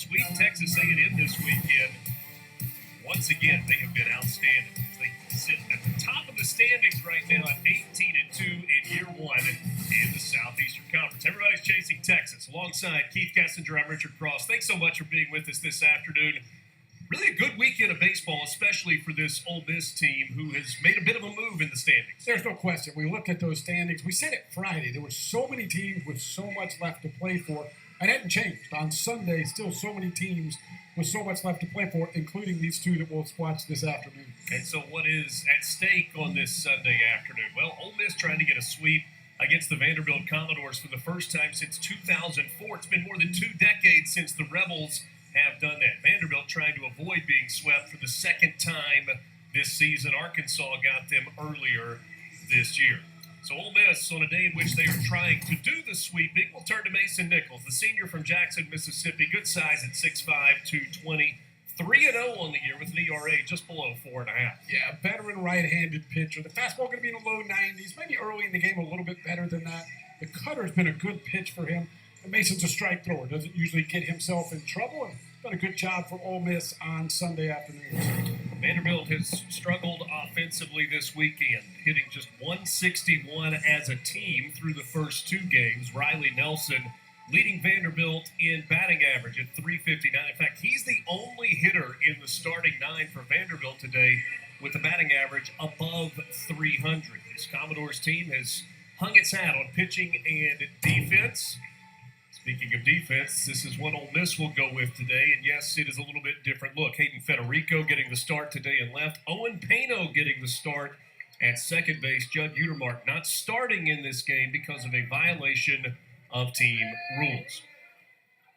sweep Texas A&M this weekend. Once again, they have been outstanding. They sit at the top of the standings right now at 18-2 in year one in the Southeastern Conference. Everybody's chasing Texas. Alongside Keith Kessinger, I'm Richard Cross. Thanks so much for being with us this afternoon. Really a good weekend of baseball, especially for this Ole Miss team who has made a bit of a move in the standings. There's no question. We looked at those standings. We said it Friday. There were so many teams with so much left to play for. And it hadn't changed. On Sunday, still so many teams with so much left to play for, including these two that we'll watch this afternoon. And so what is at stake on this Sunday afternoon? Well, Ole Miss trying to get a sweep against the Vanderbilt Commodores for the first time since 2004. It's been more than 2 decades since the Rebels have done that. Vanderbilt trying to avoid being swept for the second time this season. Arkansas got them earlier this year. So Ole Miss, on a day in which they are trying to do the sweeping, will turn to Mason Nichols, the senior from Jackson, Mississippi. Good size at 6'5", 220. 3-0 on the year with an ERA just below 4.5. Yeah, veteran right-handed pitcher. The fastball going to be in the low 90s. Maybe early in the game a little bit better than that. The cutter's been a good pitch for him. And Mason's a strike thrower. Doesn't usually get himself in trouble. And done a good job for Ole Miss on Sunday afternoons. Vanderbilt has struggled offensively this weekend, hitting just 161 as a team through the first 2 games. Riley Nelson leading Vanderbilt in batting average at .359. In fact, he's the only hitter in the starting 9 for Vanderbilt today with a batting average above 300. This Commodores team has hung its hat on pitching and defense. Speaking of defense, this is what Ole Miss will go with today. And yes, it is a little bit different look. Hayden Federico getting the start today in left. Owen Pano getting the start at second base. Judd Utermark not starting in this game because of a violation of team rules.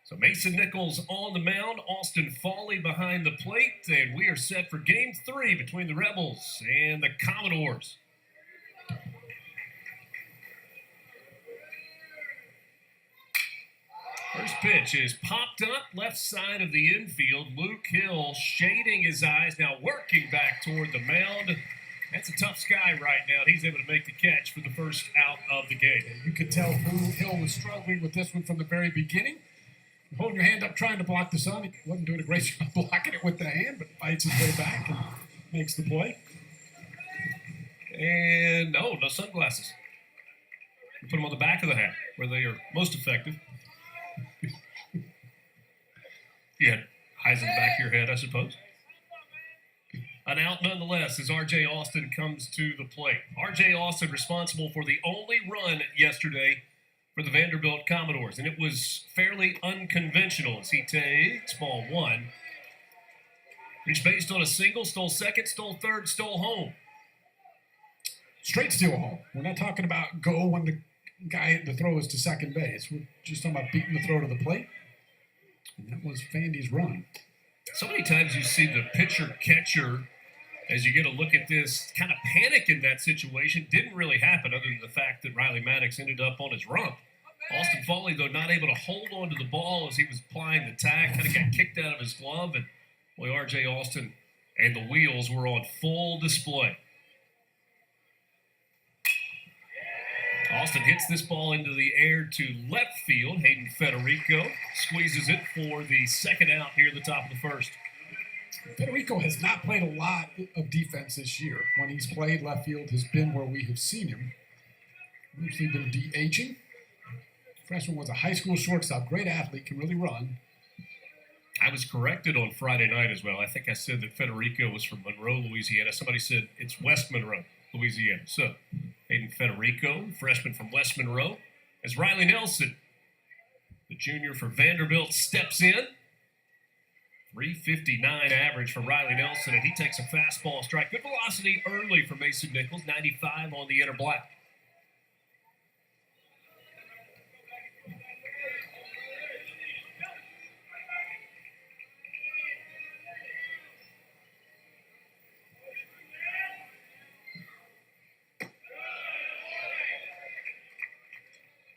So Mason Nichols on the mound, Austin Fawley behind the plate, and we are set for Game 3 between the Rebels and the Commodores. First pitch is popped up left side of the infield. Luke Hill shading his eyes, now working back toward the mound. That's a tough sky right now. He's able to make the catch for the first out of the game. You could tell Luke Hill was struggling with this one from the very beginning. Holding your hand up trying to block the sun. He wasn't doing a great job blocking it with the hand, but fights his way back and makes the play. And no sunglasses. You put them on the back of the hat where they are most effective. You had eyes in the back of your head, I suppose. An out nonetheless as R.J. Austin comes to the plate. R.J. Austin responsible for the only run yesterday for the Vanderbilt Commodores, and it was fairly unconventional as he takes ball 1. Reached base on a single, stole second, stole third, stole home. Straight steal home. We're not talking about go when the guy the throw is to second base. We're just talking about beating the throw to the plate. And that was Vandy's run. So many times you see the pitcher-catcher, as you get a look at this, kind of panic in that situation. Didn't really happen other than the fact that Riley Maddox ended up on his rump. Austin Fawley, though, not able to hold on to the ball as he was applying the tag, kind of got kicked out of his glove. And boy, R.J. Austin and the wheels were on full display. Austin hits this ball into the air to left field. Hayden Federico squeezes it for the second out here at the top of the first. Federico has not played a lot of defense this year. When he's played, left field has been where we have seen him. Mostly been DHing. Freshman was a high school shortstop, great athlete, can really run. I was corrected on Friday night as well. I think I said that Federico was from Monroe, Louisiana. Somebody said it's West Monroe, Louisiana. So Hayden Federico, freshman from West Monroe, as Riley Nelson, the junior for Vanderbilt, steps in. .359 average for Riley Nelson, and he takes a fastball strike. Good velocity early for Mason Nichols, 95 on the inner black.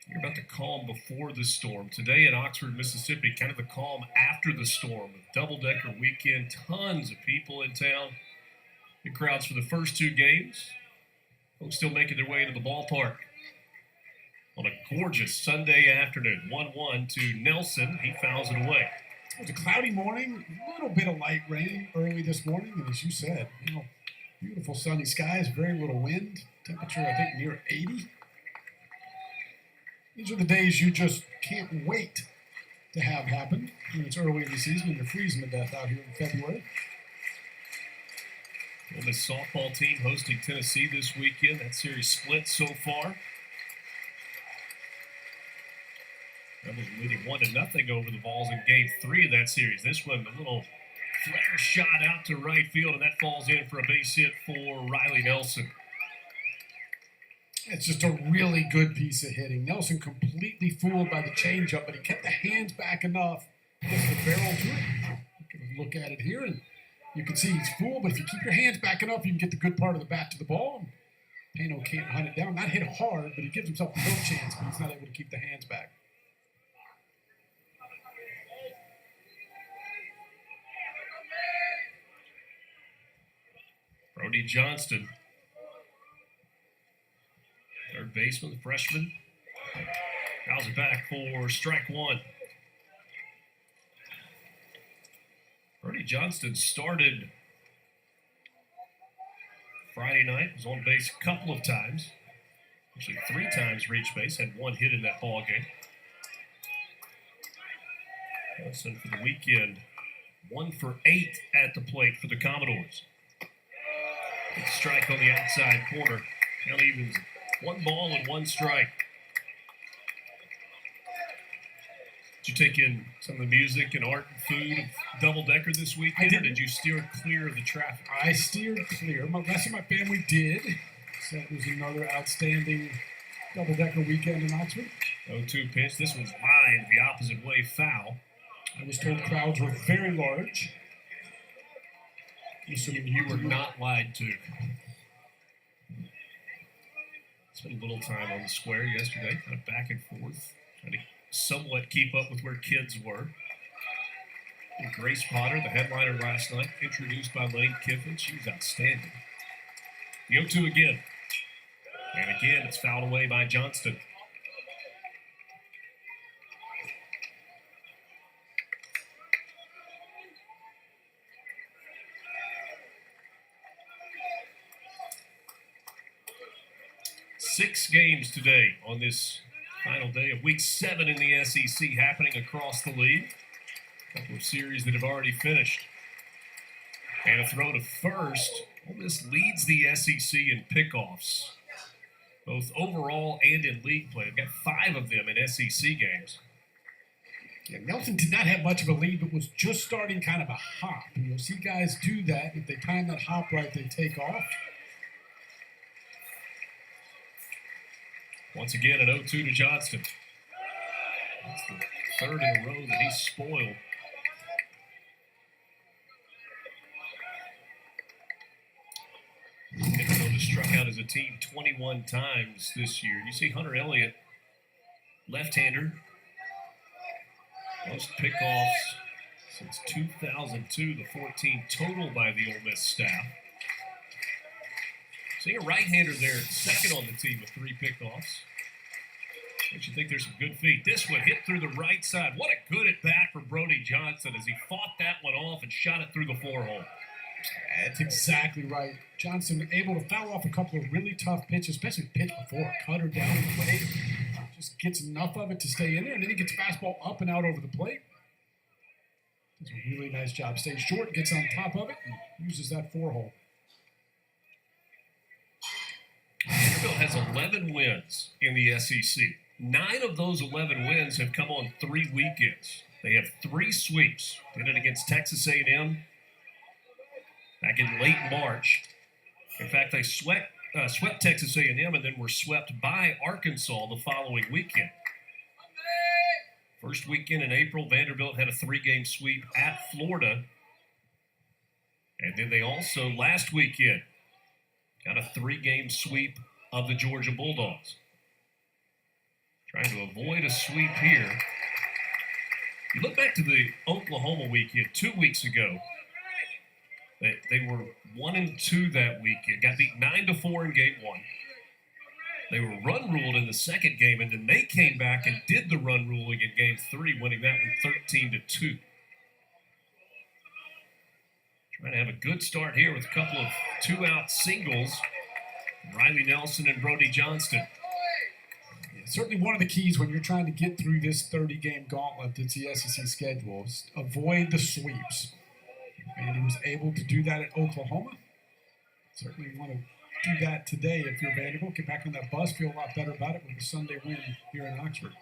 You're about the calm before the storm. Today in Oxford, Mississippi, kind of the calm after the storm. Double-decker weekend, tons of people in town. Big crowds for the first 2 games. Folks still making their way into the ballpark on a gorgeous Sunday afternoon. 1-1 to Nelson. He fouls it away. was a cloudy morning, a little bit of light rain early this morning, and as you said, beautiful sunny skies, very little wind. Temperature, I think, near 80. These are the days you just can't wait to have happen when it's early in the season and you're freezing to death out here in February. Ole Miss softball team hosting Tennessee this weekend. That series split so far. Rebels leading 1-0 over the Vols in Game 3 of that series. This one, a little flare shot out to right field, and that falls in for a base hit for Riley Nelson. It's just a really good piece of hitting. Nelson completely fooled by the changeup, but he kept the hands back enough to get the barrel to it. Look at it here, and you can see he's fooled, but if you keep your hands back enough, you can get the good part of the bat to the ball. Pano can't hunt it down. Not hit hard, but he gives himself no chance, but he's not able to keep the hands back. Brody Johnston, third baseman, the freshman, fouls it back for strike one. Brody Johnston started Friday night, was on base a couple of times. Actually, 3 times reached base, had 1 hit in that ball game. Nelson for the weekend, 1 for 8 at the plate for the Commodores. Big strike on the outside corner. Count evens 1 ball and 1 strike. Did you take in some of the music and art and food of Double Decker this weekend, or did you steer clear of the traffic? I steered clear. The rest of my family did. So it was another outstanding Double Decker weekend in Oxford. 0-2 pitch. This one's lined the opposite way, foul. I was told crowds were very large. You were not lied to. Spent a little time on the square yesterday, kind of back and forth, trying to somewhat keep up with where kids were. And Grace Potter, the headliner last night, introduced by Lane Kiffin. She was outstanding. The 0-2 again. And again, it's fouled away by Johnston. Six games today on this final day of Week 7 in the SEC happening across the league. A couple of series that have already finished. And a throw to first. Ole Miss leads the SEC in pickoffs, both overall and in league play. They've got 5 of them in SEC games. Yeah, Nelson did not have much of a lead, but was just starting kind of a hop. And you'll see guys do that. If they time that hop right, they take off. Once again, an 0-2 to Johnston. That's the third in a row that he's spoiled. Minnesota struck out as a team 21 times this year. You see Hunter Elliott, left-hander, most pickoffs since 2002, the 14 total by the Ole Miss staff. See a right-hander there, second on the team with 3 pickoffs. Don't you think there's some good feet? This one hit through the right side. What a good at-bat for Brody Johnston as he fought that one off and shot it through the 4-hole. That's exactly right. Johnston able to foul off a couple of really tough pitches, especially pitch before a cutter down the plate. Just gets enough of it to stay in there, and then he gets fastball up and out over the plate. Does a really nice job. Stays short, gets on top of it, and uses that 4-hole. Vanderbilt has 11 wins in the SEC. 9 of those 11 wins have come on 3 weekends. They have 3 sweeps. Did it against Texas A&M back in late March. In fact, they swept Texas A&M and then were swept by Arkansas the following weekend. First weekend in April, Vanderbilt had a 3-game sweep at Florida. And then they also, last weekend, got a 3-game sweep of the Georgia Bulldogs. Trying to avoid a sweep here. You look back to the Oklahoma weekend 2 weeks ago. They were 1-2 that weekend. Got beat 9-4 in game 1. They were run ruled in the second game, and then they came back and did the run ruling in game 3, winning that one 13-2. Trying to have a good start here with a couple of two-out singles. Riley Nelson and Brody Johnston. Yeah, certainly one of the keys when you're trying to get through this 30-game gauntlet that's the SEC schedule is avoid the sweeps. And he was able to do that at Oklahoma. Certainly want to do that today if you're Vanderbilt. Get back on that bus, feel a lot better about it with the Sunday win here in Oxford.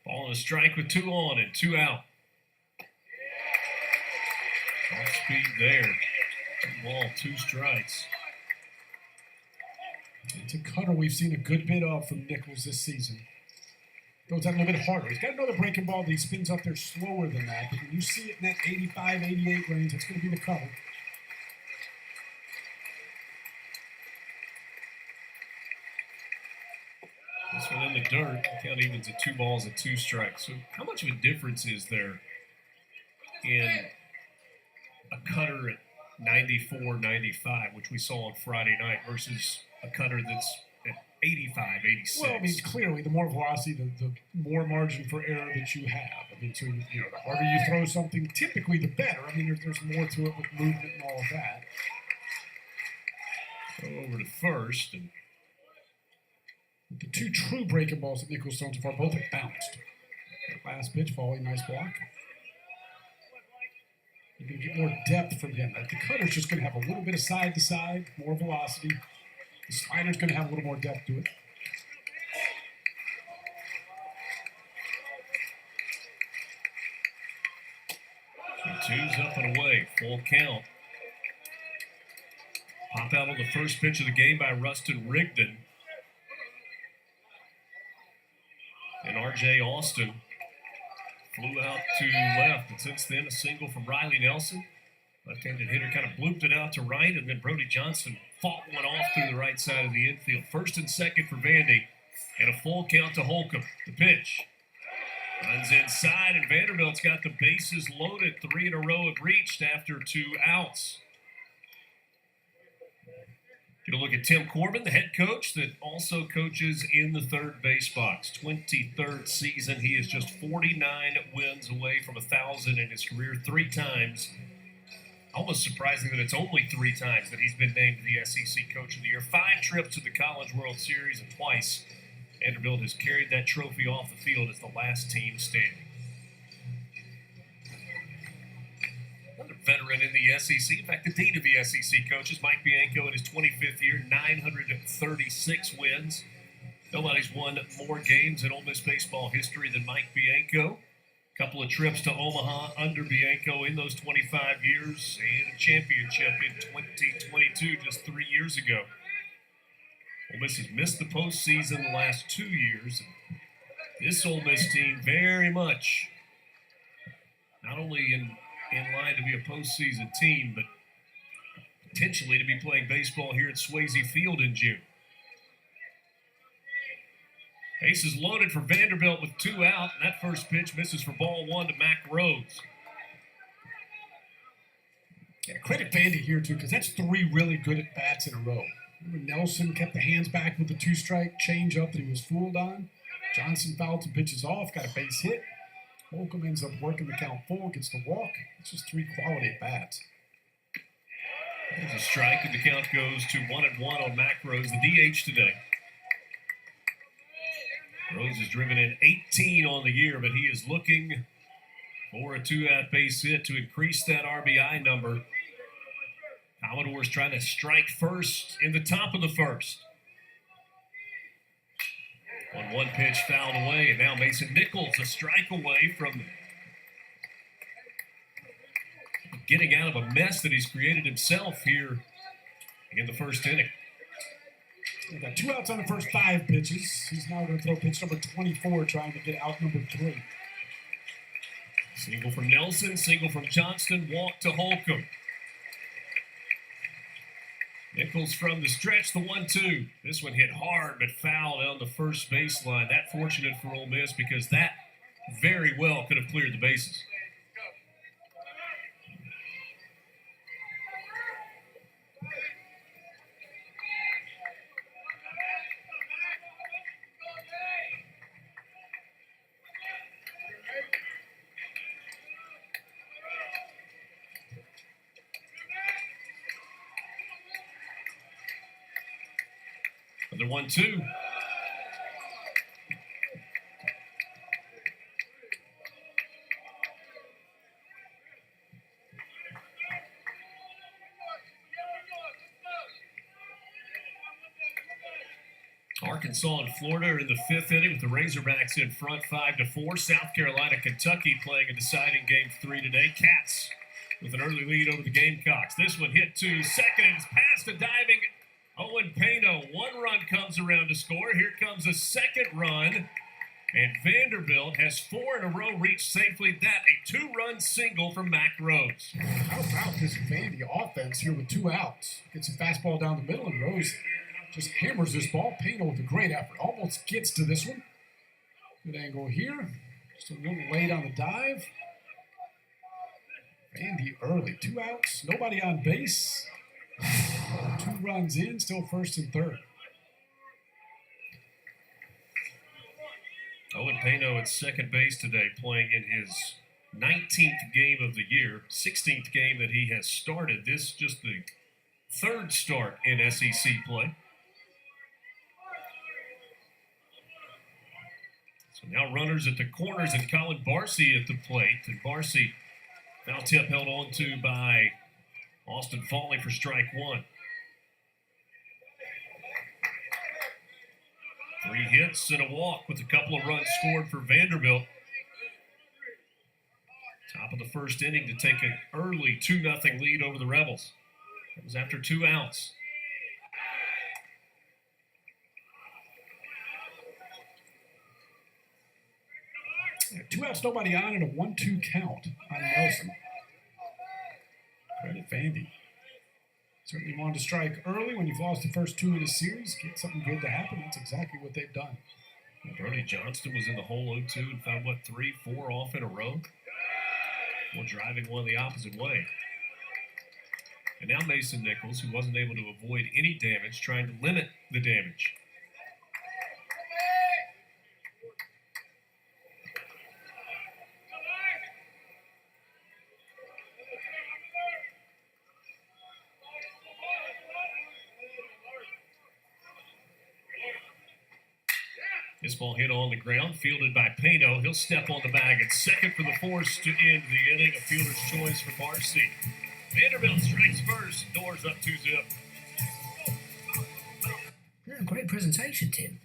Ball and a strike with 2 on and 2 out. Off speed there. 1 ball, 2 strikes. It's a cutter we've seen a good bit of from Nichols this season. Goes that a little bit harder. He's got another breaking ball that he spins up there slower than that. But when you see it in that 85, 88 range, that's going to be the cover. This one in the dirt. Count evens at 2 balls and 2 strikes. So how much of a difference is there in a cutter at 94, 95, which we saw on Friday night, versus a cutter that's at 85, 86? Well, I mean, clearly, the more velocity, the more margin for error that you have. I mean, so, the harder you throw something, typically the better. I mean, there's more to it with movement and all of that. Go over to first. And the 2 true breaking balls that Nichols thrown so far, both have bounced. That last pitch, volley, nice block. You're going to get more depth from him. The cutter's just going to have a little bit of side to side, more velocity. The slider's going to have a little more depth to it. So 2's up and away, full count. Pop out on the first pitch of the game by Rustin Rigdon. And R.J. Austin flew out to left, and since then a single from Riley Nelson. Left-handed hitter kind of blooped it out to right, and then Brody Johnston fought one off through the right side of the infield. First and second for Vandy, and a full count to Holcomb. The pitch runs inside, and Vanderbilt's got the bases loaded. 3 in a row have reached after 2 outs. Get a look at Tim Corbin, the head coach that also coaches in the third base box. 23rd season. He is just 49 wins away from 1,000 in his career 3 times. Almost surprising that it's only 3 times that he's been named the SEC Coach of the Year. 5 trips to the College World Series, and twice Vanderbilt has carried that trophy off the field as the last team standing. Another veteran in the SEC. In fact, the dean of the SEC coaches, Mike Bianco, in his 25th year, 936 wins. Nobody's won more games in Ole Miss baseball history than Mike Bianco. Couple of trips to Omaha under Bianco in those 25 years, and a championship in 2022, just 3 years ago. Ole Miss has missed the postseason the last 2 years. This Ole Miss team very much not only in line to be a postseason team, but potentially to be playing baseball here at Swayze Field in June. Bases loaded for Vanderbilt with 2 out, and that first pitch misses for ball 1 to Mac Rhodes. Yeah, credit Vandy here, too, because that's 3 really good at-bats in a row. Remember Nelson kept the hands back with the 2-strike change-up that he was fooled on. Johnson fouled some pitches off, got a base hit. Holcomb ends up working the count full, gets the walk. It's just 3 quality at-bats. There's a strike, and the count goes to 1-1 on Mac Rhodes, the DH today. Rhodes has driven in 18 on the year, but he is looking for a 2-out base hit to increase that RBI number. Commodores trying to strike first in the top of the first. 1-1 pitch fouled away, and now Mason Nichols a strike away from getting out of a mess that he's created himself here in the first inning. He got 2 outs on the first 5 pitches. He's now going to throw pitch number 24, trying to get out number 3. Single from Nelson, single from Johnston, walk to Holcomb. Nichols from the stretch, the 1-2. This one hit hard but foul down the first baseline. That fortunate for Ole Miss because that very well could have cleared the bases. Another 1-2. Arkansas and Florida are in the 5th inning with the Razorbacks in front 5-4. South Carolina, Kentucky playing a deciding game 3 today. Cats with an early lead over the Gamecocks. This one hit to second and it's past a diving Owen Pano. 1 run comes around to score. Here comes a second run. And Vanderbilt has 4 in a row reached safely. That a 2-run single from Mac Rose. How about this Vandy offense here with 2 outs? Gets a fastball down the middle, and Rose just hammers this ball. Pano with a great effort. Almost gets to this one. Good angle here. Just a little late on the dive. Vandy early. 2 outs. Nobody on base. 2 runs in. Still first and third. Owen Pano at second base today, playing in his 19th game of the year, 16th game that he has started. This just the 3rd start in SEC play. So now runners at the corners and Colin Barcy at the plate. And Barcy, foul tip held on to by Austin Foley for strike 1. 3 hits and a walk with a couple of runs scored for Vanderbilt. Top of the 1st inning to take an early 2-0 lead over the Rebels. That was after 2 outs. Yeah, 2 outs, nobody on, and a 1-2 count on Nelson. Credit Vandy. Certainly wanted to strike early when you've lost the first 2 in the series. Get something good to happen. That's exactly what they've done. Brody Johnston was in the hole 0-2 and found, 3-4 off in a row? Well, driving one the opposite way. And now Mason Nichols, who wasn't able to avoid any damage, trying to limit the damage. This ball hit on the ground, fielded by Pano. He'll step on the bag at second for the force to end the inning. A fielder's choice for Barcy. Vanderbilt strikes first. Doors up 2-0. Yeah, great presentation, Tim.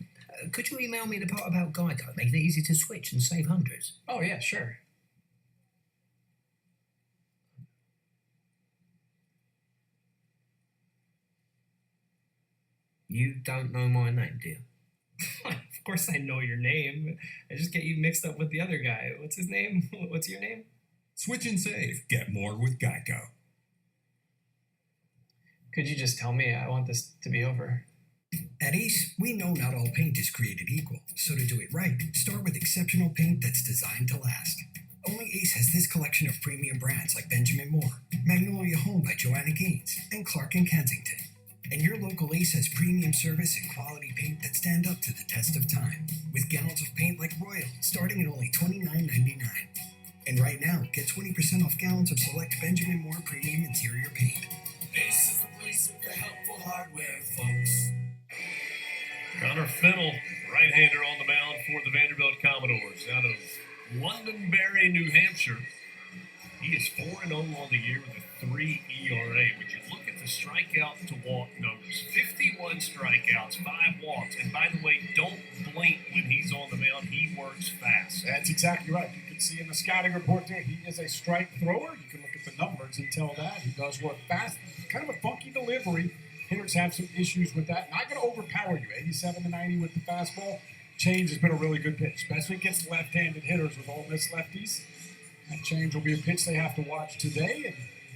Could you email me the part about Geico, making it easy to switch and save hundreds? Oh, yeah, sure. You don't know my name, do you? Of course I know your name. I just get you mixed up with the other guy. What's his name? What's your name? Switch and save. Get more with Geico. Could you just tell me? I want this to be over. At Ace, we know not all paint is created equal, so to do it right, start with exceptional paint that's designed to last. Only Ace has this collection of premium brands like Benjamin Moore, Magnolia Home by Joanna Gaines, and Clark & Kensington. And your local Ace has premium service and quality paint that stand up to the test of time, with gallons of paint like Royal starting at only $29.99. And right now, get 20% off gallons of select Benjamin Moore premium interior paint. Ace is the place with the helpful hardware, folks. Connor Fennell, right-hander on the mound for the Vanderbilt Commodores out of Londonderry, New Hampshire. He is 4-0 on the year with a 3 ERA. When you look at the strikeout to walk numbers, 51 strikeouts, 5 walks. And by the way, don't blink when he's on the mound. He works fast. That's exactly right. You can see in the scouting report there, he is a strike thrower. You can look at the numbers and tell that. He does work fast. Kind of a funky delivery. Hitters have some issues with that. Not going to overpower you. 87-90 with the fastball. Change has been a really good pitch, especially against left-handed hitters with Ole Miss lefties. That change will be a pitch they have to watch today. And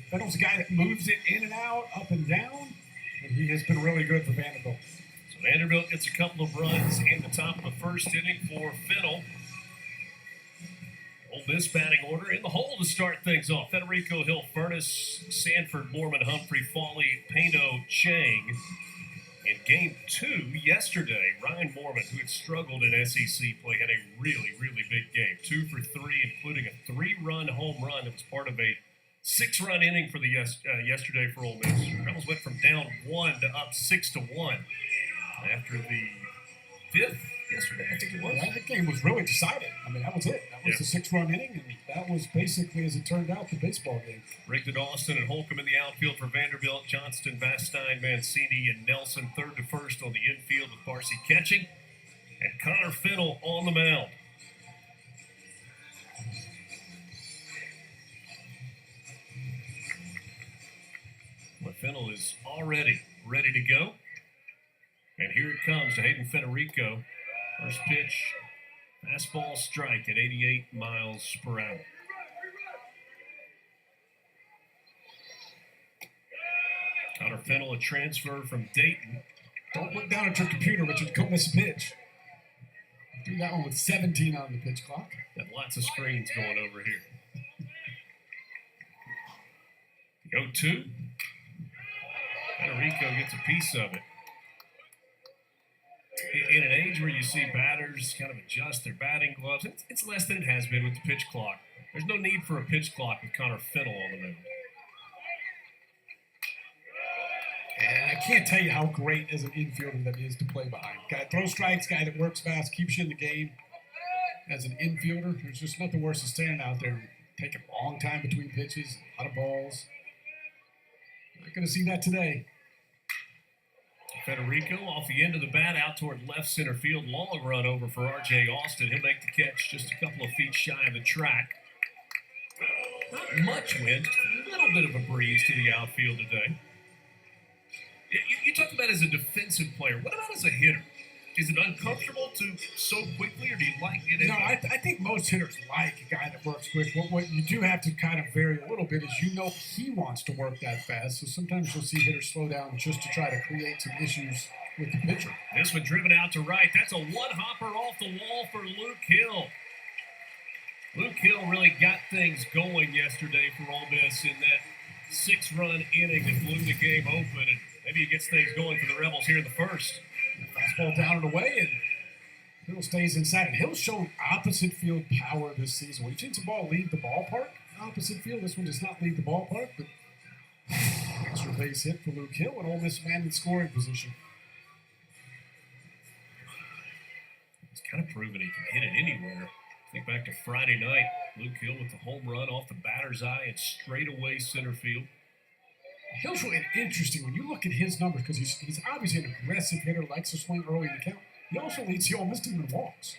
Fennell's a guy that moves it in and out, up and down, and he has been really good for Vanderbilt. So Vanderbilt gets a couple of runs in the top of the 1st inning for Fennell. Ole Miss batting order in the hole to start things off. Federico Hill, Furness, Sanford, Mormon, Humphrey, Fawley, Pano, Chang. In Game 2 yesterday, Ryan Mormon, who had struggled in SEC play, had a really, really big game. 2 for 3, including a 3-run home run that was part of a 6-run inning for the yesterday for Ole Miss. Rebels went from down 1 to up 6-1. after the 5th yesterday, I think it was. That game was really decided. I mean, that was it. That was the 6-run inning, and that was basically, as it turned out, the baseball game. Rigdon Austin and Holcomb in the outfield for Vanderbilt. Johnston, Vastine, Mancini, and Nelson third to first on the infield with Barcy catching. And Connor Fennell on the mound. Well, Fennell is already ready to go. And here it comes to Hayden Federico. First pitch, fastball strike at 88 miles per hour. Connor Fennell, a transfer from Dayton. Don't look down at your computer, Richard. Don't miss a pitch. Do that one with 17 on the pitch clock. Got lots of screens going over here. The 0-2. Federico gets a piece of it. In an age where you see batters kind of adjust their batting gloves, it's less than it has been with the pitch clock. There's no need for a pitch clock with Connor Fennell on the mound. And I can't tell you how great as an infielder that is to play behind. Guy that throws strikes, guy that works fast, keeps you in the game. As an infielder, there's just nothing worse than standing out there and taking a long time between pitches, a lot of balls. Not going to see that today. Federico off the end of the bat out toward left center field. Long run over for R.J. Austin. He'll make the catch just a couple of feet shy of the track. Not much wind, a little bit of a breeze to the outfield today. You talk about as a defensive player. What about as a hitter? Is it uncomfortable to so quickly, or do you like it? No, I think most hitters like a guy that works quick. What you do have to kind of vary a little bit is he wants to work that fast. So sometimes you'll see hitters slow down just to try to create some issues with the pitcher. This one driven out to right. That's a one-hopper off the wall for Luke Hill. Luke Hill really got things going yesterday for Ole Miss in that 6-run inning that blew the game open. And maybe he gets things going for the Rebels here in the first. Fastball down and away, and Hill stays inside. And Hill's shown opposite field power this season. When you've seen the ball leave the ballpark, opposite field, this one does not leave the ballpark, but extra base hit for Luke Hill, and Ole Miss man in scoring position. He's kind of proven he can hit it anywhere. Think back to Friday night, Luke Hill with the home run off the batter's eye and straightaway center field. Hill's really interesting when you look at his numbers because he's obviously an aggressive hitter, likes to swing early in the count. He also leads the Ole Miss team in walks.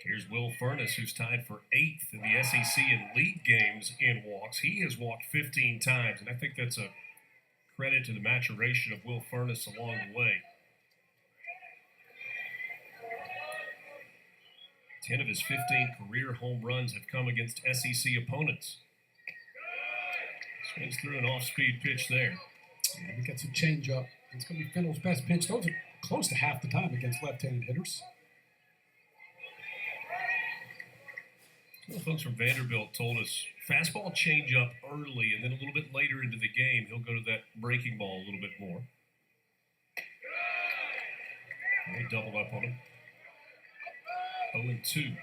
Here's Will Furness, who's tied for 8th in the SEC in league games in walks. He has walked 15 times, and I think that's a credit to the maturation of Will Furness along the way. 10 of his 15 career home runs have come against SEC opponents. Swings through an off-speed pitch there. Yeah, he gets a changeup. It's going to be Fennell's best pitch. Those are close to half the time against left-handed hitters. Some folks from Vanderbilt told us fastball changeup early, and then a little bit later into the game, he'll go to that breaking ball a little bit more. And they doubled up on him. 0-2.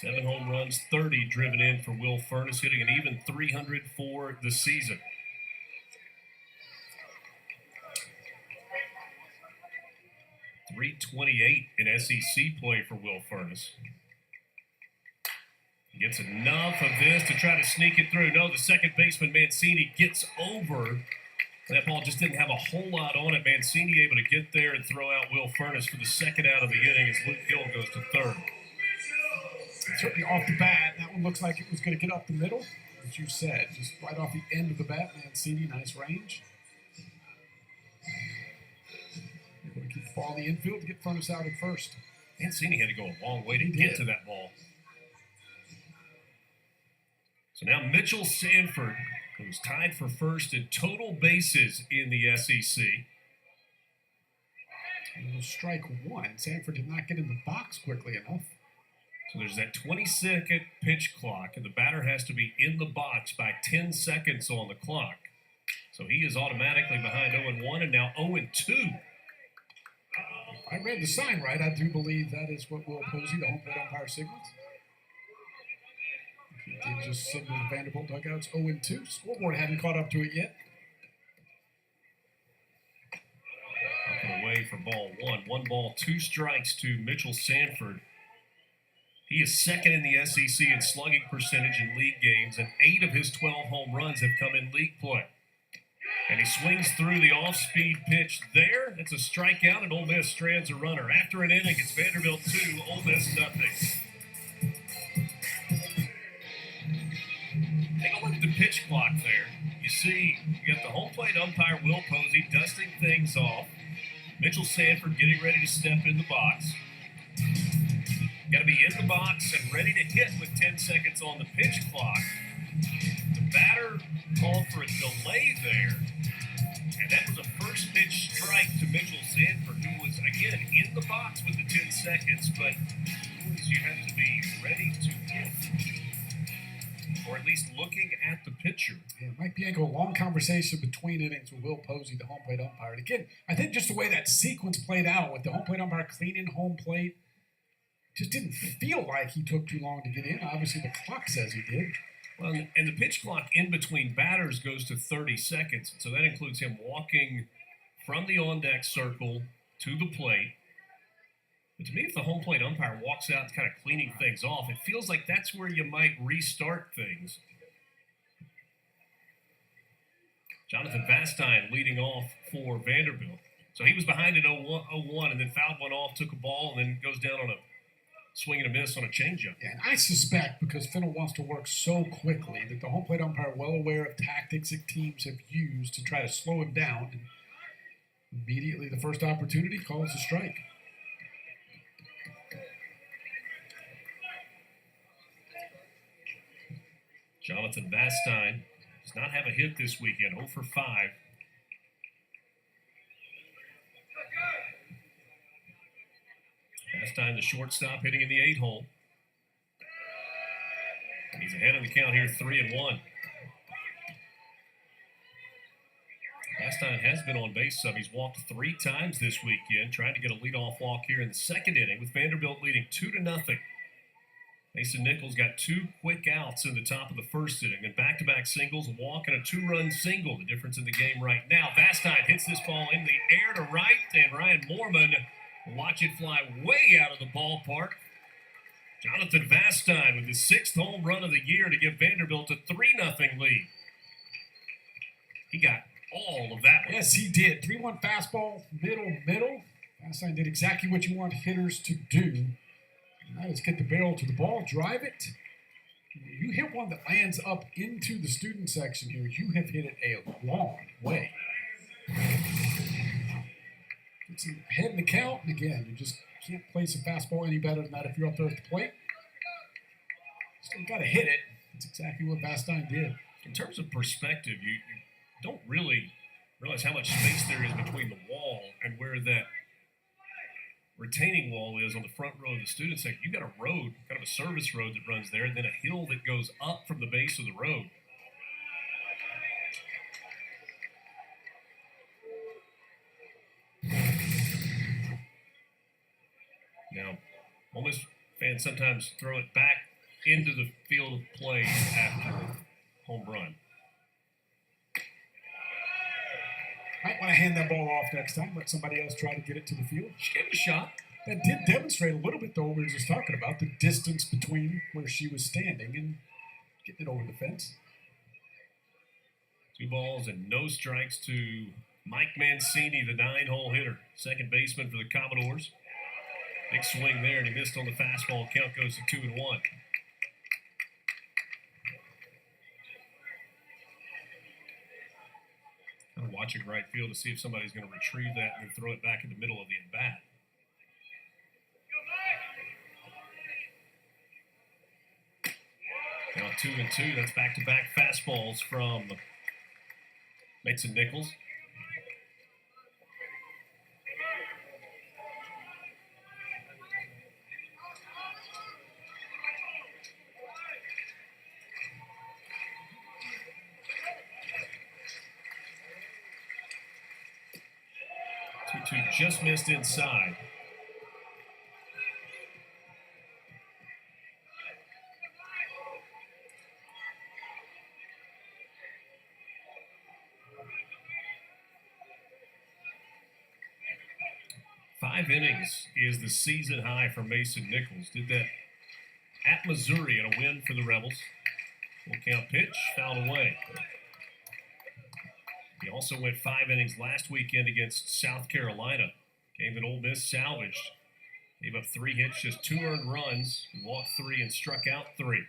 7 home runs, 30 driven in for Will Furness, hitting an even 300 for the season. .328 in SEC play for Will Furness. He gets enough of this to try to sneak it through. No, the second baseman, Mancini, gets over. That ball just didn't have a whole lot on it. Mancini able to get there and throw out Will Furness for the second out of the inning as Luke Hill goes to third. Certainly off the bat, that one looks like it was going to get up the middle, as you said, just right off the end of the bat. Mancini, nice range. Able to keep the ball in the infield to get Furness out at first. Mancini had to go a long way to get to that ball. So now Mitchell Sanford, who's tied for first in total bases in the SEC. And it was strike one. Sanford did not get in the box quickly enough. So there's that 20-second pitch clock, and the batter has to be in the box by 10 seconds on the clock. So he is automatically behind 0-1 and now 0-2. If I read the sign right, I do believe that is what Will Posey, the home plate umpire, signals. did just send to the Vanderbilt dugouts 0-2. Scoreboard hadn't caught up to it yet. Up and away for ball one. 1 ball, 2 strikes to Mitchell Sanford. He is second in the SEC in slugging percentage in league games, and 8 of his 12 home runs have come in league play. And he swings through the off-speed pitch there. It's a strikeout, and Ole Miss strands a runner. After an inning, it's Vanderbilt 2, Ole Miss nothing. Take a look at the pitch clock there. You see, you got the home plate umpire, Will Posey, dusting things off. Mitchell Sanford getting ready to step in the box. Got to be in the box and ready to hit with 10 seconds on the pitch clock. The batter called for a delay there, and that was a first pitch strike to Mitchell Sanford, who was, again, in the box with the 10 seconds, but you have to be ready to hit, or at least looking at the pitcher. Yeah, Mike Bianco, a long conversation between innings with Will Posey, the home plate umpire. And again, I think just the way that sequence played out with the home plate umpire cleaning home plate, just didn't feel like he took too long to get in. Obviously, the clock says he did. Well, and the pitch clock in between batters goes to 30 seconds. So that includes him walking from the on-deck circle to the plate. But to me, if the home plate umpire walks out kind of cleaning things off, it feels like that's where you might restart things. Jonathan Vastine leading off for Vanderbilt. So he was behind at 0-1 and then fouled one off, took a ball, and then goes down on a swing and a miss on a changeup. Yeah, and I suspect because Fennell wants to work so quickly that the home plate umpire, well aware of tactics that teams have used to try to slow him down, and immediately the first opportunity calls a strike. Jonathan Vastine does not have a hit this weekend, 0 for 5. Vastine, the shortstop, hitting in the 8-hole. He's ahead of the count here, 3-1. Vastine has been on base some. He's walked 3 times this weekend, trying to get a leadoff walk here in the second inning with Vanderbilt leading 2-0. Mason Nichols got 2 quick outs in the top of the first inning, then back-to-back singles, a walk, and a 2-run single. The difference in the game right now. Vastine hits this ball in the air to right, and Ryan Moorman will watch it fly way out of the ballpark. Jonathan Vastine with his 6th home run of the year to give Vanderbilt a 3-0 lead. He got all of that one. Yes, he did. 3-1 fastball, middle. Vastine did exactly what you want hitters to do. That is get the barrel to the ball, drive it. You hit one that lands up into the student section here, you have hit it a long way. It's ahead in the count, and again, you just can't place a fastball any better than that if you're up there at the plate. Still got to hit it. That's exactly what Vastine did. In terms of perspective, you don't really realize how much space there is between the wall and where that retaining wall is on the front row of the student section. You got a road, kind of a service road that runs there, and then a hill that goes up from the base of the road. Now, Ole Miss fans sometimes throw it back into the field of play after a home run. Might want to hand that ball off next time. Let somebody else try to get it to the field. She gave it a shot. That did demonstrate a little bit, though, what we were just talking about, the distance between where she was standing and getting it over the fence. 2 balls and no strikes to Mike Mancini, the 9-hole hitter, second baseman for the Commodores. Big swing there, and he missed on the fastball. Count goes to 2-1. Kind of watching right field to see if somebody's going to retrieve that and then throw it back in the middle of the at-bat. Now 2-2. That's back-to-back fastballs from Mason Nichols. Just missed inside. 5 innings is the season high for Mason Nichols. Did that at Missouri in a win for the Rebels. Full count pitch, fouled away. He also went 5 innings last weekend against South Carolina. Game that Ole Miss salvaged. Gave up 3 hits, just 2 earned runs. He walked 3 and struck out 3.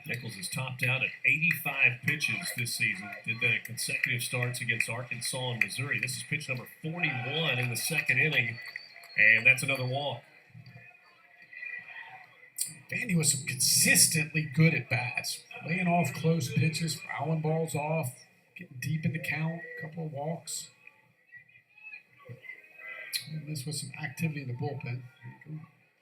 Nichols has topped out at 85 pitches this season. Did that at consecutive starts against Arkansas and Missouri. This is pitch number 41 in the second inning, and that's another walk. Vandy was consistently good at bats, laying off close pitches, fouling balls off, getting deep in the count, a couple of walks. And this was some activity in the bullpen.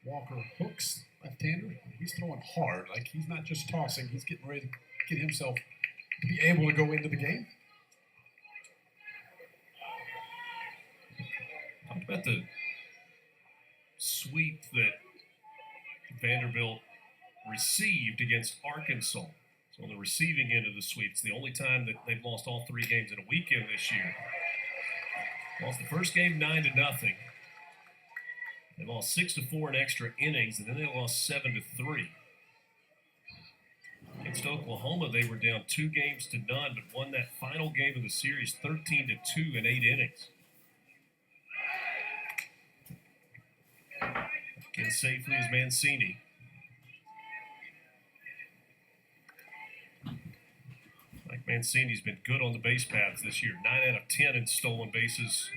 Walker hooks left-hander. He's throwing hard, like he's not just tossing. He's getting ready to get himself to be able to go into the game. Talk about the sweep that Vanderbilt received against Arkansas. So on the receiving end of the sweep, it's the only time that they've lost all 3 games in a weekend this year. Lost the first game 9-0. They lost 6-4 in extra innings, and then they lost 7-3. Against Oklahoma, they were down 2-0, but won that final game of the series 13-2 in 8 innings. In safely is Mancini. Mike Mancini's been good on the base paths this year. 9 out of 10 in stolen bases.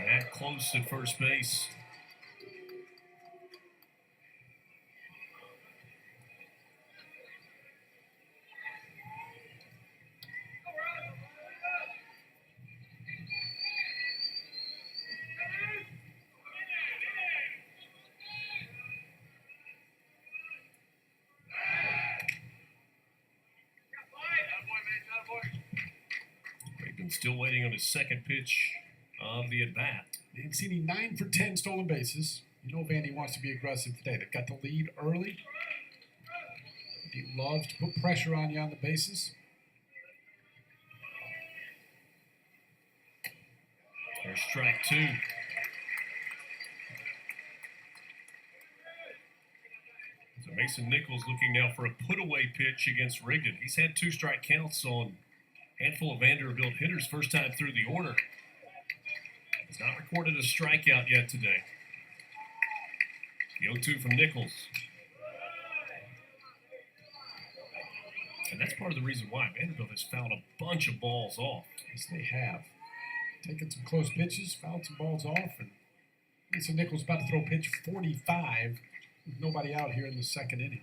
That close at first base. Bateman's still waiting on his second pitch of the at-bat. Mancini 9 for 10 stolen bases. You know Vandy wants to be aggressive today. They've got the lead early. He loves to put pressure on you on the bases. There's strike 2. So Mason Nichols looking now for a put-away pitch against Rigdon. He's had 2 strike counts on a handful of Vanderbilt hitters first time through the order. He's not recorded a strikeout yet today. The 0-2 from Nichols. And that's part of the reason why Vanderbilt has fouled a bunch of balls off. Yes, they have. Taken some close pitches, fouled some balls off, and Mason Nichols about to throw pitch 45 with nobody out here in the second inning.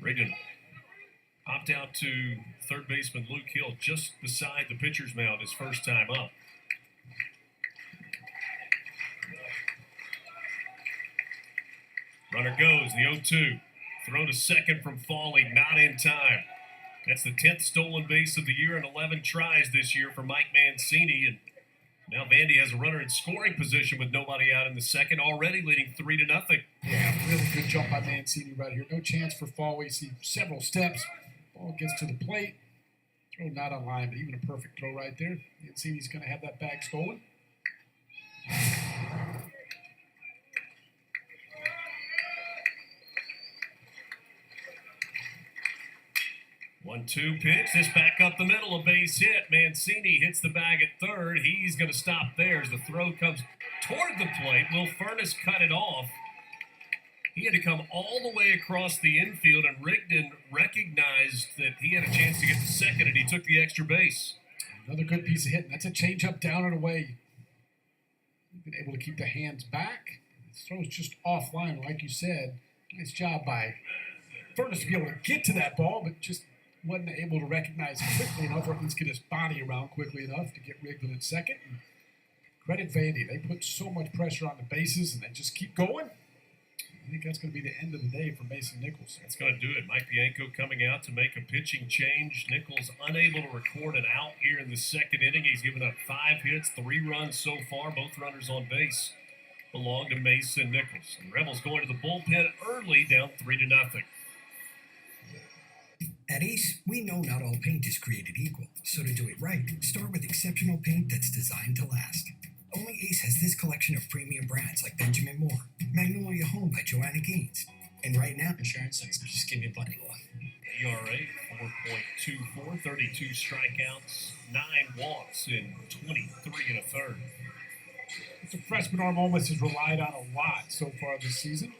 Rigdon popped out to third baseman Luke Hill just beside the pitcher's mound his first time up. Runner goes, the 0-2. Throw to second from Falling, not in time. That's the 10th stolen base of the year and 11 tries this year for Mike Mancini. And now Vandy has a runner in scoring position with nobody out in the second, already leading 3-0. Yeah, really good jump by Mancini right here. No chance for fall. We see several steps. Ball gets to the plate. Throw not on line, but even a perfect throw right there. Mancini's going to have that bag stolen. 1-2 pitch. This back up the middle, a base hit. Mancini hits the bag at third. He's going to stop there as the throw comes toward the plate. Will Furness cut it off? He had to come all the way across the infield, and Rigdon recognized that he had a chance to get to second, and he took the extra base. Another good piece of hitting. That's a changeup down and away. You've been able to keep the hands back. This throw's just offline, like you said. Nice job by Furness to be able to get to that ball, but just wasn't able to recognize quickly enough, or at least get his body around quickly enough to get Rigdon at second. And credit Vandy. They put so much pressure on the bases, and they just keep going. I think that's going to be the end of the day for Mason Nichols. That's going to do it. Mike Bianco coming out to make a pitching change. Nichols unable to record an out here in the second inning. He's given up 5 hits, 3 runs so far. Both runners on base belong to Mason Nichols. And Rebels going to the bullpen early, down 3-0. At Ace, we know not all paint is created equal, so to do it right, start with exceptional paint that's designed to last. Only Ace has this collection of premium brands like Benjamin Moore, Magnolia Home by Joanna Gaines, and right now, Insurance, just give me a buddy one. ERA 4.24, 32 strikeouts, 9 walks in 23 1/3. It's a freshman arm Ole Miss has relied on a lot so far this season.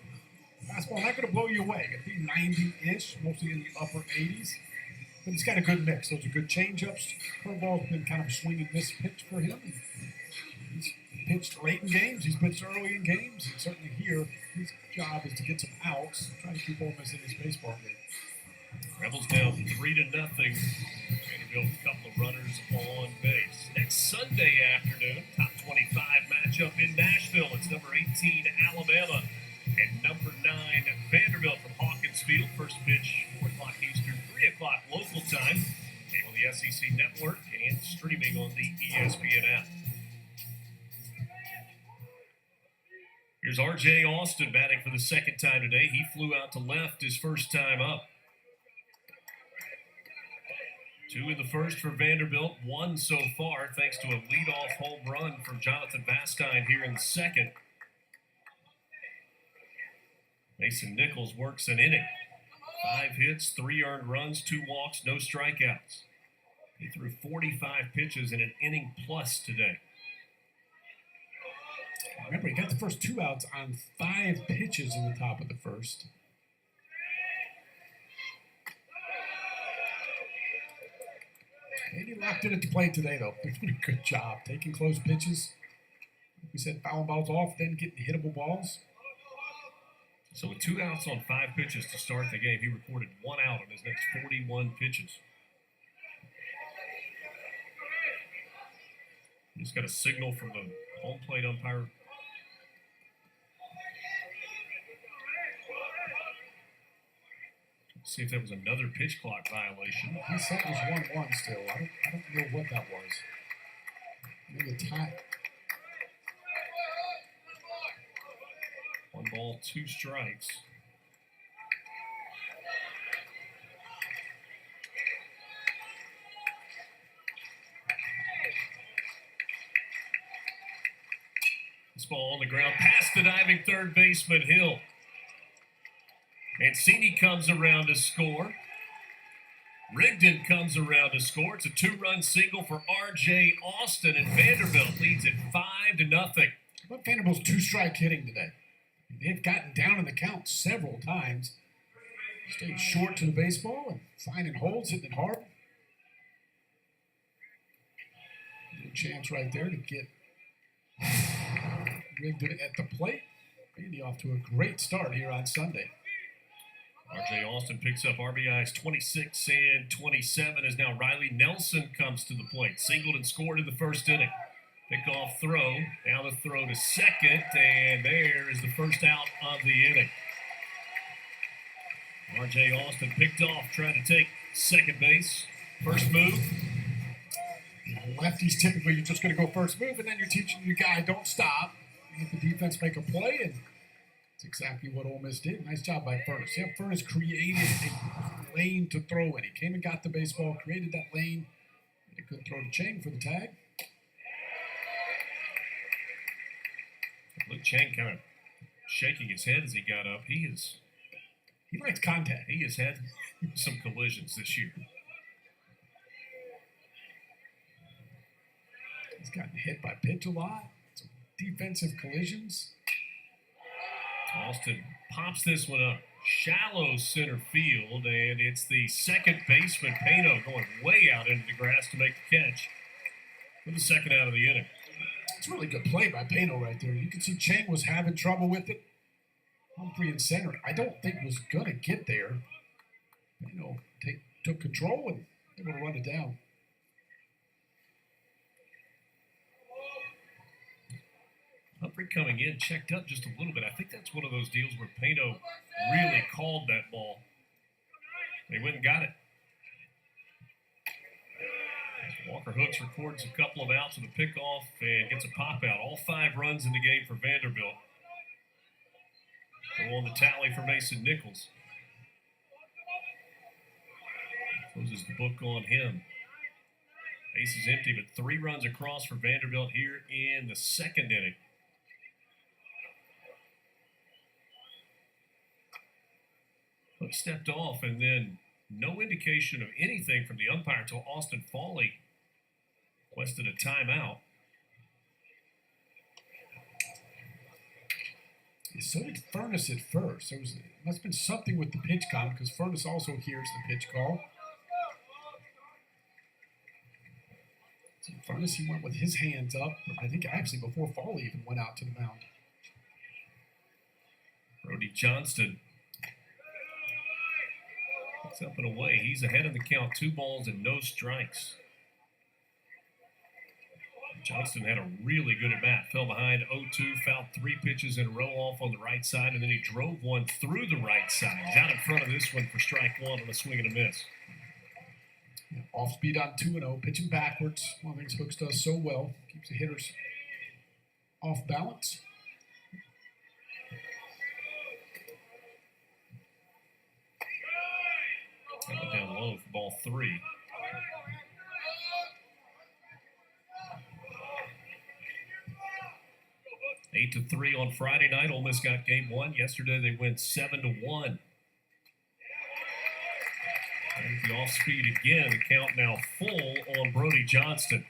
Fastball not going to blow you away. Going to be 90-ish, mostly in the upper 80s. But he's got a good mix. Those are good changeups. Curveball's been kind of a swing and miss pitch for him. He's pitched late in games. He's pitched early in games. And certainly here, his job is to get some outs, try to keep Ole Miss in this baseball game. Rebels down 3-0. Vanderbilt, a couple of runners on base. Next Sunday afternoon, top 25 matchup in Nashville. It's number 18 Alabama and number 9 Vanderbilt from Hawkins Field. First pitch 4 o'clock Eastern, 3 o'clock local time. Game on the SEC Network and streaming on the ESPN app. Here's R.J. Austin batting for the second time today. He flew out to left his first time up. 2 in the first for Vanderbilt, 1 so far, thanks to a leadoff home run from Jonathan Vastine here in the second. Mason Nichols works an inning. 5 hits, 3 earned runs, 2 walks, no strikeouts. He threw 45 pitches in an inning plus today. Remember, he got the first 2 outs on 5 pitches in the top of the first. And he locked in at the plate today, though. They're doing a good job taking close pitches. Like we said, fouling balls off, then getting hittable balls. So with 2 outs on 5 pitches to start the game, he recorded 1 out on his next 41 pitches. He's got a signal from the home plate umpire. Let's see if that was another pitch clock violation. He said it was 1-1 still. I don't know what that was. Maybe a tie. 1 ball, 2 strikes. This ball on the ground, past the diving third baseman Hill. Mancini comes around to score. Rigdon comes around to score. It's a 2-run single for R.J. Austin, and Vanderbilt leads it 5-0. But Vanderbilt's 2-strike hitting today. They've gotten down in the count several times. Stayed short to the baseball and finding holes, hitting it hard. Good chance right there to get Rigdon at the plate. Vandy off to a great start here on Sunday. R.J. Austin picks up RBIs 26 and 27 as now Riley Nelson comes to the plate. Singled and scored in the first inning. Pickoff throw, now the throw to second, and there is the first out of the inning. R.J. Austin picked off, trying to take second base. First move. Lefties, typically, you're just going to go first move, and then you're teaching your guy, don't stop. Let the defense make a play, and that's exactly what Ole Miss did. Nice job by Furness. Yeah, Furness created a lane to throw in. He came and got the baseball, created that lane. Made a good throw to Chang for the tag. Look, Chang kind of shaking his head as he got up. He likes contact. He has had some collisions this year. He's gotten hit by pitch a lot. Some defensive collisions. Austin pops this one up. Shallow center field, and it's the second baseman, Pano, going way out into the grass to make the catch for the second out of the inning. It's a really good play by Pano right there. You can see Chang was having trouble with it. Humphrey in center, I don't think was going to get there. Pano took control and able to run it down. Referee coming in, checked up just a little bit. I think that's one of those deals where Pano really called that ball. They went and got it. Walker Hooks records a couple of outs with a pickoff and gets a pop out. All 5 runs in the game for Vanderbilt. Go on the tally for Mason Nichols. Closes the book on him. Base is empty, but 3 runs across for Vanderbilt here in the 2nd inning. Hook stepped off, and then no indication of anything from the umpire until Austin Fawley requested a timeout. So did Furness at first. It must have been something with the pitch count because Furness also hears the pitch call. So Furness, he went with his hands up, I think actually before Fawley even went out to the mound. Brody Johnston gets up and away. He's ahead of the count, 2 balls and no strikes. Johnston had a really good at bat. Fell behind 0-2, fouled 3 pitches in a row off on the right side, and then he drove one through the right side. He's out in front of this one for strike 1 on a swing and a miss. Yeah, off speed on 2-0, pitching backwards. One of the things Hooks does so well. Keeps the hitters off balance. Got it down low for ball 3. Eight to 3 on Friday night. Ole Miss got game 1. Yesterday they went 7-1. And the off speed again. The count now full on Brody Johnston.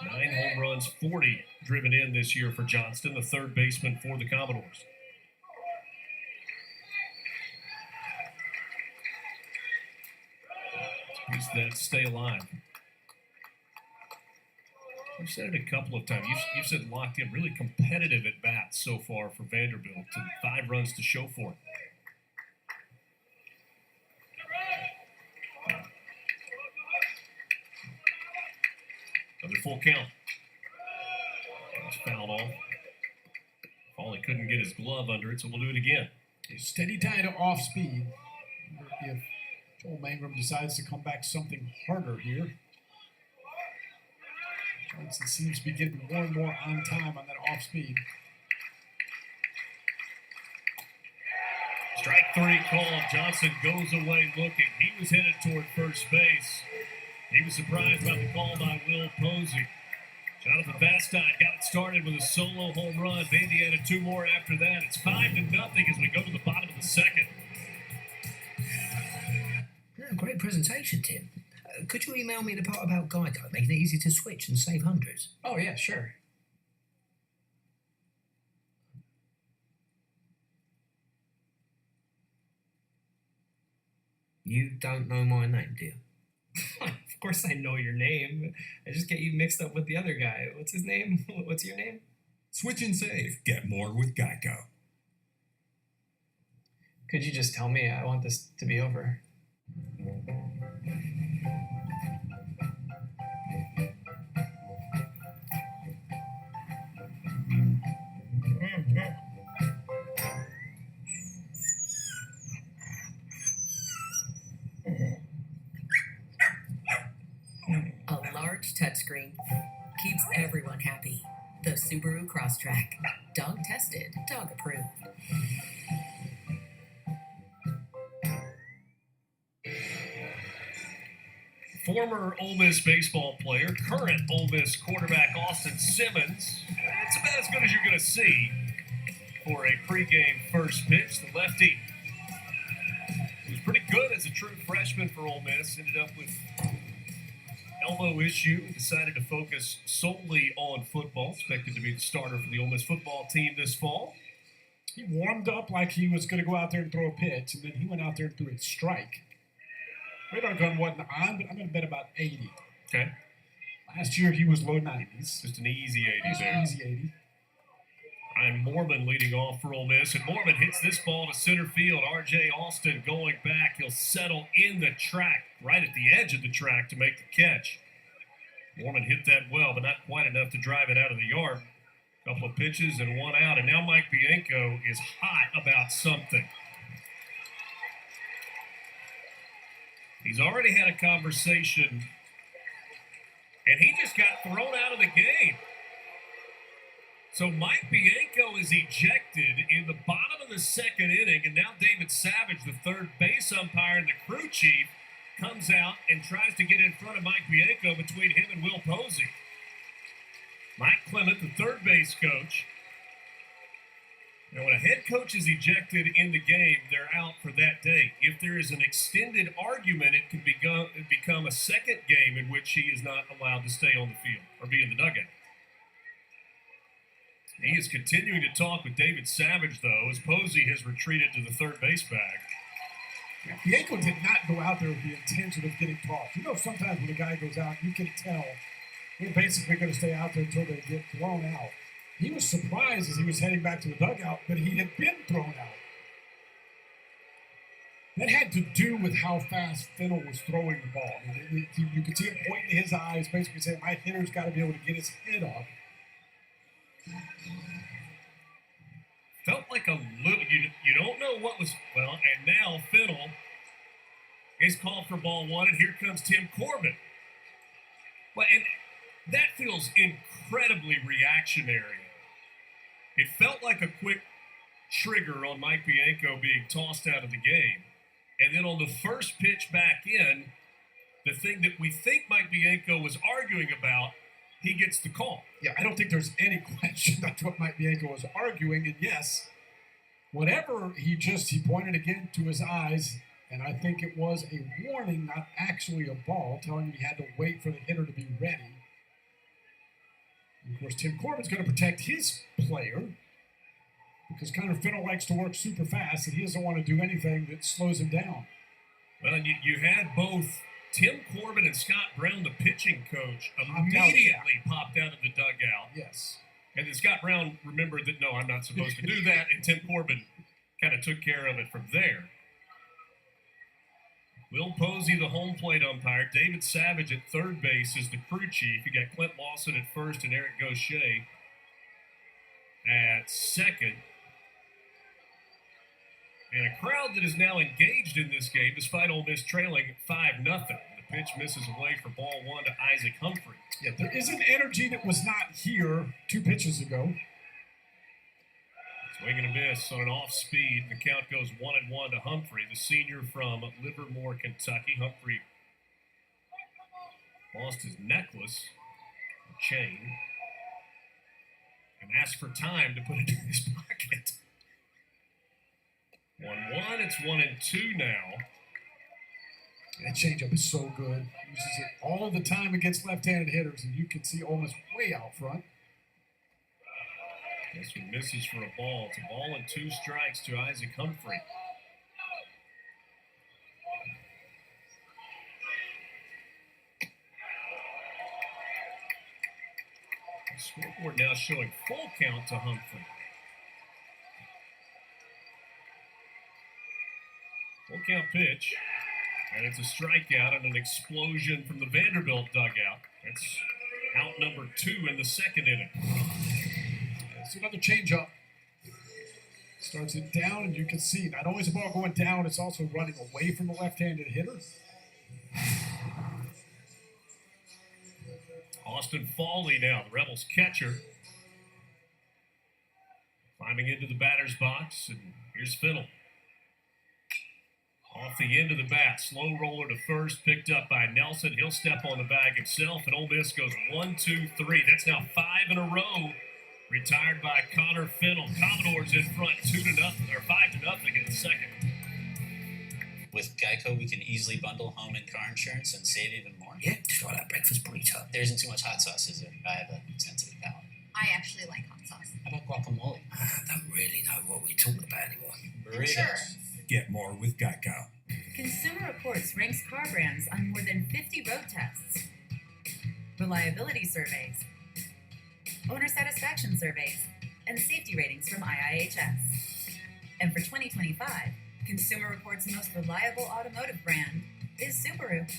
9 home runs, 40 driven in this year for Johnston, the 3rd baseman for the Commodores. Piece that stay alive. I've said it a couple of times. You've said locked in, really competitive at bats so far for Vanderbilt, and 5 runs to show for it. Another full count. It's fouled off. Foley couldn't get his glove under it, so we'll do it again. A steady tie to off speed. If Joel Mangrum decides to come back something harder here. Johnson seems to be getting more and more on time on that off speed. Strike 3 called. Johnson goes away looking. He was headed toward first base. He was surprised by the call by Will Posey. Jonathan Bastide got it started with a solo home run. Vandy added 2 more after that. It's 5-0 as we go to the bottom of the 2nd. Yeah, great presentation, Tim. Could you email me the part about guide dog, making it easy to switch and save hundreds? Oh, yeah, sure. You don't know my name, do you? Of course I know your name. I just get you mixed up with the other guy. What's his name? What's your name? Switch and save. Get more with Geico. Could you just tell me? I want this to be over. A large touchscreen keeps everyone happy. The Subaru Crosstrek. Dog tested, dog approved. Former Ole Miss baseball player, current Ole Miss quarterback Austin Simmons. It's about as good as you're going to see for a pregame first pitch. The lefty was pretty good as a true freshman for Ole Miss. Ended up with elbow issue. Decided to focus solely on football. Expected to be the starter for the Ole Miss football team this fall. He warmed up like he was going to go out there and throw a pitch, and then he went out there and threw a strike. Radar gun wasn't on, but I'm going to bet about 80. Okay. Last year he was low 90s. Just an easy 80 Just there. an easy 80. I'm Mormon leading off for Ole Miss, and Mormon hits this ball to center field. R.J. Austin going back. He'll settle in the track, right at the edge of the track to make the catch. Norman hit that well, but not quite enough to drive it out of the yard. Couple of pitches and one out, and now Mike Bianco is hot about something. He's already had a conversation, and he just got thrown out of the game. So Mike Bianco is ejected in the bottom of the second inning, and now David Savage, the third base umpire and the crew chief, comes out and tries to get in front of Mike Bianco between him and Will Posey. Mike Clement, the third base coach. Now, when a head coach is ejected in the game, they're out for that day. If there is an extended argument, it can become a second game in which he is not allowed to stay on the field or be in the dugout. He is continuing to talk with David Savage, though, as Posey has retreated to the third base bag. Bianco did not go out there with the intention of getting tossed. You know, sometimes when a guy goes out, you can tell they're basically going to stay out there until they get thrown out. He was surprised as he was heading back to the dugout that he had been thrown out. That had to do with how fast Fennell was throwing the ball. I mean, you could see him pointing to his eyes, basically saying, my hitter's got to be able to get his head up. Felt like a little, you don't know what was, well, and now Fennell is called for ball one, and here comes Tim Corbin. Well, and that feels incredibly reactionary. It felt like a quick trigger on Mike Bianco being tossed out of the game. And then on the first pitch back in, the thing that we think Mike Bianco was arguing about, he gets the call. Yeah, I don't think there's any question that's what Mike Bianco was arguing. And yes, whatever he pointed again to his eyes, and I think it was a warning, not actually a ball, telling him he had to wait for the hitter to be ready. And of course, Tim Corbin's going to protect his player because Connor Fennell likes to work super fast, and he doesn't want to do anything that slows him down. Well, and you had both Tim Corbin and Scott Brown, the pitching coach, immediately popped out of the dugout. Yes. And then Scott Brown remembered that, no, I'm not supposed to do that, and Tim Corbin kind of took care of it from there. Will Posey, the home plate umpire. David Savage at third base is the crew chief. You got Clint Lawson at first and Eric Gaucher at second. And a crowd that is now engaged in this game, despite Ole Miss trailing 5-0. The pitch misses away for ball one to Isaac Humphrey. Yeah, there is an energy that was not here 2 pitches ago. Swing and a miss on an off speed. The count goes 1-1 to Humphrey, the senior from Livermore, Kentucky. Humphrey lost his necklace, chain, and asked for time to put it in his pocket. 1-1. It's 1-2 now. That changeup is so good. Uses it all the time against left-handed hitters, and you can see Ole Miss way out front. This one misses for a ball. It's a ball and 2 strikes to Isaac Humphrey. The scoreboard now showing full count to Humphrey. Full count pitch. And it's a strikeout and an explosion from the Vanderbilt dugout. That's out number 2 in the second inning. It's another changeup. Starts it down, and you can see not only is the ball going down, it's also running away from the left-handed hitter. Austin Foley now, the Rebels catcher. Climbing into the batter's box, and here's Fennell. Off the end of the bat, slow roller to first, picked up by Nelson. He'll step on the bag himself, and Ole Miss goes 1, 2, 3. That's now 5 in a row. Retired by Connor Fennell. Commodores in front 2-0 or 5-0 in the second. With Geico, we can easily bundle home and car insurance and save even more. Yeah, just like that breakfast burrito. There isn't too much hot sauce, is there? I have a sensitive palate. I actually like hot sauce. How about guacamole? I don't really know what we're talking about anymore. Burritos. Sure. Get more with Geico. Consumer Reports ranks car brands on more than 50 road tests, reliability surveys, owner satisfaction surveys, and safety ratings from IIHS. And for 2025, Consumer Reports' most reliable automotive brand is Subaru.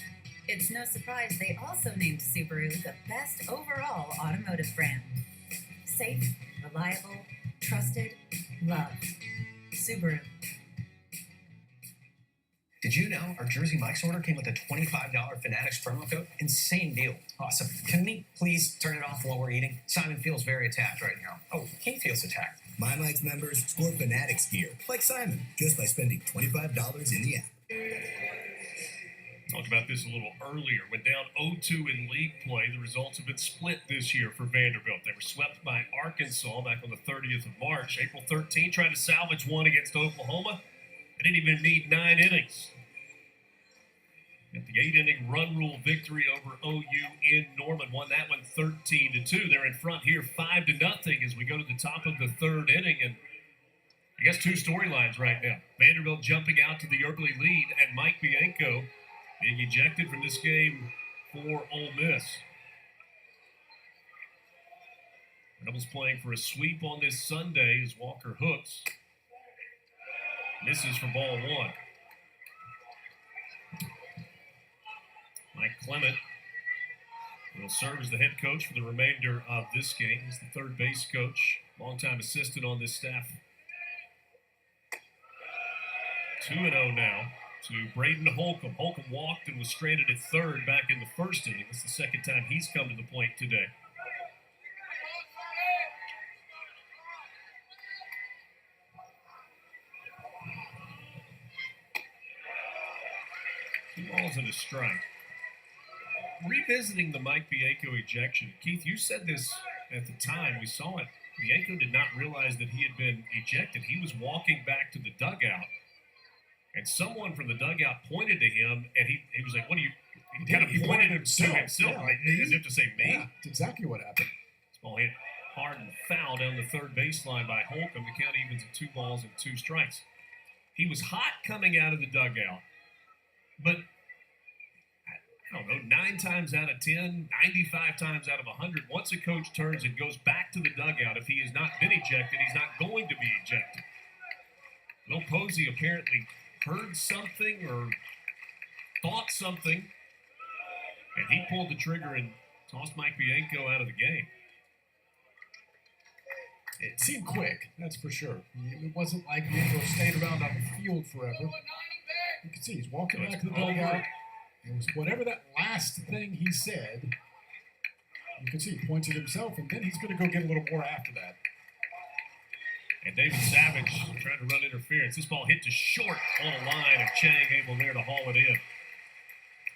It's no surprise they also named Subaru Subaru the best overall automotive brand. Safe, reliable, trusted, loved. Subaru. Did you know our Jersey Mike's order came with a $25 Fanatics promo code? Insane deal. Awesome. Can we please turn it off while we're eating? Simon feels very attacked right now. Oh, he feels attacked. My Mike's members score Fanatics gear, like Simon, just by spending $25 in the app. Talked about this a little earlier. Went down 0-2 in league play. The results have been split this year for Vanderbilt. They were swept by Arkansas back on the 30th of March. April 13th, tried to salvage one against Oklahoma. They didn't even need 9 innings. Got the 8-inning run rule victory over OU in Norman. Won that one 13-2. They're in front here 5-0 as we go to the top of the 3rd inning. And I guess 2 storylines right now. Vanderbilt jumping out to the early lead, and Mike Bianco being ejected from this game for Ole Miss. Rebels playing for a sweep on this Sunday as Walker hooks. Misses for ball 1. Mike Clement will serve as the head coach for the remainder of this game. He's the third base coach, longtime assistant on this staff. 2-0 now to Braden Holcomb. Holcomb walked and was stranded at third back in the first inning. It's the second time he's come to the plate today. Two balls and a strike. Revisiting the Mike Bianco ejection, Keith, you said this at the time we saw it. Bianco did not realize that he had been ejected. He was walking back to the dugout, and someone from the dugout pointed to him, and he was like, "What do you?" He kind of pointed to himself, yeah, like me. as if to say, "Me." Yeah, that's exactly what happened. This ball hit hard and foul down the third baseline by Holcomb. The count evens at 2 balls and 2 strikes. He was hot coming out of the dugout, but I don't know, 9 times out of 10, 95 times out of 100, once a coach turns and goes back to the dugout, if he has not been ejected, he's not going to be ejected. Will Posey apparently heard something or thought something, and he pulled the trigger and tossed Mike Bianco out of the game. It seemed quick, that's for sure. It wasn't like Bianco stayed around on the field forever. You can see he's walking back to the dugout. It was whatever that last thing he said. You can see he points at himself, and then he's going to go get a little more after that. And David Savage trying to run interference. This ball hit to short on a line, and Chang able there to haul it in.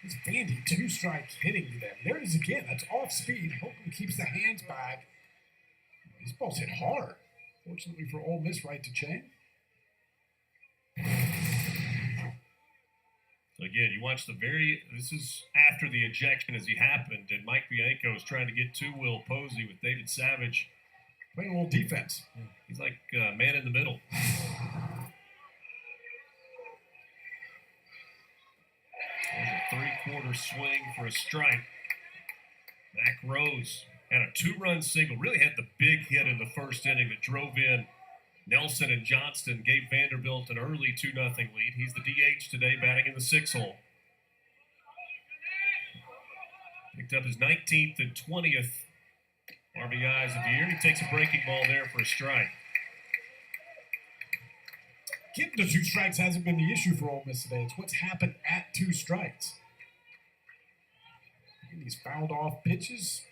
It's Vandy, 2 strikes hitting you there. There it is again. That's off speed. Holcomb keeps the hands back. These balls hit hard. Fortunately for Ole Miss, right to Chang. So again, you watch this is after the ejection as he happened, and Mike Bianco is trying to get to Will Posey with David Savage playing a little defense. He's like man in the middle. There's a 3/4 swing for a strike. Mac Rose had a 2-run single, really had the big hit in the first inning that drove in Nelson and Johnston, gave Vanderbilt an early 2-0 lead. He's the DH today, batting in the 6th hole. Picked up his 19th and 20th RBIs of the year. He takes a breaking ball there for a strike. Getting to 2 strikes hasn't been the issue for Ole Miss today. It's what's happened at 2 strikes. And these fouled off pitches.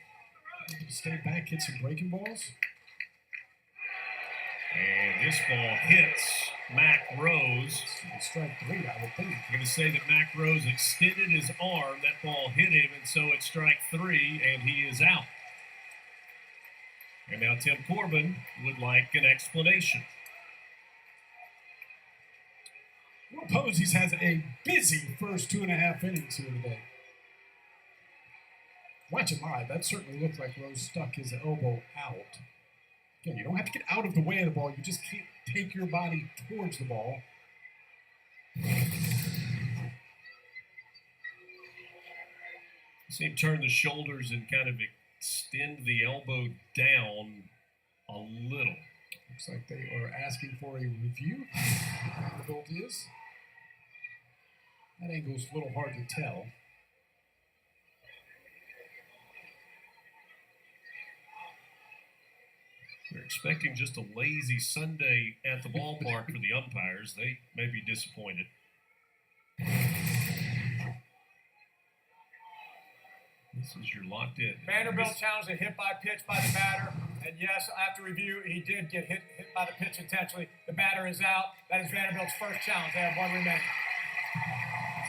Stay back, hit some breaking balls. And this ball hits Mac Rose. Strike 3, I would think. I'm going to say that Mac Rose extended his arm. That ball hit him, and so it's strike 3, and he is out. And now Tim Corbin would like an explanation. Will Posey's has a busy first 2.5 innings here today. Watch it live. That certainly looked like Rose stuck his elbow out. Again, you don't have to get out of the way of the ball. You just can't take your body towards the ball. See him turn the shoulders and kind of extend the elbow down a little. Looks like they are asking for a review. The result is. That angle's a little hard to tell. They're expecting just a lazy Sunday at the ballpark for the umpires. They may be disappointed. This is your locked in. Vanderbilt challenged a hit by pitch by the batter. And yes, after review, he did get hit by the pitch intentionally. The batter is out. That is Vanderbilt's first challenge. They have one remaining.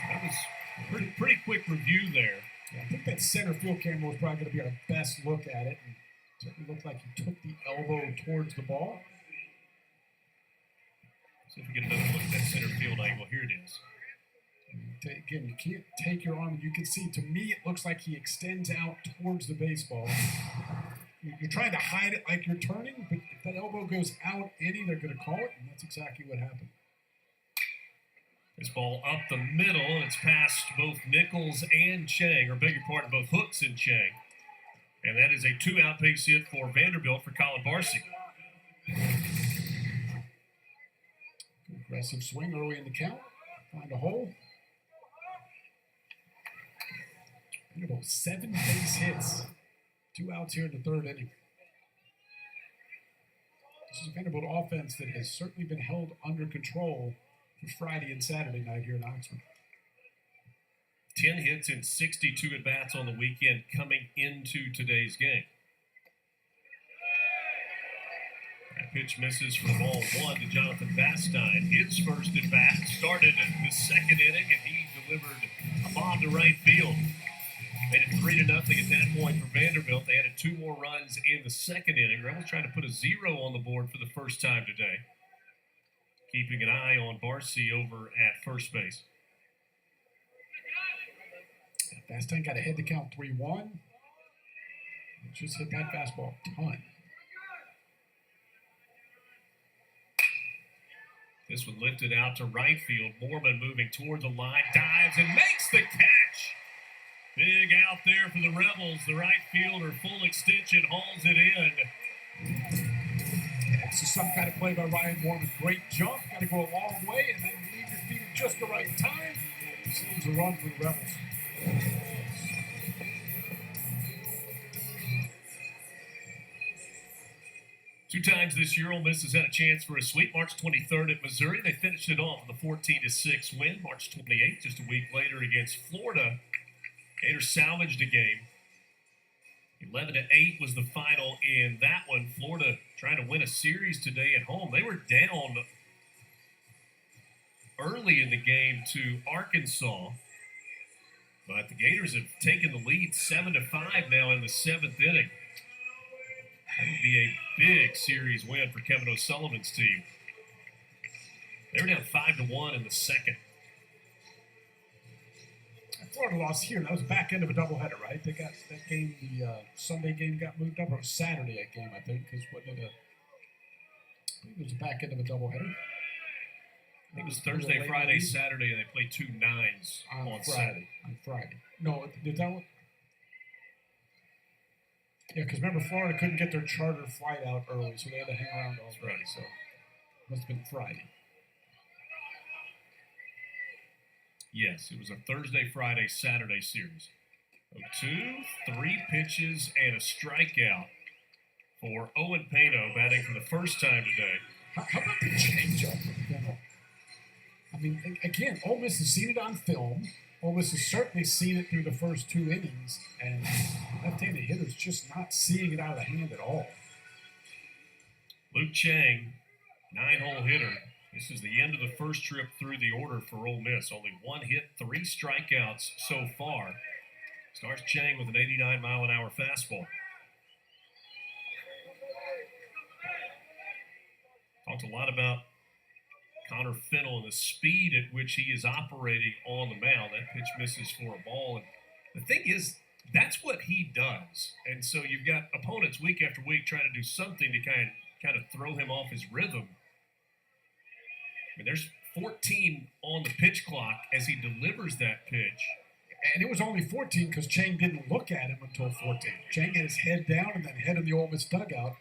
That was pretty quick review there. Yeah, I think that center field camera was probably going to be our best look at it. And it certainly looked like he took the elbow towards the ball. See if we get another look at that center field angle. Here it is. Again, you can't take your arm. You can see, to me, it looks like he extends out towards the baseball. You're trying to hide it like you're turning, but if that elbow goes out any, they're going to call it, and that's exactly what happened. This ball up the middle. It's past both Nichols and Chang, or beg your pardon, both Hooks and Chang. And that is a 2-out base hit for Vanderbilt for Colin Barcy. Aggressive swing early in the count. Find a hole. Vanderbilt 7 base hits. 2 outs here in the third inning. This is a Vanderbilt offense that has certainly been held under control for Friday and Saturday night here in Oxford. 10 hits and 62 at-bats on the weekend coming into today's game. That pitch misses for ball 1 to Jonathan Vastine. His first at-bat started in the second inning, and he delivered a bomb to right field. Made it 3-0 at that point for Vanderbilt. They added 2 more runs in the second inning. Rebels trying to put a 0 on the board for the first time today. Keeping an eye on Barcy over at first base. Vastine got ahead to count 3-1. Just hit that fastball a ton. This one lifted out to right field. Mormon moving toward the line, dives and makes the catch. Big out there for the Rebels. The right fielder, full extension, hauls it in. This is some kind of play by Ryan Mormon. Great jump, got to go a long way, and then leave your feet at just the right time. Saves a run for the Rebels. Two times this year, Ole Miss has had a chance for a sweep. March 23rd at Missouri. They finished it off with a 14-6 win. March 28th, just a week later, against Florida. Gators salvaged a game. 11-8 was the final in that one. Florida trying to win a series today at home. They were down early in the game to Arkansas, but the Gators have taken the lead 7-5 now in the 7th inning. That would be a big series win for Kevin O'Sullivan's team. They were down 5-1 in the second. Florida lost here. That was back end of a doubleheader, right? They got that game, the Sunday game got moved up, or Saturday game, I think, because I think it was the back end of a doubleheader. I think it was Thursday, Friday, Saturday, and they played 2 nines on Saturday. On Friday. No, did that one? Yeah, because remember, Florida couldn't get their charter flight out early, so they had to hang around all Friday. So it must have been Friday. Yes, it was a Thursday, Friday, Saturday series. So 2, 3 pitches, and a strikeout for Owen Pano, batting for the first time today. How about the changeup? I mean, again, Ole Miss has seen it on film. Ole Miss has certainly seen it through the first 2 innings, and left-handed hitters just not seeing it out of the hand at all. Luke Chang, 9-hole hitter. This is the end of the first trip through the order for Ole Miss. Only 1 hit, 3 strikeouts so far. Starts Chang with an 89-mile-an-hour fastball. Talked a lot about Connor Fennell and the speed at which he is operating on the mound. That pitch misses for a ball. And the thing is, that's what he does. And so you've got opponents week after week trying to do something to kind of throw him off his rhythm. I mean, there's 14 on the pitch clock as he delivers that pitch. And it was only 14 because Chang didn't look at him until 14. Chang had his head down and then head in the Ole Miss dugout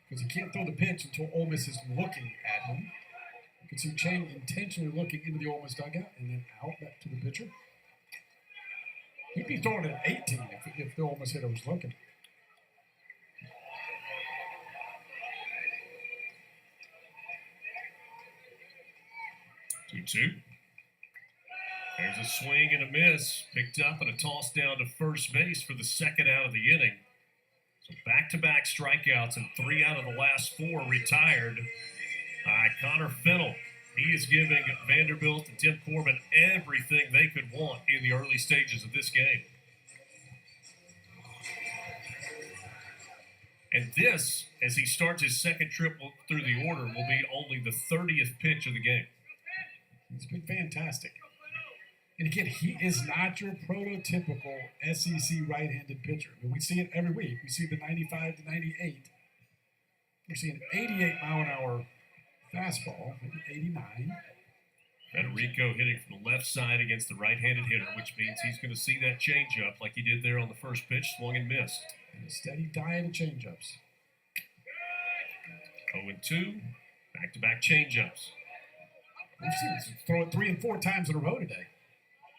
because he can't throw the pitch until Ole Miss is looking at him. You can see Chang intentionally looking into the Ole Miss dugout and then out back to the pitcher. He'd be throwing at 18 if the Ole Miss hitter was looking. 0-2. There's a swing and a miss. Picked up and a toss down to first base for the second out of the inning. So back-to-back strikeouts and 3 out of the last 4 retired by Connor Fennell. He is giving Vanderbilt and Tim Corbin everything they could want in the early stages of this game. And this, as he starts his second trip through the order, will be only the 30th pitch of the game. He's been fantastic. And again, he is not your prototypical SEC right-handed pitcher. I mean, we see it every week. We see the 95 to 98. We're seeing 88-mile-an-hour fastball, maybe 89. Federico hitting from the left side against the right-handed hitter, which means he's going to see that changeup like he did there on the first pitch, swung and missed. And a steady diet of changeups. 0-2, back-to-back changeups. We've seen this throw it 3 and 4 times in a row today.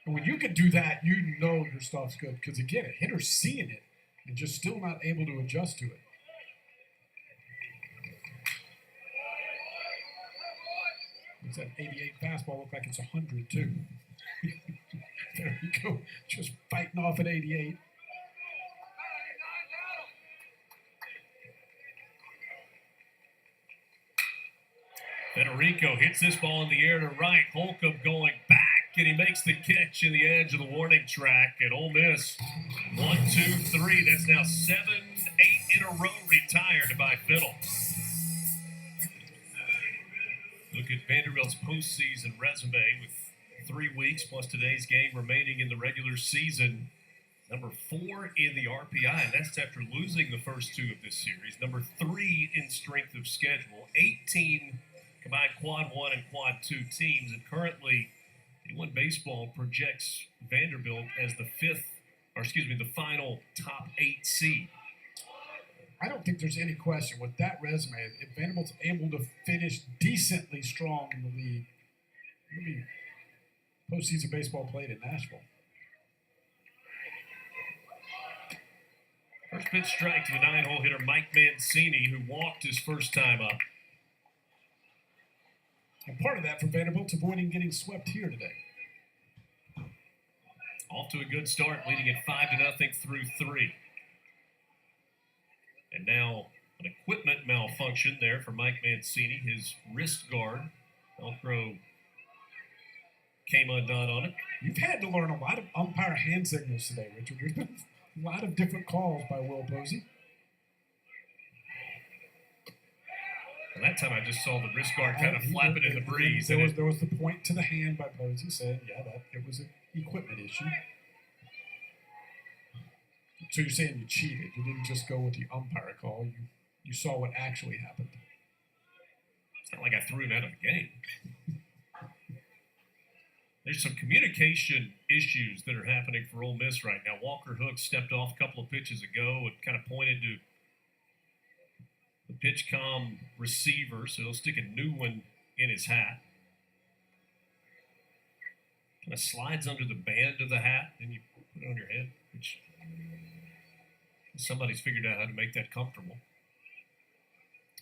And when you can do that, you know your stuff's good. Because again, a hitter's seeing it and just still not able to adjust to it. What's that 88 fastball look like it's 100 too? There you go, just fighting off at 88. Federico hits this ball in the air to right. Holcomb going back, and he makes the catch in the edge of the warning track. And Ole Miss, 1, 2, 3. That's now 7, 8 in a row retired by Fennell. Look at Vanderbilt's postseason resume with 3 weeks plus today's game remaining in the regular season. Number 4 in the RPI, and that's after losing the first 2 of this series. Number 3 in strength of schedule. 18 combined quad 1 and quad 2 teams, and currently D1 Baseball projects Vanderbilt as the final top 8 seed. I don't think there's any question with that resume. If Vanderbilt's able to finish decently strong in the league, it'll be postseason baseball played in Nashville. First pitch strike to the 9-hole hitter Mike Mancini, who walked his first time up. And part of that for Vanderbilt's avoiding getting swept here today. Off to a good start, leading at 5-0 through 3. And now an equipment malfunction there for Mike Mancini. His wrist guard, Velcro, came undone on it. You've had to learn a lot of umpire hand signals today, Richard. There's been a lot of different calls by Will Posey. Well, that time I just saw the wrist guard kind of flapping in the breeze. There was the point to the hand by Posey saying, yeah, that it was an equipment issue. So you're saying you cheated. You didn't just go with the umpire call. You saw what actually happened. It's not like I threw him out of the game. There's some communication issues that are happening for Ole Miss right now. Walker Hook stepped off a couple of pitches ago and kind of pointed to the PitchCom receiver, so he'll stick a new one in his hat. Kind of slides under the band of the hat, and you put it on your head, which somebody's figured out how to make that comfortable.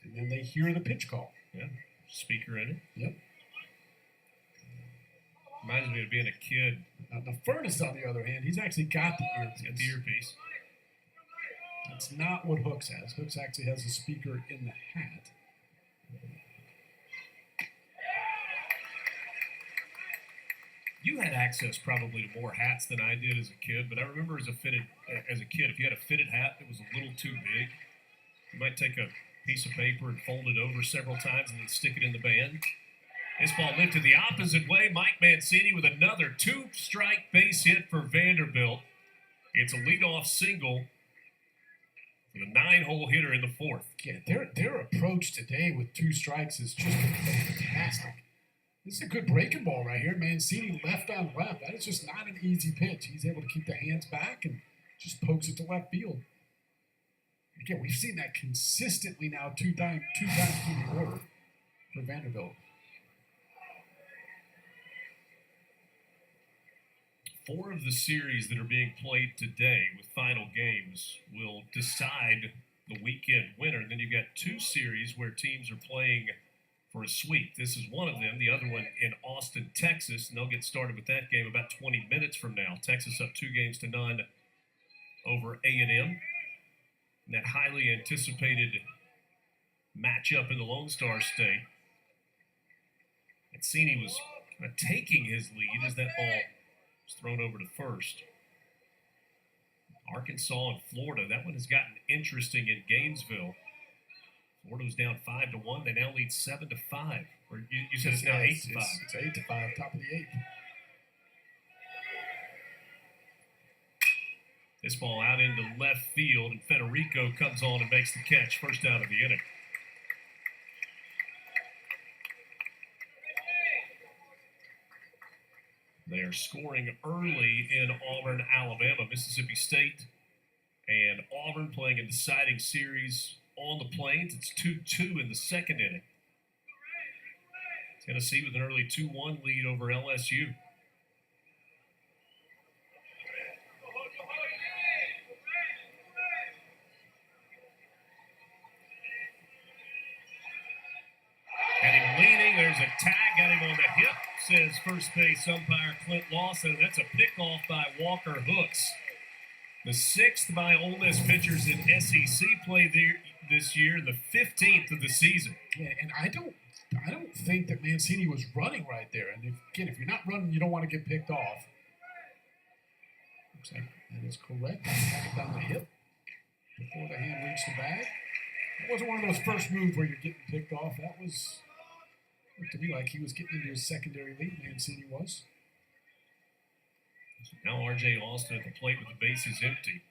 And then they hear the pitch call. Yeah, speaker in it. Yep. Reminds me of being a kid. Now, Furness, on the other hand, he's actually got the earpiece. He's got the earpiece. That's not what Hooks has. Hooks actually has a speaker in the hat. You had access probably to more hats than I did as a kid, but I remember as a kid, if you had a fitted hat that was a little too big, you might take a piece of paper and fold it over several times and then stick it in the band. This ball lifted the opposite way. Mike Mancini with another 2-strike base hit for Vanderbilt. It's a leadoff single for the 9-hole hitter in the 4th. Yeah, their approach today with 2 strikes is just fantastic. This is a good breaking ball right here. Mancini left on left. That is just not an easy pitch. He's able to keep the hands back and just pokes it to left field. Again, we've seen that consistently now two times through the order for Vanderbilt. 4 of the series that are being played today with final games will decide the weekend winner. And then you've got 2 series where teams are playing for a sweep. This is one of them. The other one in Austin, Texas, and they'll get started with that game about 20 minutes from now. Texas up 2-0 over A&M. And that highly anticipated matchup in the Lone Star State. Mancini was kind of taking his lead as that ball was thrown over to first. Arkansas and Florida, that one has gotten interesting in Gainesville. Florida was down 5-1. They now lead 7-5. Or you said it's now 8-5. It's 8-5, top of the eighth. This ball out into left field, and Federico comes on and makes the catch. First out of the inning. They are scoring early in Auburn, Alabama. Mississippi State and Auburn playing a deciding series on the Plains. It's 2-2 in the second inning. Tennessee with an early 2-1 lead over LSU. Had him leaning. There's a tag at him on the hip, says first base umpire Clint Lawson. That's a pickoff by Walker Hooks. The 6th by Ole Miss pitchers in SEC play this year, the 15th of the season. Yeah, and I don't think that Mancini was running right there. And if you're not running, you don't want to get picked off. Looks like that is correct. Tag down the hip before the hand reached the bag. It wasn't one of those first moves where you're getting picked off. That looked to me like he was getting into his secondary lead. Mancini was. Now R.J. Austin at the plate with the bases empty.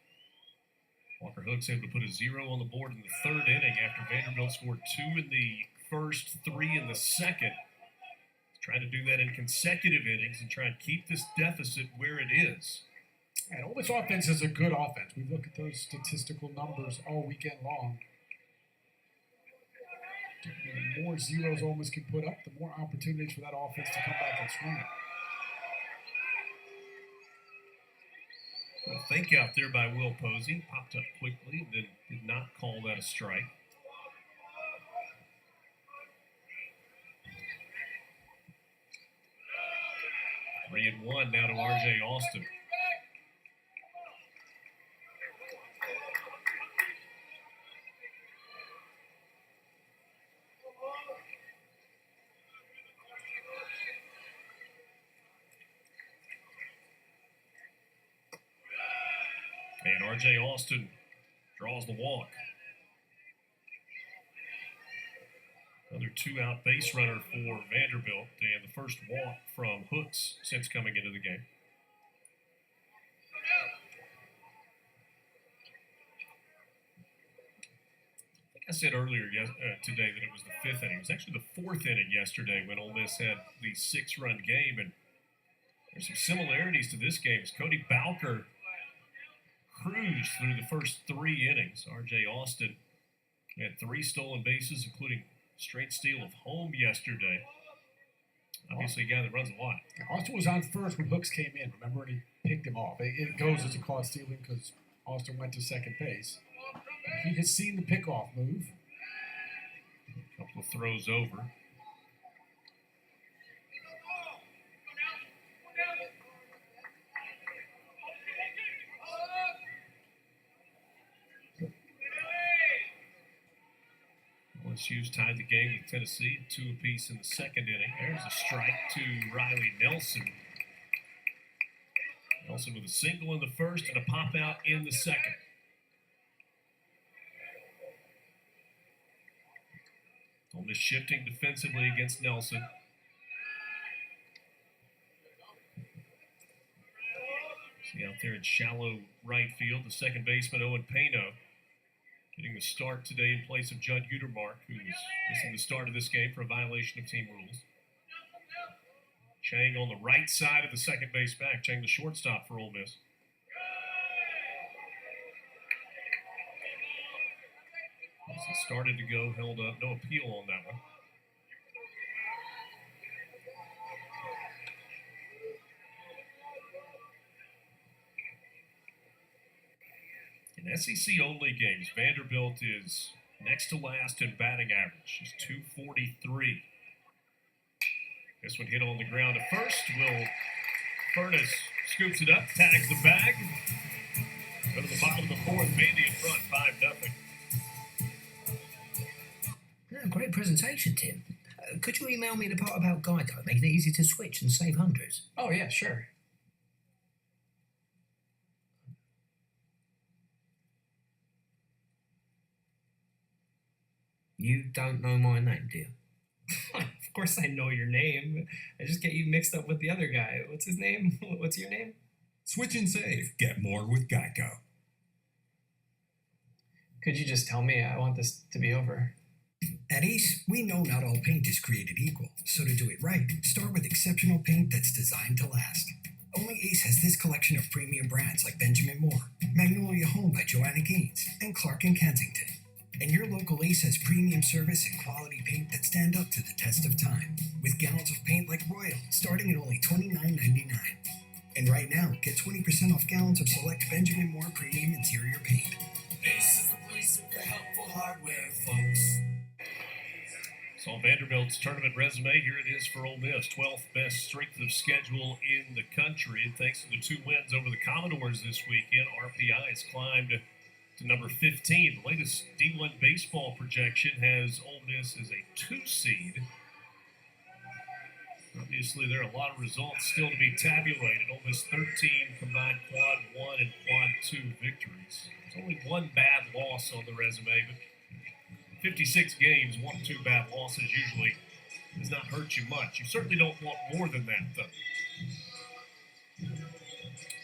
Walker Hooks able to put a 0 on the board in the third inning after Vanderbilt scored 2 in the first, 3 in the second. He's trying to do that in consecutive innings and try and keep this deficit where it is. And Ole Miss offense is a good offense. We look at those statistical numbers all weekend long. The more zeros Ole Miss can put up, the more opportunities for that offense to come back and swing it. A fake out there by Will Posey. Popped up quickly and then did not call that a strike. Three and one now to R.J. Austin. And R.J. Austin draws the walk. Another 2-out base runner for Vanderbilt, and the first walk from Hooks since coming into the game. I think I said earlier today that it was the 5th inning. It was actually the 4th inning yesterday when Ole Miss had the 6-run game, and there's some similarities to this game. As Cody Bowker cruised through the first 3 innings. R.J. Austin had 3 stolen bases, including straight steal of home yesterday. Obviously, a guy that runs a lot. Austin was on first when Hooks came in. Remember, and he picked him off. It goes as a caught stealing because Austin went to second base. He has seen the pickoff move. A couple of throws over. LSU's tied the game with Tennessee, 2 apiece in the second inning. There's a strike to Riley Nelson. Nelson with a single in the first and a pop out in the second. Ole Miss shifting defensively against Nelson. See out there in shallow right field, the second baseman Owen Pano getting the start today in place of Judd Utermark, who is missing the start of this game for a violation of team rules. Chang on the right side of the second base back. Chang the shortstop for Ole Miss. As it started to go, held up. No appeal on that one. In SEC-only games, Vanderbilt is next to last in batting average, just 243. This one hit on the ground at first. Will Furness scoops it up, tags the bag. Go to the bottom of the fourth, Vandy in front, 5-0. Great presentation, Tim. Could you email me the part about Geico, making it easy to switch and save hundreds? Oh, yeah, sure. You don't know my name, do you? Of course I know your name. I just get you mixed up with the other guy. What's his name? What's your name? Switch and save. Get more with Geico. Could you just tell me? I want this to be over. At Ace, we know not all paint is created equal, so to do it right, start with exceptional paint that's designed to last. Only Ace has this collection of premium brands like Benjamin Moore, Magnolia Home by Joanna Gaines, and Clark & Kensington. And your local Ace has premium service and quality paint that stand up to the test of time, with gallons of paint like Royal starting at only $29.99. And right now, get 20% off gallons of select Benjamin Moore premium interior paint. Ace is the place with the helpful hardware, folks. So Vanderbilt's tournament resume, here it is for Ole Miss. 12th best strength of schedule in the country. And thanks to the 2 wins over the Commodores this weekend, RPI has climbed to number 15. The latest D1 baseball projection has Ole Miss as a 2 seed. Obviously, there are a lot of results still to be tabulated. Ole Miss 13 combined quad 1 and quad 2 victories. There's only 1 bad loss on the resume, but 56 games, 1 or 2 bad losses usually does not hurt you much. You certainly don't want more than that, though.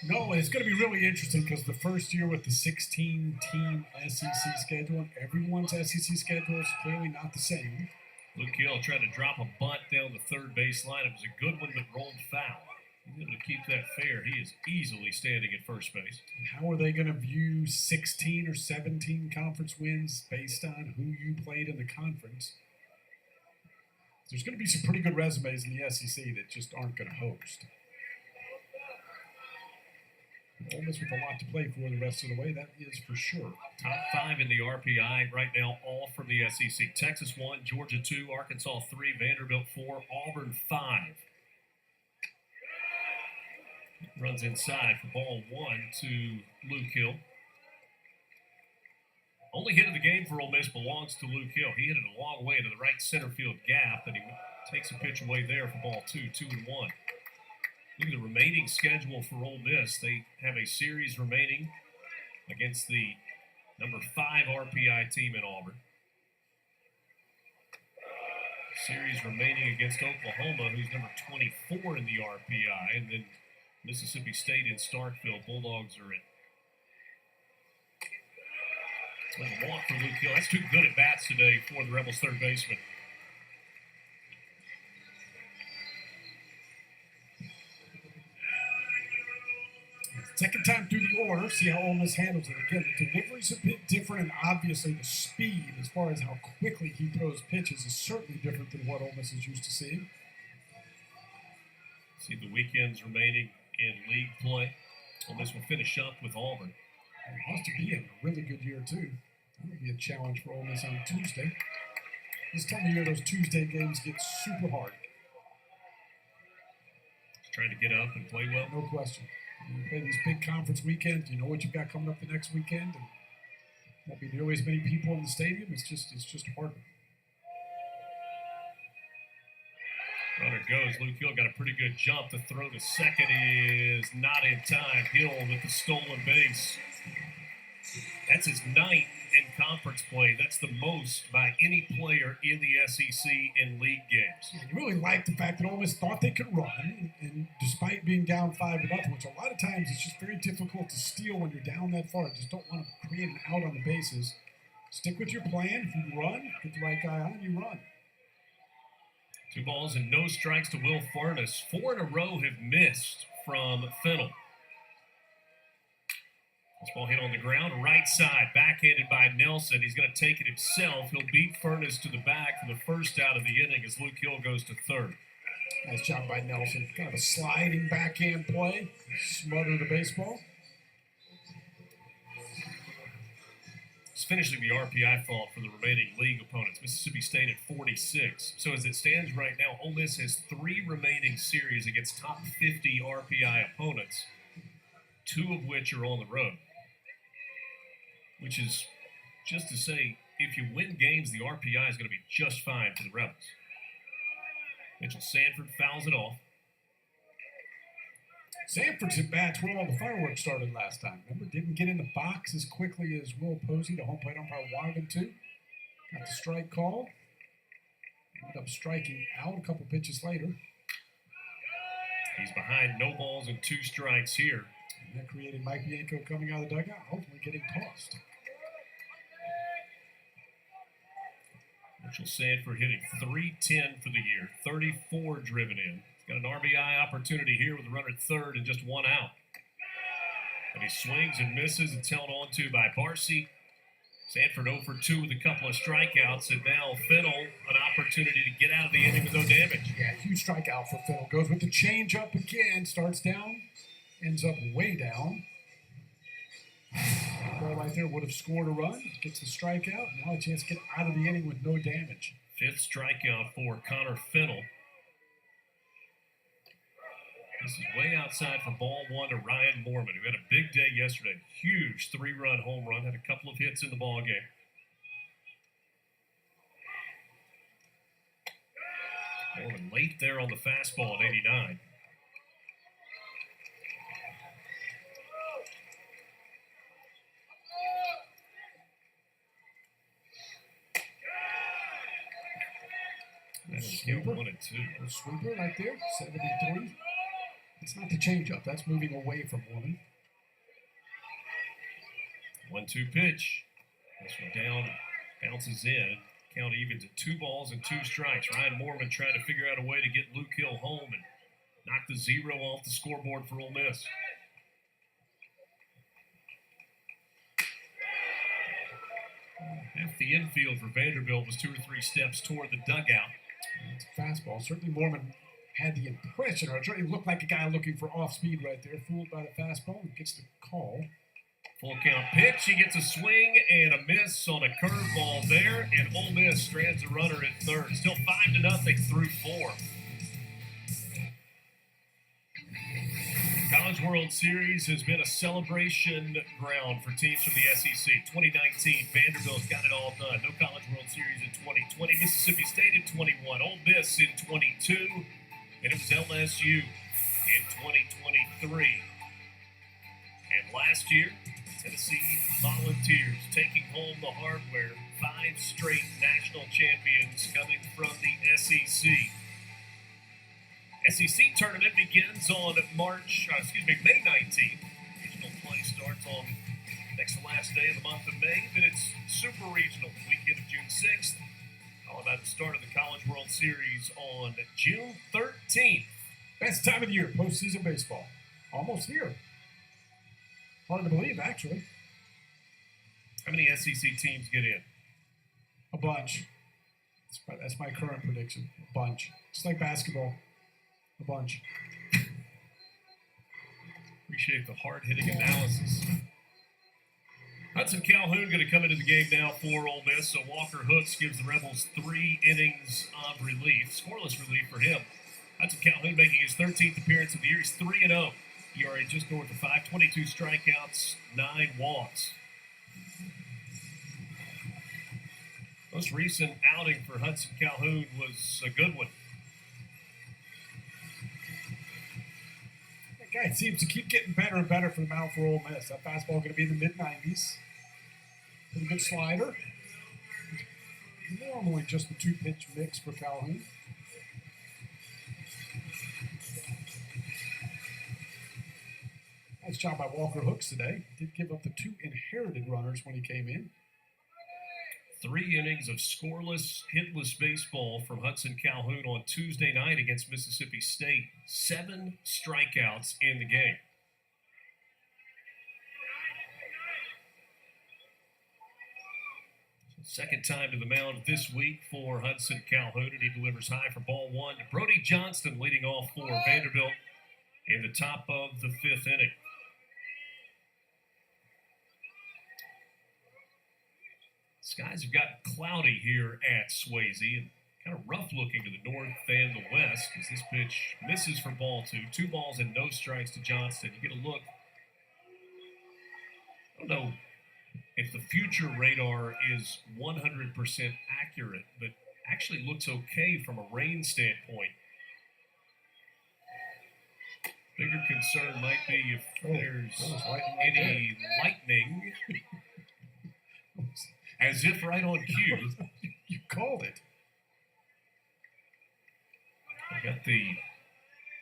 No, it's going to be really interesting because the first year with the 16-team SEC schedule, and everyone's SEC schedule is clearly not the same. Luke Hill tried to drop a bunt down the third base line. It was a good one, but rolled foul. He's able to keep that fair. He is easily standing at first base. And how are they going to view 16 or 17 conference wins based on who you played in the conference? There's going to be some pretty good resumes in the SEC that just aren't going to host. Ole Miss with a lot to play for the rest of the way, that is for sure. Top 5 in the RPI right now, all from the SEC. Texas 1, Georgia 2, Arkansas 3, Vanderbilt 4, Auburn 5. Runs inside for ball 1 to Luke Hill. Only hit of the game for Ole Miss belongs to Luke Hill. He hit it a long way to the right center field gap, and he takes a pitch away there for ball 2, 2-1. Look at the remaining schedule for Ole Miss. They have a series remaining against the number 5 RPI team in Auburn. Series remaining against Oklahoma, who's number 24 in the RPI, and then Mississippi State in Starkville. Bulldogs are in. Well, a walk for Luke Hill. That's 2 good at bats today for the Rebels' third baseman. Second time through the order, see how Ole Miss handles it. Again, the delivery's a bit different, and obviously the speed, as far as how quickly he throws pitches, is certainly different than what Ole Miss is used to seeing. See the weekends remaining in league play. Ole Miss will finish up with Auburn. And Austin Peay having a really good year, too. That'll be a challenge for Ole Miss on Tuesday. This time of year, those Tuesday games get super hard. Just trying to get up and play well. No question. When you play these big conference weekends, you know what you've got coming up the next weekend, and won't be nearly as many people in the stadium. It's just harder. Runner goes. Luke Hill got a pretty good jump. The throw to second is not in time. Hill with the stolen base. That's his 9th in conference play. That's the most by any player in the SEC in league games. I really like the fact that Ole Miss thought they could run, and despite being down 5-0, which a lot of times it's just very difficult to steal when you're down that far. Just don't want to create an out on the bases. Stick with your plan. If you run, get the right guy on, you run. 2 balls and no strikes to Will Furness. 4 in a row have missed from Fennell. This ball hit on the ground, right side, backhanded by Nelson. He's going to take it himself. He'll beat Furness to the back for the first out of the inning as Luke Hill goes to third. Nice job by Nelson. Kind of a sliding backhand play. Smother the baseball. is finishing the RPI fault for the remaining league opponents. Mississippi State at 46. So as it stands right now, Ole Miss has 3 remaining series against top 50 RPI opponents, 2 of which are on the road. Which is just to say, if you win games, the RPI is going to be just fine for the Rebels. Mitchell Sanford fouls it off. Sanford's at bats where all the fireworks started last time. Remember, didn't get in the box as quickly as Will Posey, the home plate umpire, wanted him to. Got the strike called. Ended up striking out a couple pitches later. He's behind no balls and 2 strikes here. And that created Mike Bianco coming out of the dugout, hopefully getting tossed. Mitchell Sanford hitting .310 for the year, 34 driven in. Got an RBI opportunity here with a runner at third and just 1 out. And he swings and misses. It's held on to by Barcy. Sanford 0 for 2 with a couple of strikeouts, and now Fennell an opportunity to get out of the inning with no damage. Yeah, huge strikeout for Fennell. Goes with the change-up again. Starts down, ends up way down. Ball right there would have scored a run. Gets the strikeout. Now a chance to get out of the inning with no damage. 5th strikeout for Connor Fennell. This is way outside for ball 1 to Ryan Mormon, who had a big day yesterday. Huge 3-run home run. Had a couple of hits in the ball game. Mormon late there on the fastball at 89. Sweeper. 1 and 2. A sweeper right there, 73. It's not the changeup. That's moving away from Mormon. 1-2 pitch. This one down, bounces in. Count evens at 2 balls and 2 strikes. Ryan Mormon trying to figure out a way to get Luke Hill home and knock the 0 off the scoreboard for Ole Miss. Half the infield for Vanderbilt was 2 or 3 steps toward the dugout. It's a fastball. Certainly Mormon had the impression, or it looked like a guy looking for off speed right there, fooled by the fastball and gets the call. Full count pitch. He gets a swing and a miss on a curveball there, and Ole Miss strands a runner at third. Still 5-0 through 4. College World Series has been a celebration ground for teams from the SEC. 2019, Vanderbilt's got it all done. No College World Series in 2020. Mississippi State in 21. Ole Miss in 22. And it was LSU in 2023. And last year, Tennessee Volunteers taking home the hardware. 5 straight national champions coming from the SEC. SEC tournament begins on May 19th. Regional play starts on next to last day of the month of May. Then it's Super Regional weekend of June 6th. All about the start of the College World Series on June 13th. Best time of the year, postseason baseball. Almost here. Hard to believe, actually. How many SEC teams get in? A bunch. That's my current prediction. A bunch. Just like basketball. A bunch. Appreciate the hard-hitting analysis. Hudson Calhoun going to come into the game now for Ole Miss. So Walker Hooks gives the Rebels 3 innings of relief, scoreless relief for him. Hudson Calhoun making his 13th appearance of the year. He's 3-0. ERA just north of 5, 22 strikeouts, 9 walks. Most recent outing for Hudson Calhoun was a good one. That guy seems to keep getting better and better for the mound for Ole Miss. That fastball going to be in the mid-90s. Pretty good slider. Normally just the 2-pitch mix for Calhoun. Nice job by Walker Hooks today. Did give up the 2 inherited runners when he came in. 3 innings of scoreless, hitless baseball from Hudson Calhoun on Tuesday night against Mississippi State. 7 strikeouts in the game. Second time to the mound this week for Hudson Calhoun, and he delivers high for ball 1 to Brody Johnston, leading off for Vanderbilt in the top of the 5th inning. Skies have gotten cloudy here at Swayze and kind of rough looking to the north and the west as this pitch misses for ball two. 2 balls and no strikes to Johnston. You get a look. I don't know if the future radar is 100% accurate, but actually looks okay from a rain standpoint. Bigger concern might be if there's any lightning. As if right on cue. You called it. I got the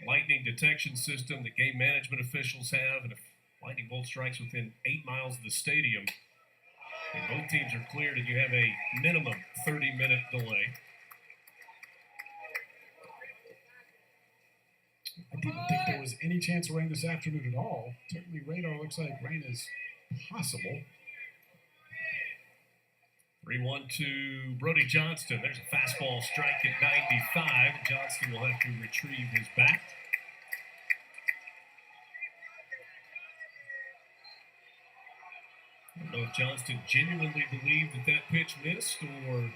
lightning detection system that game management officials have, and if lightning bolt strikes within 8 miles of the stadium, and both teams are cleared, and you have a minimum 30-minute delay. I didn't think there was any chance of rain this afternoon at all. Certainly radar looks like rain is possible. 3-1 to Brody Johnston. There's a fastball strike at 95. Johnston will have to retrieve his bat. I don't know if Johnston genuinely believed that that pitch missed or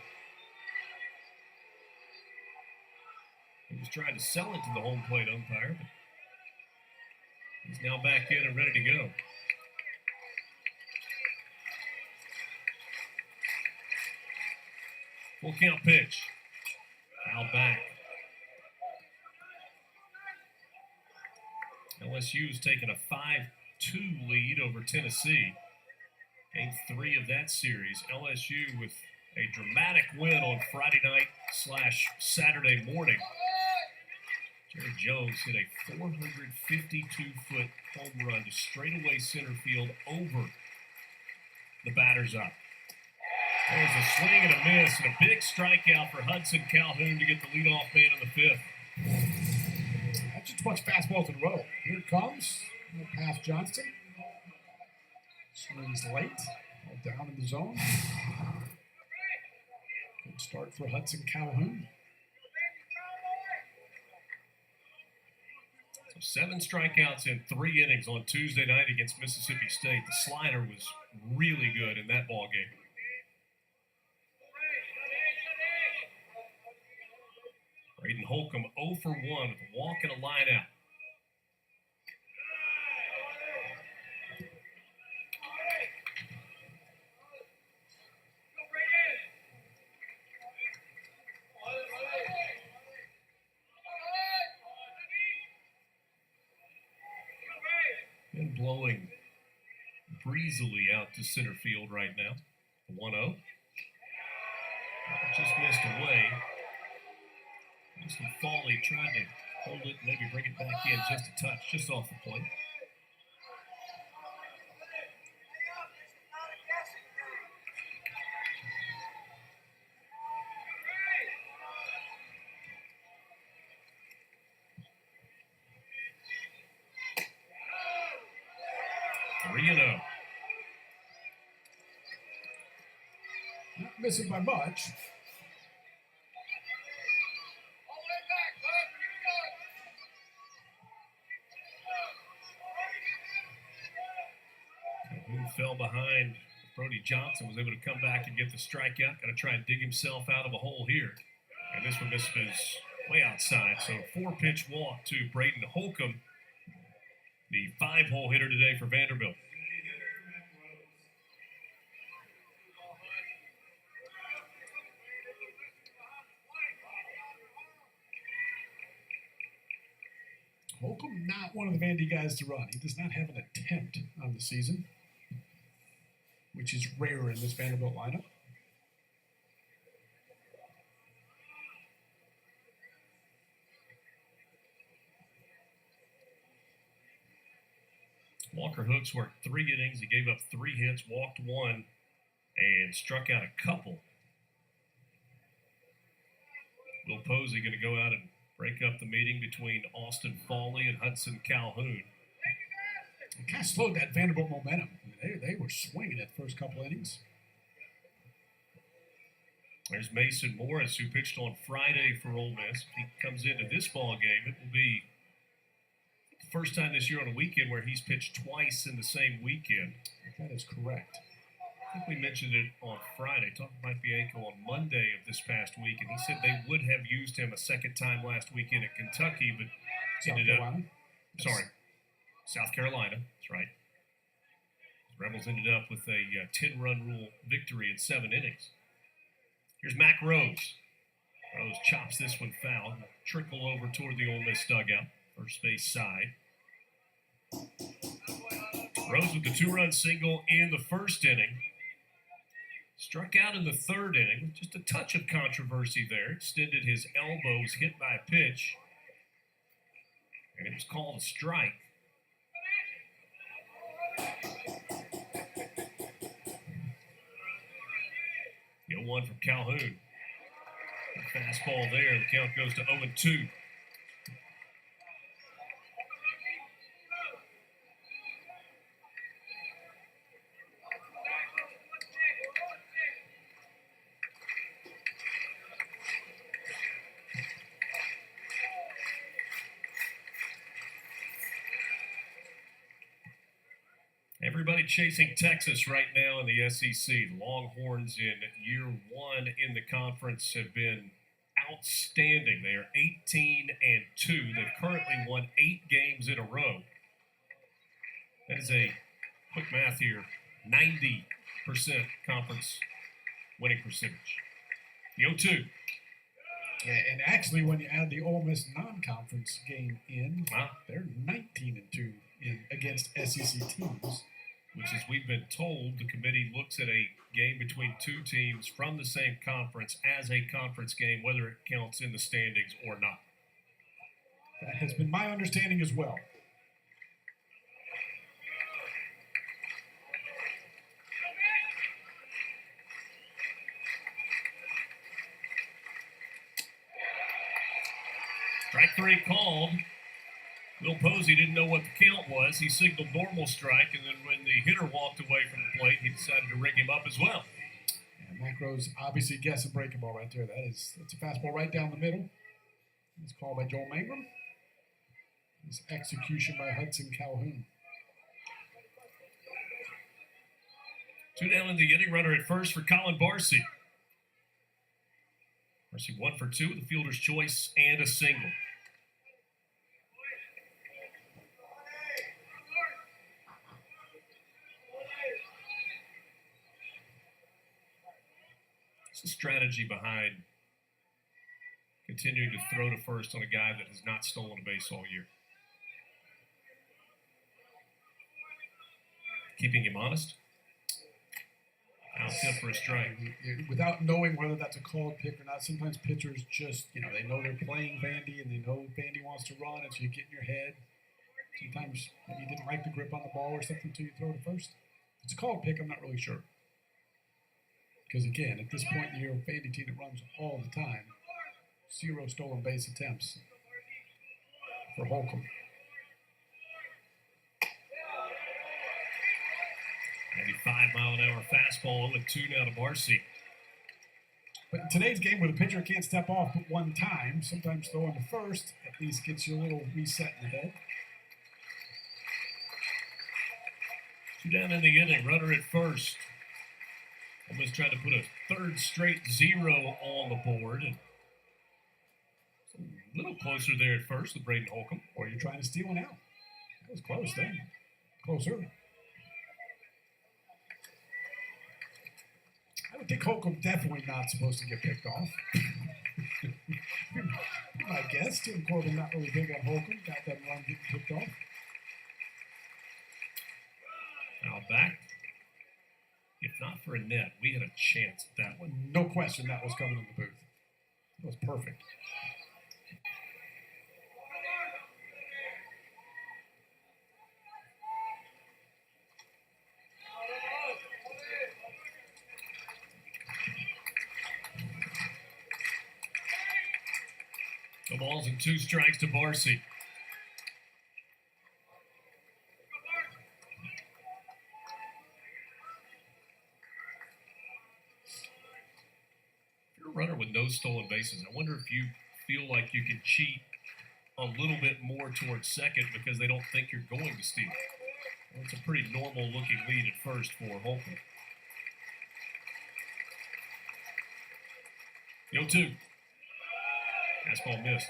he was trying to sell it to the home plate umpire. But he's now back in and ready to go. Full count pitch. Foul back. LSU's taken a 5-2 lead over Tennessee. Game 3 of that series. LSU with a dramatic win on Friday night / Saturday morning. Jerry Jones hit a 452-foot home run to straightaway center field over the batter's eye. There's a swing and a miss and a big strikeout for Hudson Calhoun to get the leadoff man in the 5th. That's just much fastballs in a row. Here it comes. Past Johnston. Swings late. All down in the zone. Good start for Hudson Calhoun. So 7 strikeouts in 3 innings on Tuesday night against Mississippi State. The slider was really good in that ball game. Braden Holcomb 0 for 1 with a walk and a line out. And blowing breezily out to center field right now. The 1-0. Just missed away. Some Foley tried to hold it, maybe bring it back in just a touch, just off the plate. Not missing by much. Fell behind. Brody Johnson was able to come back and get the strikeout. Got to try and dig himself out of a hole here. And this one misses way outside. So 4-pitch walk to Braden Holcomb, the 5-hole hitter today for Vanderbilt. Holcomb not one of the Vandy guys to run. He does not have an attempt on the season, which is rare in this Vanderbilt lineup. Walker Hooks worked 3 innings. He gave up 3 hits, walked 1, and struck out a couple. Will Posey going to go out and break up the meeting between Austin Foley and Hudson Calhoun. It kind of slowed that Vanderbilt momentum. They were swinging it first couple innings. There's Mason Morris, who pitched on Friday for Ole Miss. If he comes into this ball game, it will be the first time this year on a weekend where he's pitched twice in the same weekend. That is correct. I think we mentioned it on Friday, talking about Bianco on Monday of this past week, and he said they would have used him a second time last weekend at Kentucky, but South Carolina. That's right. The Rebels ended up with a 10-run rule victory in 7 innings. Here's Mac Rose. Rose chops this one foul. Trickle over toward the Ole Miss dugout. First base side. Rose with the 2-run single in the first inning. Struck out in the 3rd inning with just a touch of controversy there. Extended his elbow, was hit by a pitch. And it was called a strike. The 0-1 from Calhoun. The fastball there. The count goes to 0-2. Everybody chasing Texas right now in the SEC. The Longhorns in year 1 in the conference have been outstanding. They are 18-2. They've currently won 8 games in a row. That is a quick math here. 90% conference winning percentage. The 0-2. Yeah, and actually, when you add the Ole Miss non-conference game in, they're 19-2 against SEC teams. Which, as we've been told, the committee looks at a game between 2 teams from the same conference as a conference game, whether it counts in the standings or not. That has been my understanding as well. Strike 3 called. Will Posey didn't know what the count was. He signaled normal strike, and then when the hitter walked away from the plate, he decided to ring him up as well. And Mac Rose obviously guessed a breaking ball right there. That's a fastball right down the middle. It's called by Joel Mangrum. It's execution by Hudson Calhoun. 2 down in the inning. Runner at first for Colin Barcy. Barcy 1 for 2 with a fielder's choice and a single. What's the strategy behind continuing to throw to first on a guy that has not stolen a base all year? Keeping him honest? Out tip for a strike. Without knowing whether that's a called pick or not, sometimes pitchers just, they know they're playing Vandy and they know Vandy wants to run, and so you get in your head. Sometimes maybe you didn't like the grip on the ball or something until you throw to first. If it's a called pick, I'm not really sure. Because again, at this point in the year, a Vandy team that runs all the time, 0 stolen base attempts for Holcomb. 95-mile-an-hour fastball, 0-2 now to Barcy. But in today's game where the pitcher can't step off but one time, sometimes throwing to first at least gets you a little reset in the head. 2 down in the inning, runner at first. Almost tried to put a 3rd straight 0 on the board. And a little closer there at first with Braden Holcomb. Or you're trying to steal one out. That was close then. Closer. I would think Holcomb definitely not supposed to get picked off. My guess, Tim Corbin not really big on Holcomb. Got that run getting picked off. Now back. If not for a net, we had a chance at that one. No question that was coming in the booth. That was perfect. No balls and 2 strikes to Barcy. Runner with no stolen bases. I wonder if you feel like you can cheat a little bit more towards second because they don't think you're going to steal. Well, it's a pretty normal looking lead at first for Holcomb. 0-2. Fastball missed.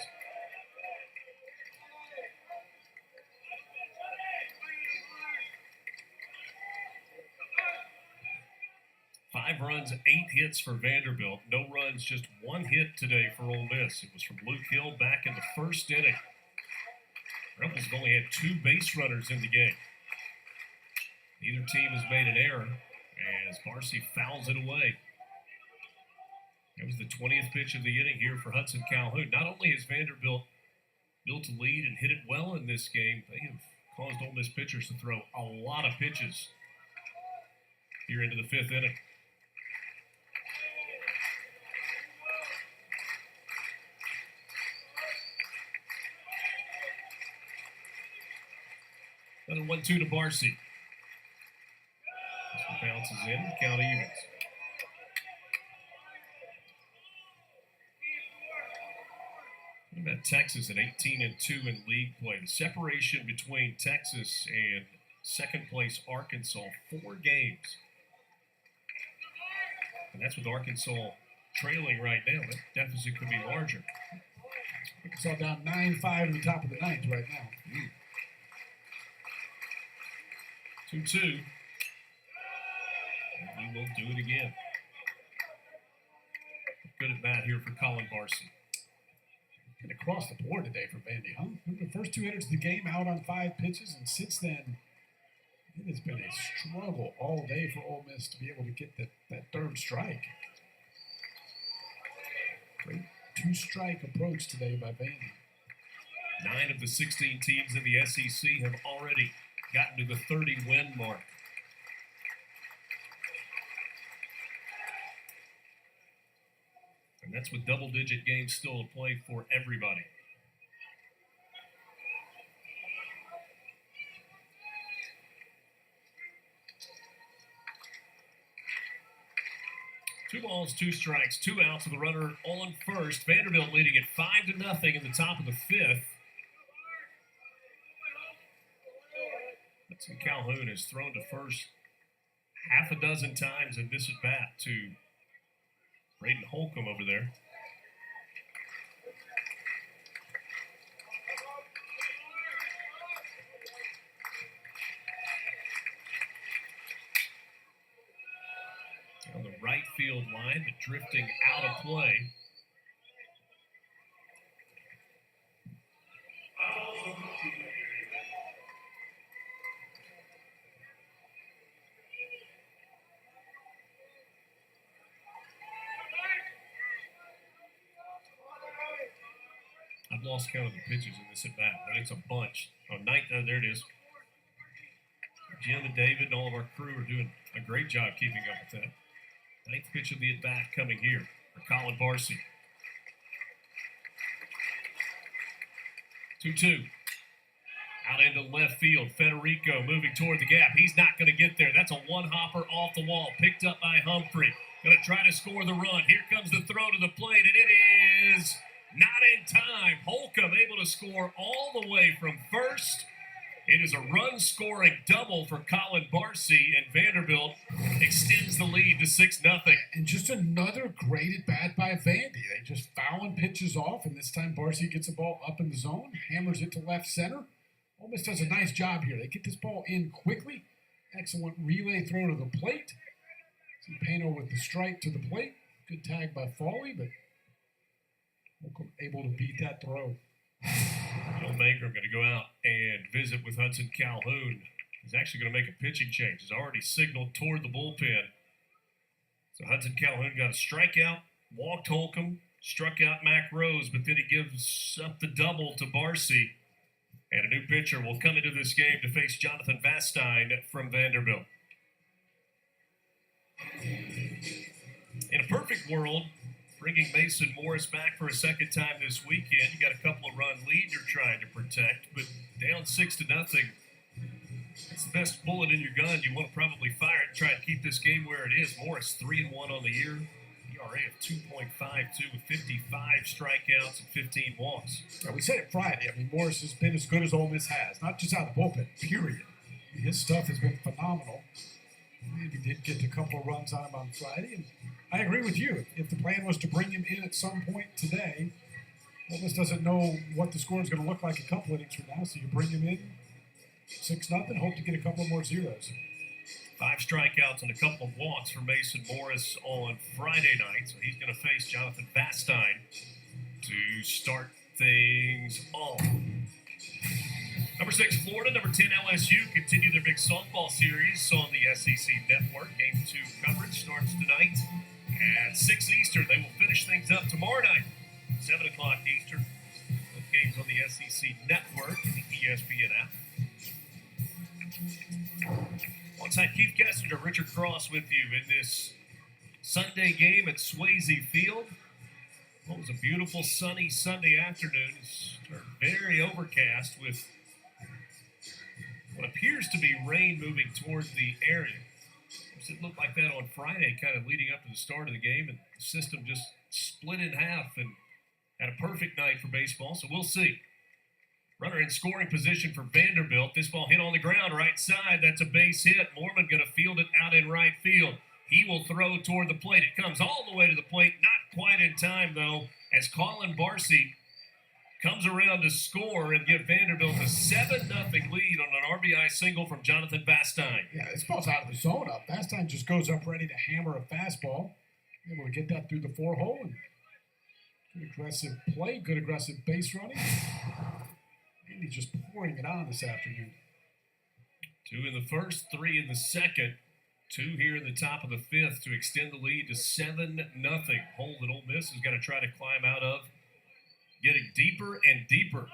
Five runs, 8 hits for Vanderbilt. No runs, just 1 hit today for Ole Miss. It was from Luke Hill back in the first inning. Rebels have only had 2 base runners in the game. Neither team has made an error as Barcy fouls it away. That was the 20th pitch of the inning here for Hudson Calhoun. Not only has Vanderbilt built a lead and hit it well in this game, they have caused Ole Miss pitchers to throw a lot of pitches here into the 5th inning. Another 1-2 to Barcy. This one bounces in, count evens. What about Texas at 18-2 in league play? The separation between Texas and second place Arkansas, 4 games. And that's with Arkansas trailing right now. That deficit could be larger. Arkansas down 9-5 in the top of the 9th right now. 2-2. And we will do it again. Good at bat here for Colin Barcy. And across the board today for Vandy, huh? The first 2 hitters of the game out on 5 pitches, and since then, it has been a struggle all day for Ole Miss to be able to get that 3rd strike. Great 2-strike approach today by Vandy. 9 of the 16 teams in the SEC have already gotten to the 30-win mark. And that's with double-digit games still to play for everybody. Two balls, 2 strikes, 2 outs with the runner on first. Vanderbilt leading it 5-0 in the top of the 5th. Hudson Calhoun has thrown to first half a dozen times in this at bat to Braden Holcomb over there. On the right field line, but drifting out of play. I've lost count of the pitches in this at bat, but it's a bunch. Oh, there it is. Jim and David and all of our crew are doing a great job keeping up with that. 9th pitch of the at bat coming here for Colin Barcy. 2-2. Out into left field. Federico moving toward the gap. He's not going to get there. That's a one-hopper off the wall. Picked up by Humphrey. Going to try to score the run. Here comes the throw to the plate, and it is not in time. Holcomb able to score all the way from first. It is a run-scoring double for Colin Barcy, and Vanderbilt extends the lead to 6-0. And just another great at-bat by Vandy. They just fouling pitches off, and this time Barcy gets the ball up in the zone, hammers it to left center. Ole Miss does a nice job here. They get this ball in quickly. Excellent relay throw to the plate. Pano with the strike to the plate. Good tag by Foley, but Holcomb able to beat that throw. Bill Baker going to go out and visit with Hudson Calhoun. He's actually going to make a pitching change. He's already signaled toward the bullpen. So Hudson Calhoun got a strikeout, walked Holcomb, struck out Mac Rose, but then he gives up the double to Barcy. And a new pitcher will come into this game to face Jonathan Vastine from Vanderbilt. In a perfect world, bringing Mason Morris back for a second time this weekend. You got a couple of run lead you're trying to protect, but down 6-0. That's the best bullet in your gun. You want to probably fire it and try and keep this game where it is. Morris 3-1 on the year. ERA of 2.52 with 55 strikeouts and 15 walks. Yeah, we said it Friday. I mean, Morris has been as good as Ole Miss has. Not just out of the bullpen, period. His stuff has been phenomenal. Maybe did get a couple of runs on him on Friday, and I agree with you. If the plan was to bring him in at some point today, Ole Miss doesn't know what the score is going to look like a couple innings from now, so you bring him in 6-0, hope to get a couple more zeros. 5 strikeouts and a couple of walks for Mason Morris on Friday night, so he's going to face Jonathan Vastine to start things off. Number 6, Florida. Number 10, LSU continue their big softball series on the SEC Network. Game 2 coverage starts tonight at 6 Eastern. They will finish things up tomorrow night, 7 o'clock Eastern. Both games on the SEC Network and the ESPN app. Alongside Keith Kessinger, Richard Cross with you in this Sunday game at Swayze Field. Well, it was a beautiful sunny Sunday afternoon. It's very overcast with what appears to be rain moving towards the area. It looked like that on Friday, kind of leading up to the start of the game, and the system just split in half and had a perfect night for baseball, so we'll see. Runner in scoring position for Vanderbilt. This ball hit on the ground, right side. That's a base hit. Mormon going to field it out in right field. He will throw toward the plate. It comes all the way to the plate. Not quite in time, though, as Colin Barcy comes around to score and give Vanderbilt a 7-0 lead on an RBI single from Jonathan Vastine. Yeah, this ball's out of the zone up. Vastine just goes up ready to hammer a fastball. Able to get that through the 4-hole. And good aggressive play, good aggressive base running. And he's just pouring it on this afternoon. 2 in the first, 3 in the second. 2 here in the top of the 5th to extend the lead to 7-0. Hole that Ole Miss is going to try to climb out of. Getting deeper and deeper.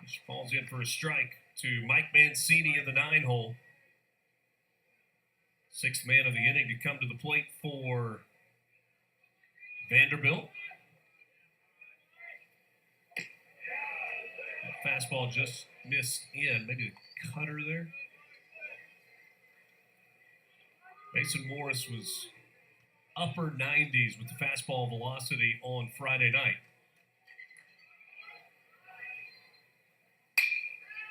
Which falls in for a strike to Mike Mancini in the 9-hole. 6th man of the inning to come to the plate for Vanderbilt. That fastball just missed in. Maybe a cutter there. Mason Morris was upper 90s with the fastball velocity on Friday night.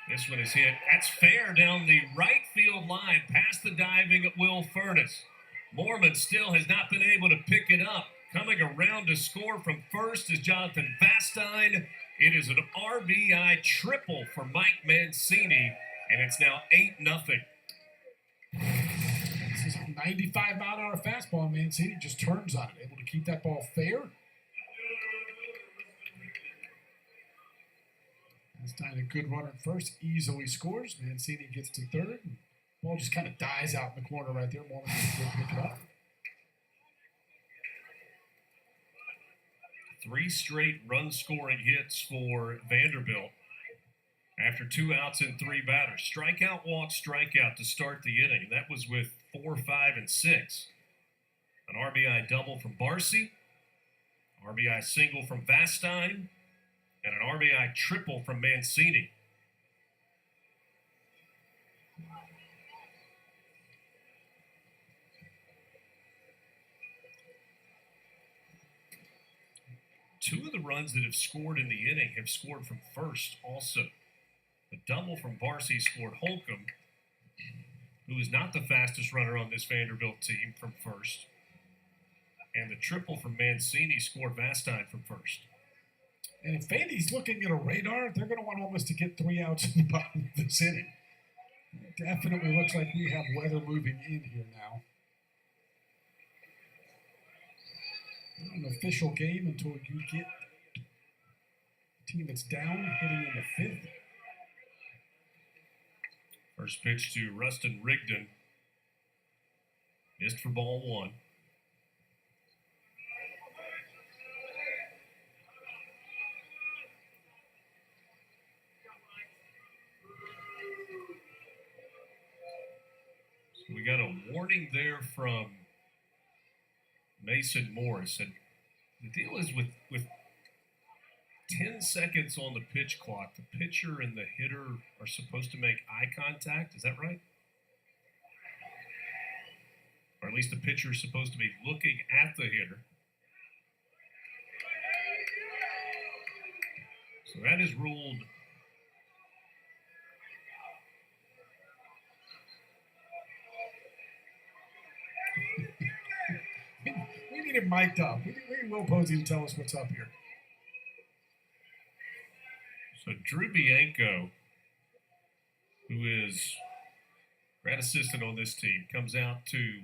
This one is hit. That's fair down the right field line, past the diving Will Furness. Mormon still has not been able to pick it up. Coming around to score from first is Jonathan Vastine. It is an RBI triple for Mike Mancini, and it's now 8-0. This is a 95-mile-an-hour fastball, and Mancini just turns on it, able to keep that ball fair. Vastine, a good runner at first, easily scores. Mancini gets to third. And ball just kind of dies out in the corner right there. Mormon can pick it up. 3 straight run-scoring hits for Vanderbilt after 2 outs and 3 batters. Strikeout, walk, strikeout to start the inning. That was with 4, 5, and 6. An RBI double from Barcy, RBI single from Vastine, and an RBI triple from Mancini. Two of the runs that have scored in the inning have scored from first also. The double from Barcy scored Holcomb, who is not the fastest runner on this Vanderbilt team, from first. And the triple from Mancini scored Vastine from first. And if Vandy's looking at a radar, they're going to want Ole Miss to get 3 outs in the bottom of this inning. It definitely looks like we have weather moving in here now. Not an official game until you get a team that's down hitting in the 5th. First pitch to Rustin Rigdon. Missed for ball 1. So we got a warning there from Mason Morris. And the deal is with 10 seconds on the pitch clock, the pitcher and the hitter are supposed to make eye contact. Is that right? Or at least the pitcher is supposed to be looking at the hitter. So that is ruled need him mic'd up. We need Will Posey to tell us what's up here. So Drew Bianco, who is grad assistant on this team, comes out to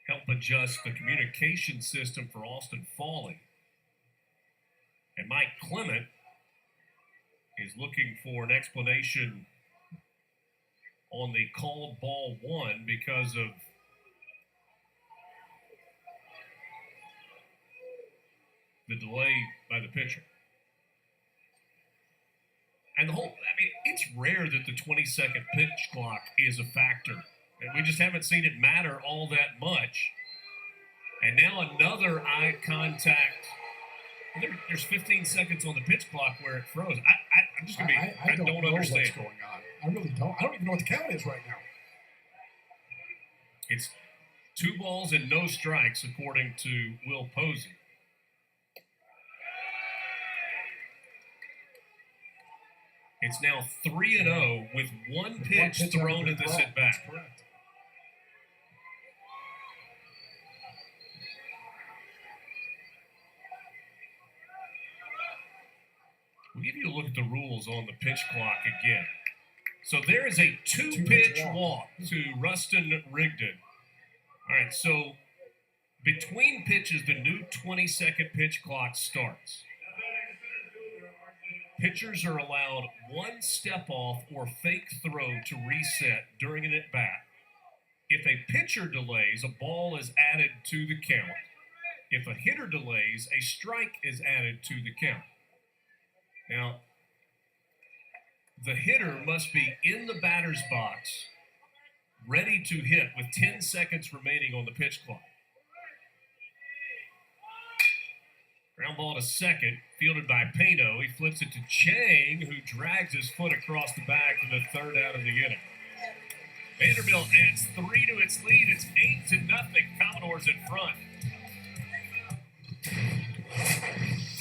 help adjust the communication system for Austin Fawley. And Mike Clement is looking for an explanation on the called ball one because of the delay by the pitcher. And it's rare that the 20-second pitch clock is a factor. And we just haven't seen it matter all that much. And now another eye contact. There's 15 seconds on the pitch clock where it froze. I'm just going to be, I don't know understand what's going on. I really don't. I don't even know what the count is right now. It's 2 balls and no strikes, according to Will Posey. It's now 3-0 with one pitch thrown in this at bat. Correct. We'll give you a look at the rules on the pitch clock again. So there is a two-pitch walk to Rustin Rigdon. All right, so between pitches, the new 20-second pitch clock starts. Pitchers are allowed 1 step off or fake throw to reset during an at-bat. If a pitcher delays, a ball is added to the count. If a hitter delays, a strike is added to the count. Now, the hitter must be in the batter's box, ready to hit with 10 seconds remaining on the pitch clock. Ground ball to second, fielded by Pano. He flips it to Chang, who drags his foot across the bag for the 3rd out of the inning. Vanderbilt adds 3 to its lead. It's 8-0. Commodores in front.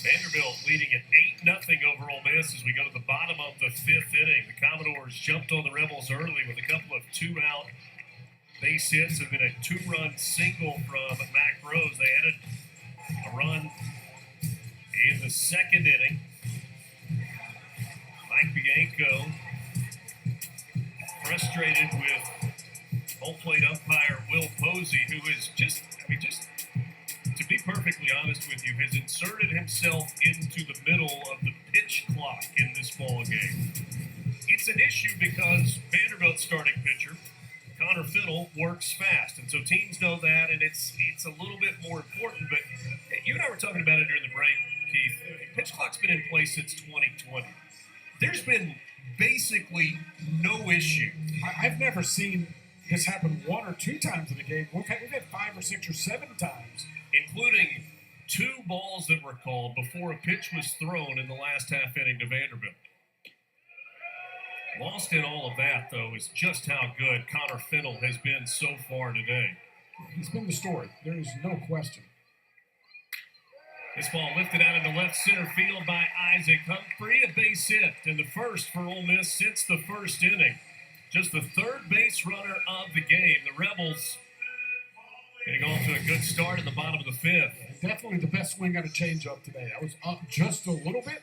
Vanderbilt leading at 8-0 over Ole Miss as we go to the bottom of the 5th inning. The Commodores jumped on the Rebels early with a couple of 2-out base hits and then a 2-run single from Mac Rose. They added a run in the 2nd inning. Mike Bianco frustrated with home plate umpire Will Posey, who is just to be perfectly honest with you, has inserted himself into the middle of the pitch clock in this ball game. It's an issue because Vanderbilt's starting pitcher, Connor Fennell, works fast, and so teams know that, and it's a little bit more important. But you and I were talking about it during the break, Keith. Pitch clock's been in place since 2020. There's been basically no issue. I've never seen this happen 1 or 2 times in a game. We've had 5 or 6 or 7 times. Including 2 balls that were called before a pitch was thrown in the last half inning to Vanderbilt. Lost in all of that, though, is just how good Connor Fennell has been so far today. He's been the story. There is no question. This ball lifted out into left center field by Isaac Humphrey. A base hit, and the first for Ole Miss since the 1st inning. Just the 3rd base runner of the game. The Rebels getting off to a good start in the bottom of the 5th. Definitely the best swing on a changeup today. I was up just a little bit.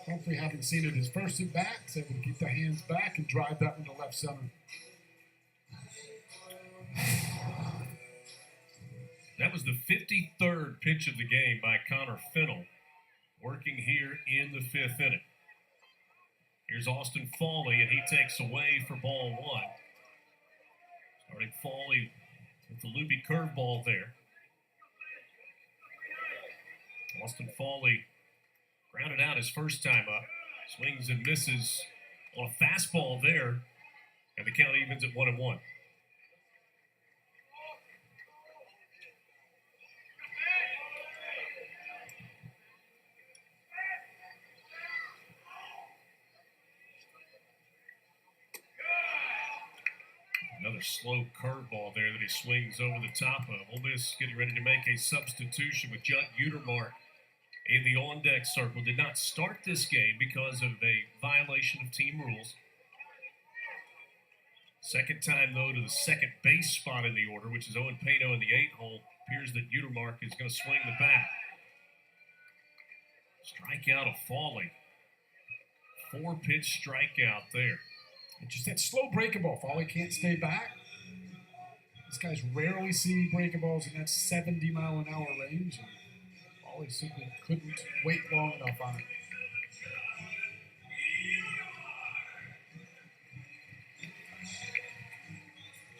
Hopefully haven't seen it his first at bat. Able to keep the hands back and drive that one to left center. That was the 53rd pitch of the game by Connor Fennell, working here in the 5th inning. Here's Austin Fawley, and he takes away for ball 1. Starting Fawley with the loopy curveball there. Austin Fawley grounded out his first time up. Swings and misses on a fastball there. And the count evens at 1-1. Another slow curveball there that he swings over the top of. Ole Miss getting ready to make a substitution with Judd Utermark in the on-deck circle. Did not start this game because of a violation of team rules. Second time, though, to the second base spot in the order, which is Owen Pano in the 8-hole. appears that Utermark is going to swing the bat. Strikeout of Foley. 4-pitch strikeout there. And just that slow breaking ball. Foley can't stay back. This guy's rarely seen breaking balls in that 70-mile-an-hour range. And Foley simply couldn't wait long enough on it.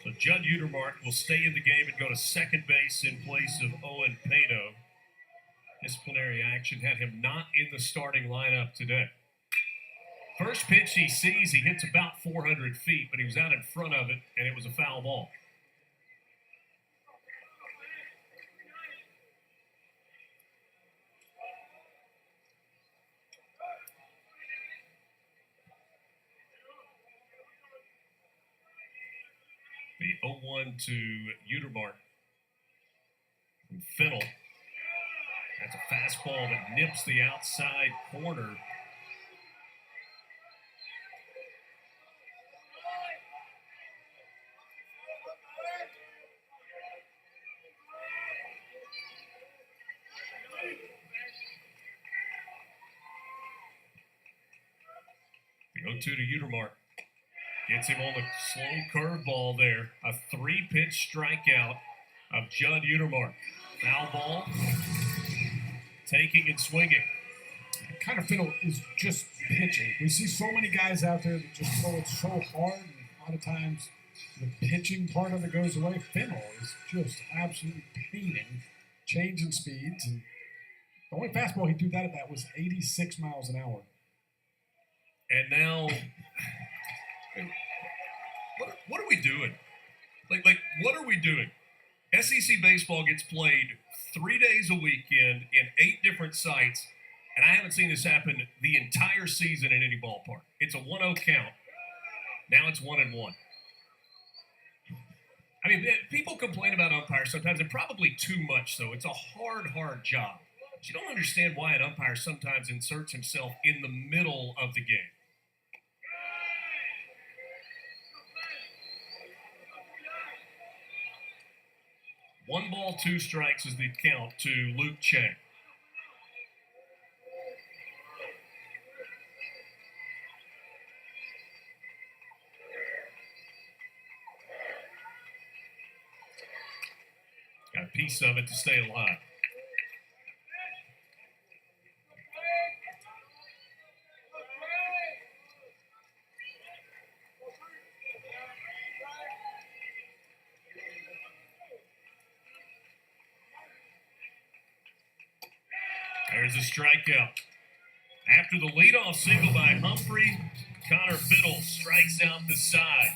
So Judd Utermark will stay in the game and go to second base in place of Owen Pano. Disciplinary action had him not in the starting lineup today. First pitch he sees, he hits about 400 feet, but he was out in front of it, and it was a foul ball. The 0-1 to Utermark from Fennell. That's a fastball that nips the outside corner. The 0-2 to Utermark. Gets him on the slow curveball there. A 3-pitch strikeout of Judd Utermark. Foul ball. Taking and swinging. Kind of Fennell is just pitching. We see so many guys out there that just throw it so hard, and a lot of times the pitching part of it goes away. Fennell is just absolutely painting, changing speeds, and the only fastball he threw that at was 86 miles an hour. And now, what are we doing? Like, what are we doing? SEC baseball gets played 3 days a weekend in 8 different sites, and I haven't seen this happen the entire season in any ballpark. It's a 1-0 count. Now it's 1-1. I mean, people complain about umpires sometimes, and probably too much so. It's a hard job. But you don't understand why an umpire sometimes inserts himself in the middle of the game. One ball, 2 strikes is the count to Luke Chang. Got a piece of it to stay alive. There's a strikeout. After the leadoff single by Humphrey, Connor Fennell strikes out the side.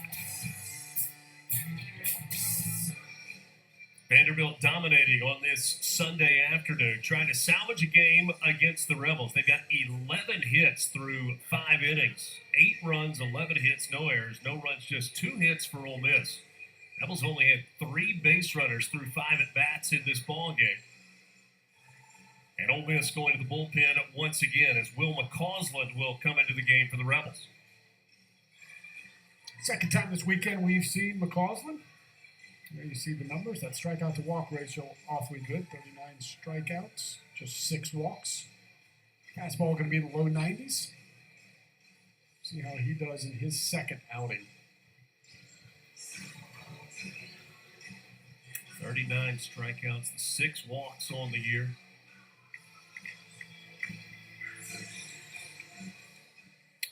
Vanderbilt dominating on this Sunday afternoon, trying to salvage a game against the Rebels. They've got 11 hits through 5 innings. 8 runs, 11 hits, no errors, no runs, just 2 hits for Ole Miss. Rebels only had 3 base runners through 5 at-bats in this ball game. And Ole Miss going to the bullpen once again as Will McCausland will come into the game for the Rebels. Second time this weekend we've seen McCausland. There you see the numbers. That strikeout to walk ratio awfully good. 39 strikeouts, just 6 walks. Fastball going to be in the low 90s. See how he does in his second outing. 39 strikeouts, 6 walks on the year.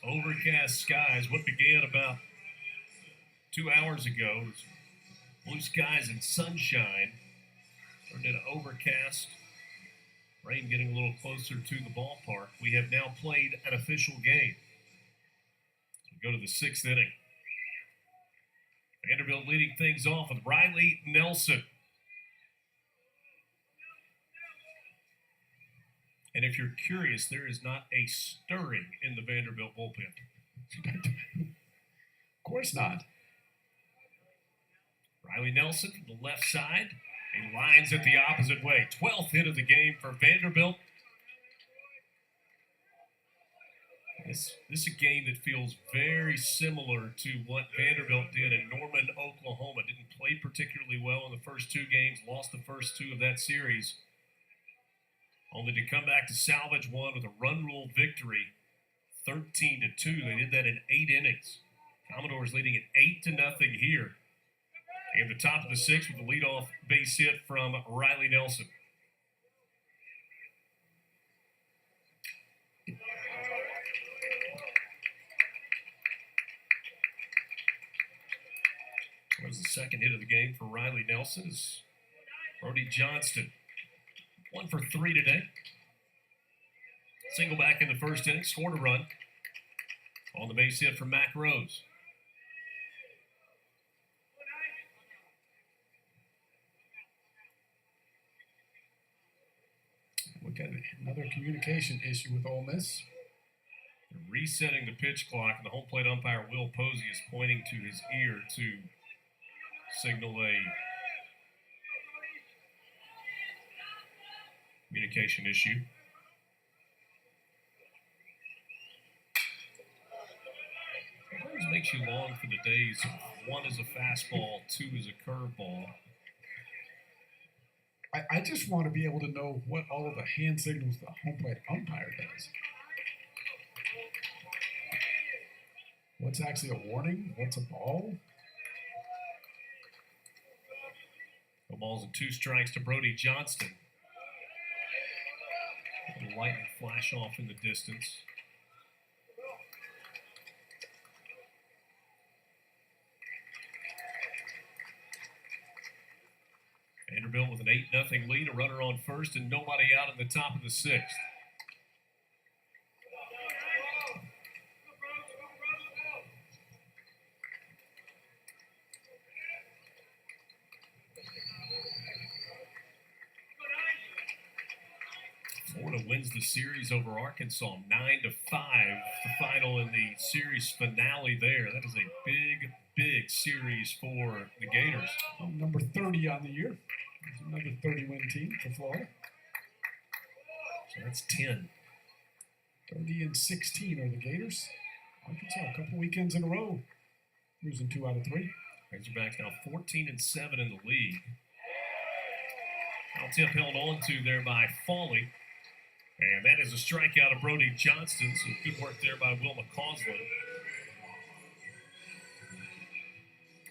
Overcast skies. What began about 2 hours ago was blue skies and sunshine. Turned into overcast. Rain getting a little closer to the ballpark. We have now played an official game. So we go to the 6th inning. Vanderbilt leading things off with Riley Nelson. And if you're curious, there is not a stirring in the Vanderbilt bullpen. Of course not. Riley Nelson from the left side. He lines it the opposite way. 12th hit of the game for Vanderbilt. This is a game that feels very similar to what Vanderbilt did in Norman, Oklahoma. Didn't play particularly well in the first two games, lost the first two of that series, only to come back to salvage one with a run rule victory, 13-2. They did that in 8 innings. Commodores leading at 8-0 here. And the top of the sixth with a leadoff base hit from Riley Nelson. That was the second hit of the game for Riley Nelson. Is Brody Johnston 1 for 3 today. Single back in the first inning, scored a run on the base hit from Mac Rose. We got another communication issue with Ole Miss. They're resetting the pitch clock, and the home plate umpire, Will Posey, is pointing to his ear to signal a communication issue. It always makes you long for the days of 1 is a fastball, 2 is a curveball. I just want to be able to know what all of the hand signals the home plate umpire does. What's actually a warning? What's a ball? No balls and 2 strikes to Brody Johnston. A lightning flash off in the distance. Vanderbilt with an 8-0 lead, a runner on first, and nobody out in the top of the sixth. Florida wins the series over Arkansas 9-5. The final in the series finale there. That is a big, big series for the Gators. Number 30 on the year. There's another 30-win team for Florida. So that's 10. 30-16 are the Gators. Arkansas a couple weekends in a row, losing 2 out of 3. Razorbacks now 14-7 in the league. Foul tip held on to there by Foley. And that is a strikeout of Brody Johnston. So good work there by Will McCausland.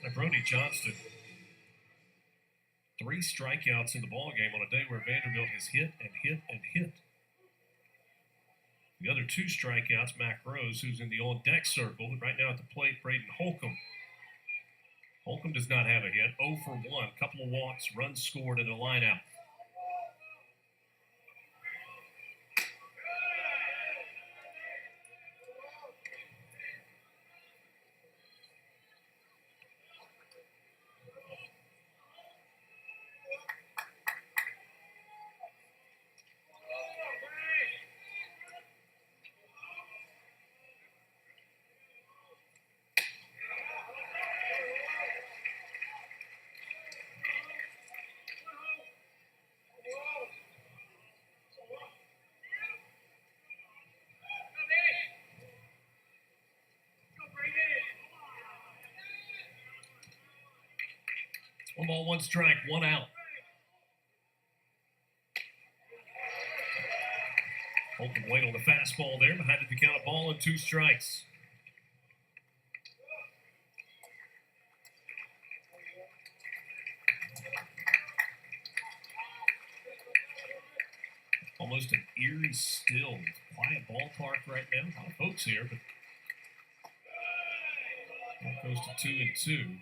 And Brody Johnston, 3 strikeouts in the ballgame on a day where Vanderbilt has hit and hit and hit. The other 2 strikeouts, Mac Rose, who's in the on-deck circle, but right now at the plate, Braden Holcomb. Holcomb does not have a hit, 0 for 1, a couple of walks, runs scored, and a line out. One ball, 1 strike, 1 out. Holcomb wait on the fastball there, behind the count of ball and 2 strikes. Almost an eerie still, quiet ballpark right now. A lot of folks here, but that goes to 2-2.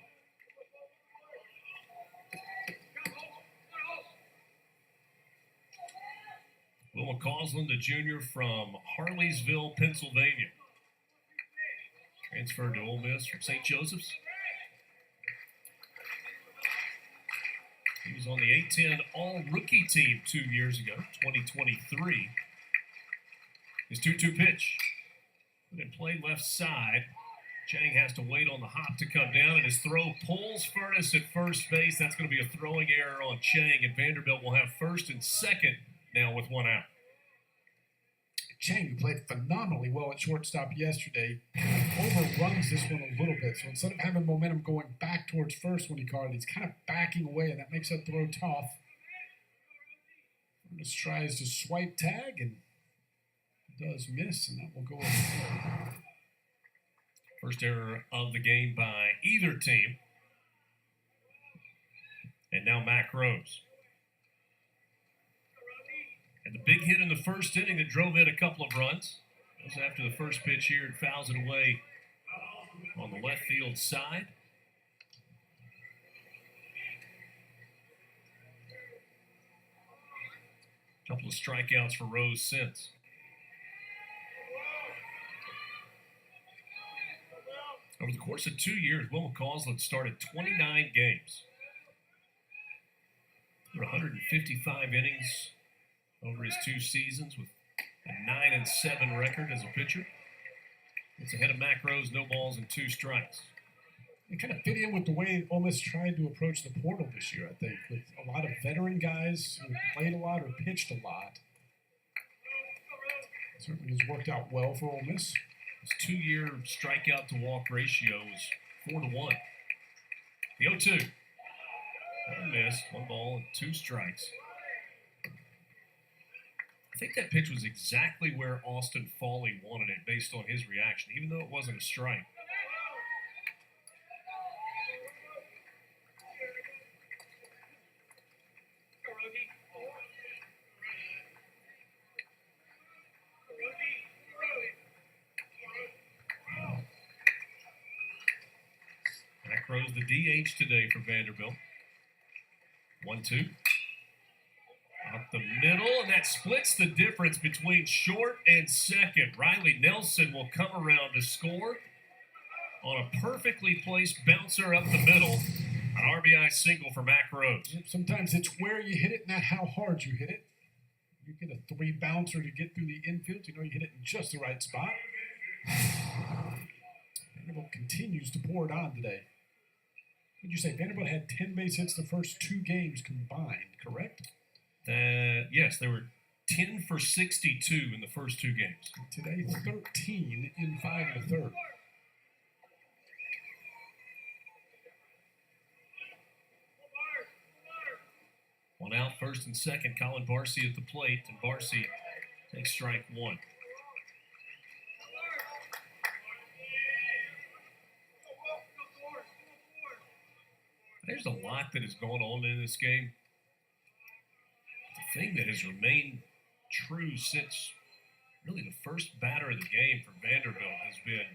Will McCausland, the junior from Harleysville, Pennsylvania. Transferred to Ole Miss from St. Joseph's. He was on the A-10 All-Rookie team 2 years ago, 2023. His 2-2 pitch. Put in play left side. Chang has to wait on the hop to come down, and his throw pulls Furness at first base. That's going to be a throwing error on Chang, and Vanderbilt will have first and second now with 1 out. Chang, who played phenomenally well at shortstop yesterday, overruns this one a little bit. So instead of having momentum going back towards first when he caught it, he's kind of backing away, and that makes that throw tough. Just tries to swipe tag and does miss, and that will go over. First error of the game by either team. And now Mac Rose. And the big hit in the first inning that drove in a couple of runs. That was after the first pitch here and fouls it away on the left field side. A couple of strikeouts for Rose since. Over the course of 2 years, Will McCausland started 29 games. There were 155 innings over his 2 seasons with a 9-7 record as a pitcher. It's ahead of Mac Rose, no balls and 2 strikes. It kind of fit in with the way Ole Miss tried to approach the portal this year, I think, with a lot of veteran guys who played a lot or pitched a lot. Certainly has worked out well for Ole Miss. His 2-year strikeout to walk ratio is 4-1. The 0-2. One missed, 1 ball and 2 strikes. I think that pitch was exactly where Austin Foley wanted it based on his reaction, even though it wasn't a strike. Mac Rose, the DH today for Vanderbilt. 1-2. Up the middle, and that splits the difference between short and second. Riley Nelson will come around to score on a perfectly placed bouncer up the middle. An RBI single for Mac Rose. Sometimes it's where you hit it, not how hard you hit it. You get a 3 bouncer to get through the infield. You know you hit it in just the right spot. Vanderbilt continues to pour it on today. Would you say Vanderbilt had 10 base hits the first 2 games combined, correct? Yes, they were 10 for 62 in the first 2 games. Today, 13 in 5 and a third. One out, first and second. Colin Barcy at the plate, and Barcy takes strike 1. There's a lot that has gone on in this game. The thing that has remained true since really the first batter of the game for Vanderbilt has been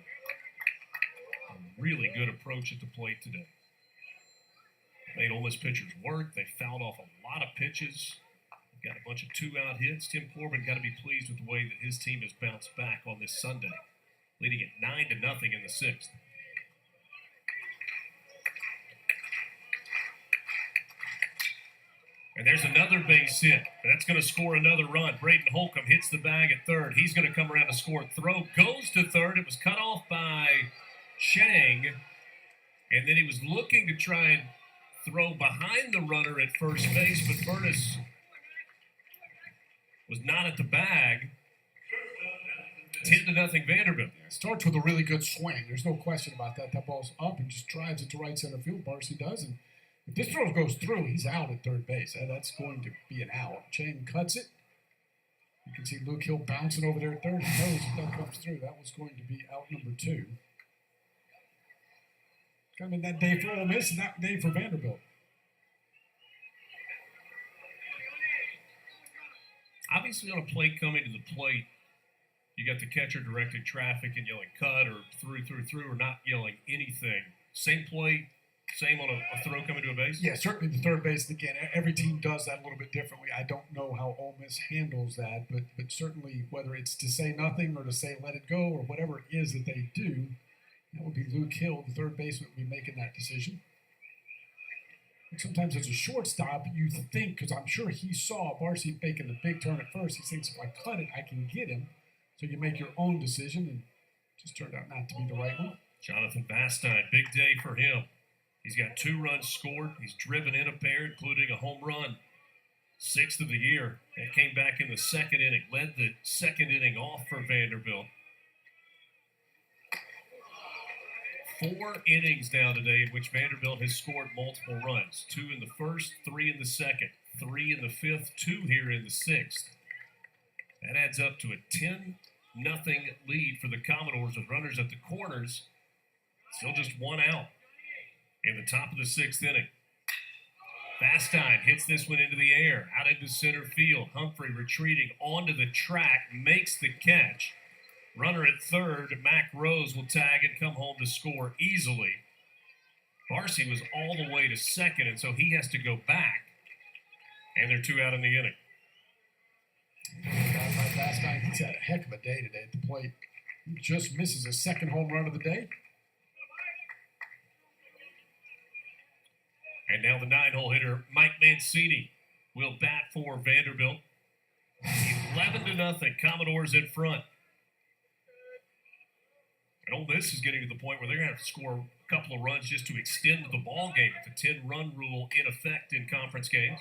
a really good approach at the plate today. Made Ole Miss pitchers work. They fouled off a lot of pitches. Got a bunch of 2-out hits. Tim Corbin got to be pleased with the way that his team has bounced back on this Sunday, leading it 9-0 in the 6th. And there's another base hit. That's going to score another run. Braden Holcomb hits the bag at third. He's going to come around to score. Throw goes to third. It was cut off by Chang. And then he was looking to try and throw behind the runner at first base, but Furness was not at the bag. 10-0 Vanderbilt. Yeah, starts with a really good swing. There's no question about that. That ball's up and just drives it to right center field. Barcy does. And if this throw goes through, he's out at third base. That's going to be an out. Chang cuts it. You can see Luke Hill bouncing over there at third. He knows if that comes through, that was going to be out number 2. Kind of been that day for Ole Miss and that day for Vanderbilt. Obviously, on a play coming to the plate, you got the catcher directing traffic and yelling cut or through, or not yelling anything. Same play, same on a throw coming to a base? Yeah, certainly the third base. Again, every team does that a little bit differently. I don't know how Ole Miss handles that, but certainly whether it's to say nothing or to say let it go or whatever it is that they do, that would be Luke Hill, the third baseman, would be making that decision. And sometimes as a shortstop, you think, because I'm sure he saw Barcy making the big turn at first, he thinks if I cut it, I can get him. So you make your own decision, and it just turned out not to be the right one. Jonathan Bastine, big day for him. He's got 2 runs scored. He's driven in a pair, including a home run. 6th of the year. That came back in the second inning, led the second inning off for Vanderbilt. 4 innings now today in which Vanderbilt has scored multiple runs. 2 in the first, 3 in the second, 3 in the fifth, 2 here in the sixth. That adds up to a 10-0 lead for the Commodores with runners at the corners. Still just 1 out in the top of the 6th inning. Fastine hits this one into the air, out into center field. Humphrey retreating onto the track, makes the catch. Runner at third, Mac Rose will tag and come home to score easily. Barcy was all the way to second, and so he has to go back. And they're 2 out in the inning. Fastine, he's had a heck of a day today at the plate. He just misses his second home run of the day. And now the 9-hole hitter, Mike Mancini, will bat for Vanderbilt. 11-0, Commodores in front. And Ole Miss is getting to the point where they're going to have to score a couple of runs just to extend the ball game with the 10-run rule in effect in conference games.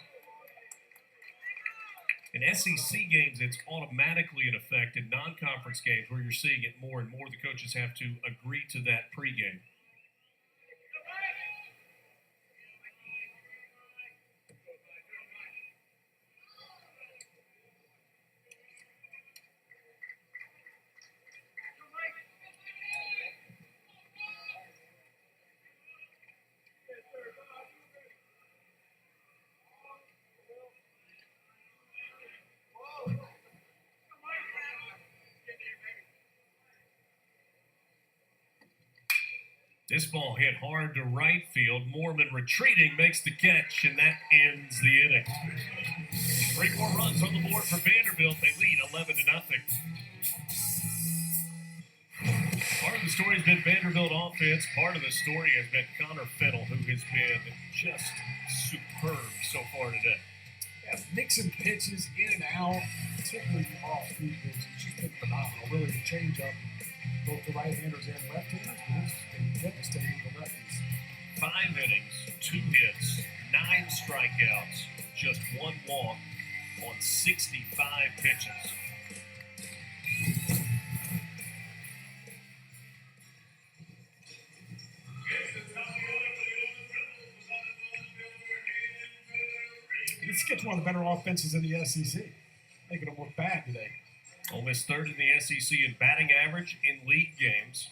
In SEC games, it's automatically in effect. In non-conference games, where you're seeing it more and more, the coaches have to agree to that pregame. This ball hit hard to right field. Mormon retreating makes the catch, and that ends the inning. 3 more runs on the board for Vanderbilt. They lead 11-0. Part of the story has been Vanderbilt offense. Part of the story has been Connor Fennell, who has been just superb so far today. Yeah, mixing pitches in and out, particularly the off-speed pitches. She's been phenomenal. Really, the changeup, both the right-handers and left-handers, but it's been devastating for lefties. 5 innings, 2 hits, 9 strikeouts, just 1 walk on 65 pitches. Let's get to one of the better offenses in the SEC. Making them look bad today. Ole Miss third in the SEC in batting average in league games,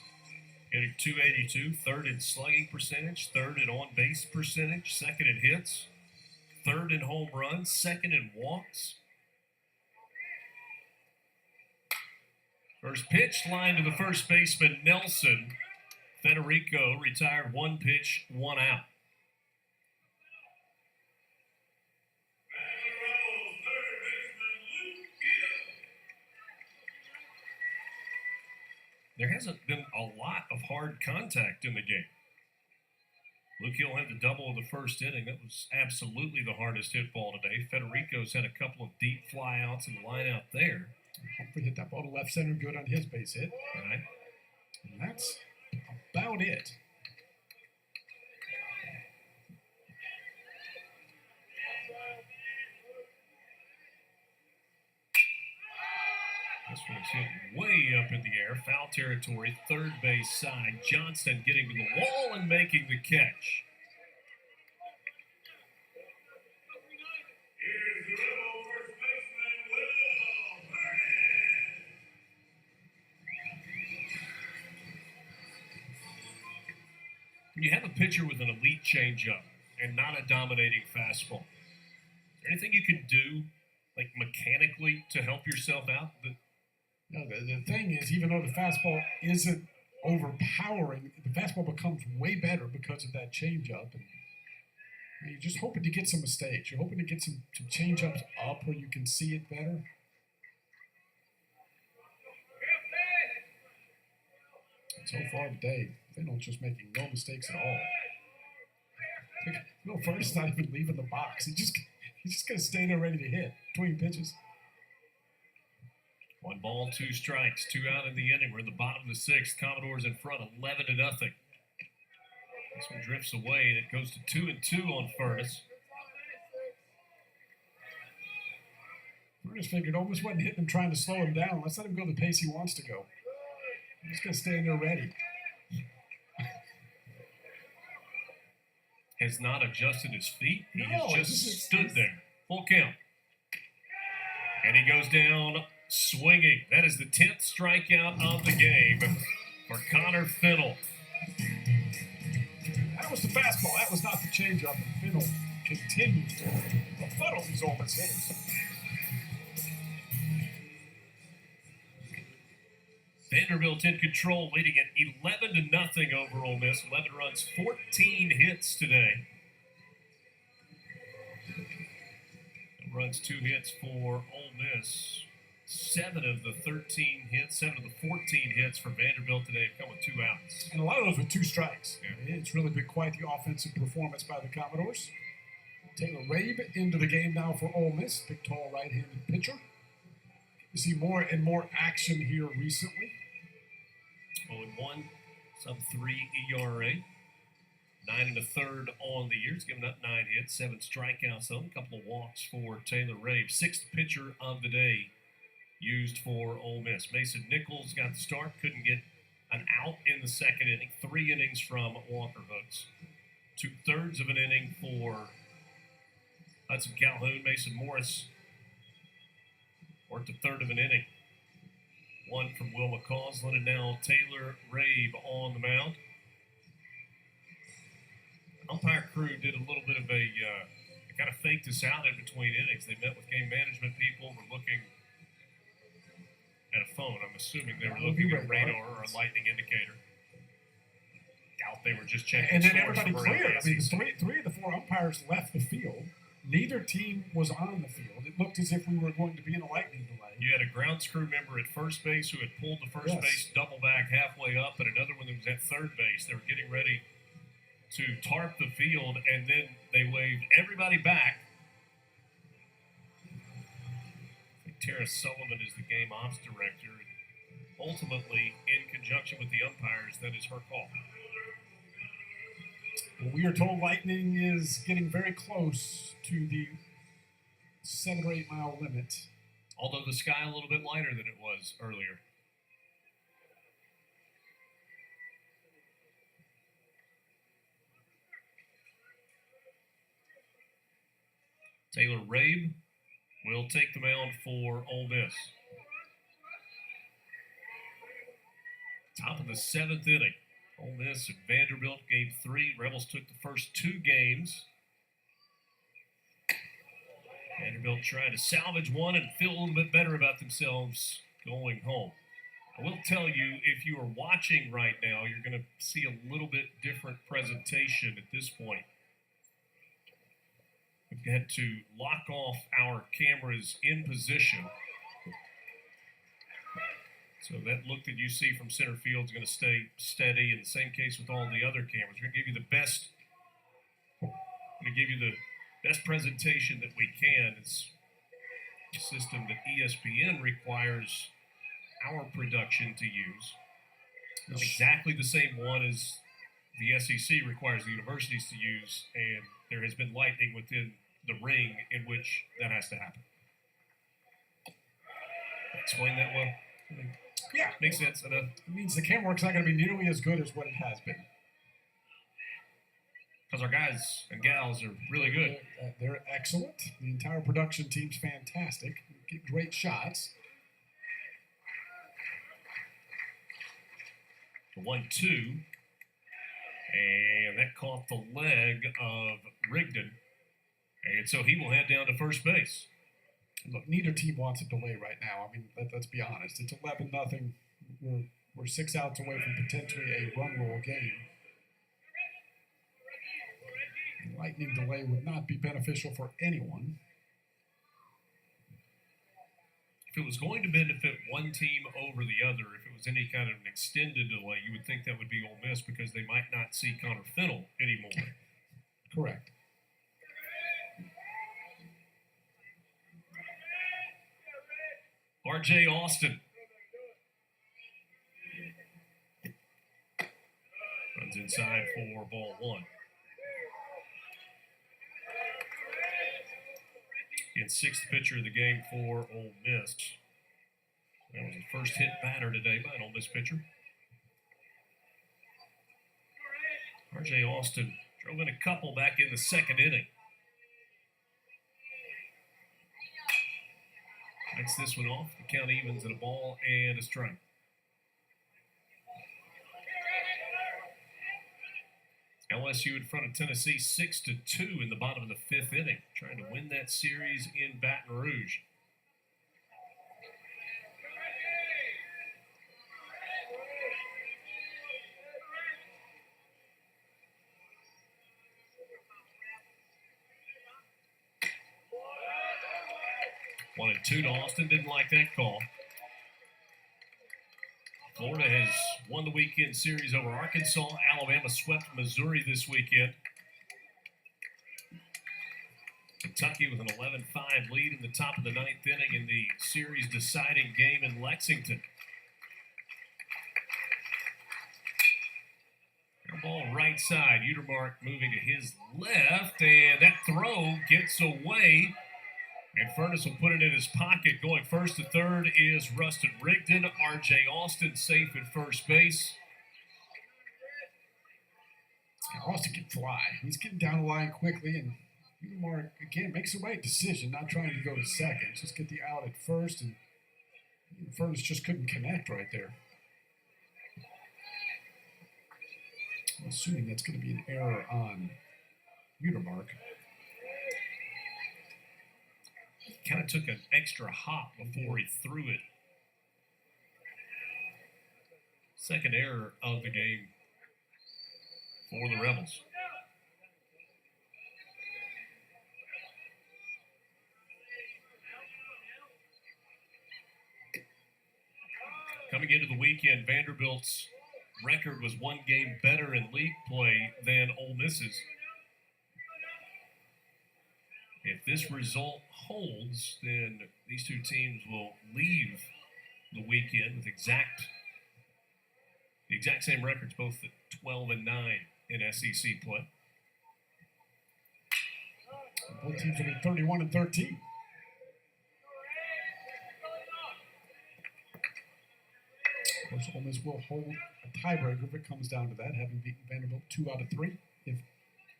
hitting .282, third in slugging percentage, third in on-base percentage, second in hits, third in home runs, second in walks. First pitch, line to the first baseman, Nelson. Federico retired 1 pitch, 1 out. There hasn't been a lot of hard contact in the game. Luke Hill had the double of the first inning. That was absolutely the hardest hit ball today. Federico's had a couple of deep flyouts in the line out there. Hopefully hit that ball to left center good on his base hit. All right. And that's about it. This one's hit way up in the air, foul territory, third base side. Johnston getting to the wall and making the catch. When you have a pitcher with an elite changeup and not a dominating fastball, is there anything you can do, like mechanically, to help yourself out? No, the thing is, even though the fastball isn't overpowering, the fastball becomes way better because of that changeup. And you're just hoping to get some mistakes. You're hoping to get some changeups up where you can see it better. And so far today, Fennell's just making no mistakes at all. No, first not even leaving the box. He's just gonna stay there ready to hit between pitches. 1 ball, 2 strikes, 2 out in the inning. We're in the bottom of the 6th. Commodores in front, 11-0. This one drifts away, and it goes to 2-2 on Furnace. We just figured Ole Miss wasn't hitting him trying to slow him down. Let's let him go the pace he wants to go. He's going to stay in there ready. Has not adjusted his feet. He No, has just stood there. Full count. And he goes down swinging. That is the 10th strikeout of the game for Connor Fennell. That was the fastball. That was not the changeup. And Fennell continues to befuddle these Ole Miss hitters. Vanderbilt in control, leading at 11-0 over Ole Miss. 11 runs, 14 hits today. Runs 2 hits for Ole Miss. 7 of the 13 hits, 7 of the 14 hits for Vanderbilt today have come with 2 outs. And a lot of those with 2 strikes. Yeah. It's really been quite the offensive performance by the Commodores. Taylor Rabe into the game now for Ole Miss, big, tall, right-handed pitcher. You see more and more action here recently. 0-1, sub-3 ERA. 9 1/3 on the year. He's given up 9 hits, 7 strikeouts, though. A couple of walks for Taylor Rabe. 6th pitcher of the day used for Ole Miss. Mason Nichols got the start, couldn't get an out in the 2nd inning. 3 innings from Walker Hooks. 2/3 of an inning for Hudson Calhoun. Mason Morris worked a 1/3 of an inning. 1 from Will McCausland, and now Taylor Rabe on the mound. Umpire crew did a little bit of they kind of faked this out in between innings. They met with game management people, were looking at a phone. I'm assuming they were looking at a radar or a lightning indicator. Doubt they were just checking. And then everybody cleared. I mean, three of the 4 umpires left the field. Neither team was on the field. It looked as if we were going to be in a lightning delay. You had a grounds crew member at first base who had pulled the first base double back halfway up, and another one that was at third base. They were getting ready to tarp the field, and then they waved everybody back. I think Tara Sullivan is the game ops director. Ultimately, in conjunction with the umpires, that is her call. Well, we are told lightning is getting very close to the 7 or 8 mile limit. Although the sky a little bit lighter than it was earlier. Taylor Rabe will take the mound for Ole Miss. Top of the 7th inning. Ole Miss and Vanderbilt game 3. Rebels took the first 2 games. Vanderbilt trying to salvage one and feel a little bit better about themselves going home. I will tell you, if you are watching right now, you're going to see a little bit different presentation at this point. We've had to lock off our cameras in position. So that look that you see from center field is going to stay steady. In the same case with all the other cameras. We're going to give you the best. Best presentation that we can. It's a system that ESPN requires our production to use. Not exactly the same one as the SEC requires the universities to use, and there has been lightning within the ring in which that has to happen. Explain that well? Yeah. Makes sense enough. It means the camera work's not going to be nearly as good as what it has been. Because our guys and gals are really good. They're excellent. The entire production team's fantastic. We get great shots. The 1-2. And that caught the leg of Rigdon. And so he will head down to first base. Look, neither team wants a delay right now. I mean, let's be honest. It's 11-0. We're 6 outs away from potentially a run roll game. Lightning delay would not be beneficial for anyone. If it was going to benefit one team over the other, if it was any kind of an extended delay, you would think that would be Ole Miss because they might not see Connor Fennell anymore. Correct. R.J. Austin runs inside for ball 1. and sixth pitcher of the game for Ole Miss. That was the first hit batter today by an Ole Miss pitcher. R.J. Austin drove in a couple back in the second inning. Lights this one off. The count evens at a ball and a strike. LSU in front of Tennessee 6-2 in the bottom of the fifth inning, trying to win that series in Baton Rouge. One and two to Austin. Didn't like that call. Florida has won the weekend series over Arkansas. Alabama swept Missouri this weekend. Kentucky with an 11-5 lead in the top of the ninth inning in the series deciding game in Lexington. Ball right side. Utermark moving to his left, and that throw gets away. And Furness will put it in his pocket. Going first to third is Rustin Rigdon. R.J. Austin safe at first base. Austin can fly. He's getting down the line quickly, and Utermark, again, makes the right decision, not trying to go to second. Just get the out at first, and Furness just couldn't connect right there. I'm assuming that's going to be an error on Utermark. Kind of took an extra hop before he threw it. Second error of the game for the Rebels. Coming into the weekend, Vanderbilt's record was one game better in league play than Ole Miss's. If this result holds, then these two teams will leave the weekend with the exact same records, both at 12-9 in SEC play. Both teams will be 31-13. Of course, Ole Miss will hold a tiebreaker if it comes down to that, having beaten Vanderbilt 2 out of 3. If,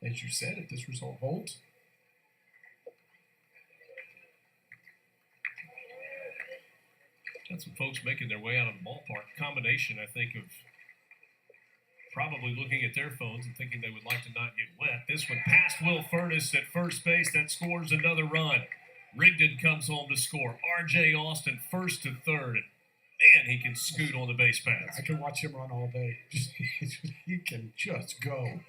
as you said, if this result holds. Got some folks making their way out of the ballpark. Combination, I think, of probably looking at their phones and thinking they would like to not get wet. This one past Will Furness at first base. That scores another run. Rigdon comes home to score. R.J. Austin first to third. And man, he can scoot on the base paths. I can watch him run all day. He can just go.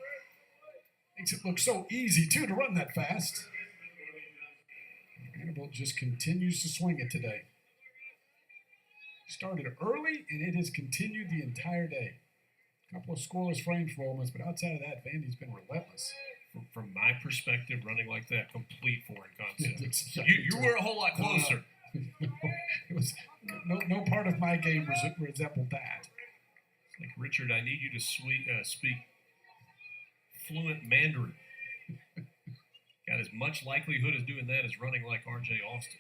Makes it look so easy, too, to run that fast. Vanderbilt just continues to swing it today. Started early, and it has continued the entire day. A couple of scoreless frames for Ole Miss, but outside of that, Vandy's been relentless. From my perspective, running like that, complete foreign concept. Yeah, you were a whole lot closer. It was no part of my game resembled that. It's like, Richard, I need you to speak fluent Mandarin. Got as much likelihood of doing that as running like R.J. Austin.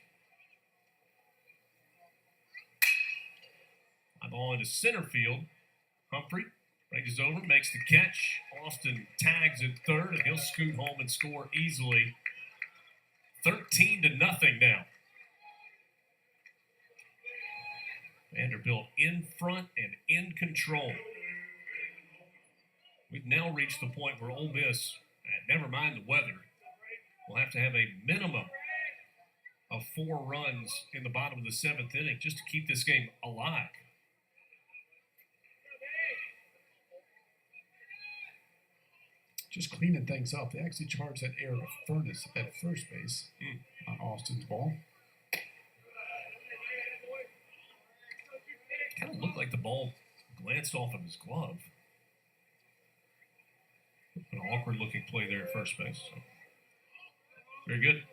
I'm ball into center field. Humphrey ranges over, makes the catch. Austin tags at third, and he'll scoot home and score easily. 13-0 now. Vanderbilt in front and in control. We've now reached the point where Ole Miss, never mind the weather, will have to have a minimum of 4 runs in the bottom of the 7th inning just to keep this game alive. Just cleaning things up. They actually charged that error to Furness at first base on Austin's ball. Kind of looked like the ball glanced off of his glove. An awkward looking play there at first base. So. Very good.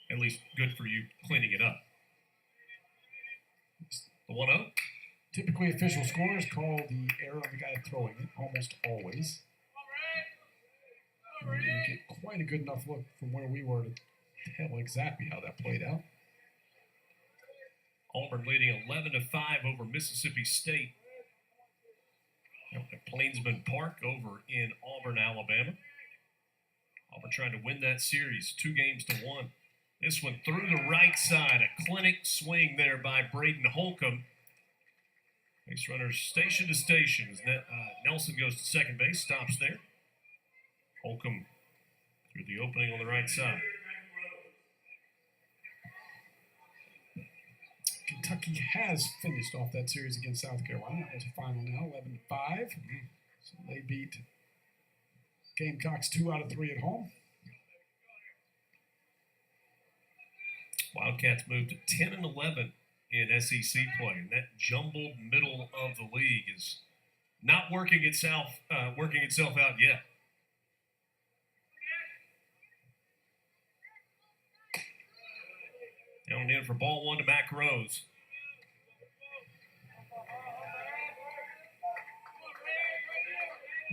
At least good for you cleaning it up. The 1-0. Typically, official scorers call the error on the guy throwing it, almost always. And you get quite a good enough look from where we were to tell exactly how that played out. Auburn leading 11-5 over Mississippi State at Plainsman Park over in Auburn, Alabama. Auburn trying to win that series 2-1. This one through the right side, a clinic swing there by Braden Holcomb. Base runners station to station as Nelson goes to second base, stops there. Holcomb through the opening on the right side. Kentucky has finished off that series against South Carolina. That was a final now, 11-5. So they beat Gamecocks 2 out of 3 at home. Wildcats moved to 10-11 in SEC play, and that jumbled middle of the league is not working itself out yet. Down in for ball one to Mac Rose.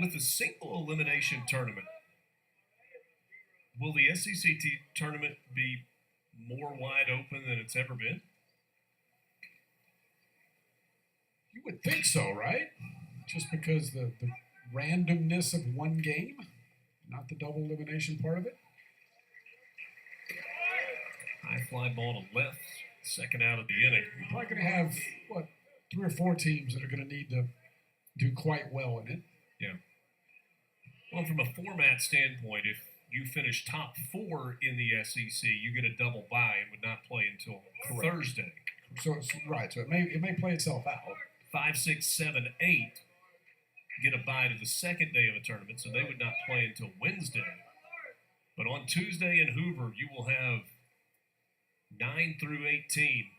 With the single elimination tournament, will the SEC tournament be more wide open than it's ever been? You would think so, right? Just because the randomness of one game, not the double elimination part of it. High fly ball to left, second out of the inning. You're probably going to have, 3 or 4 teams that are going to need to do quite well in it. Yeah. Well, from a format standpoint, if you finish top 4 in the SEC, you get a double bye and would not play until Thursday. So it's right. So it may play itself out. 5, 6, 7, 8 get a bye to the second day of a tournament, so they would not play until Wednesday. But on Tuesday in Hoover, you will have 9 through 18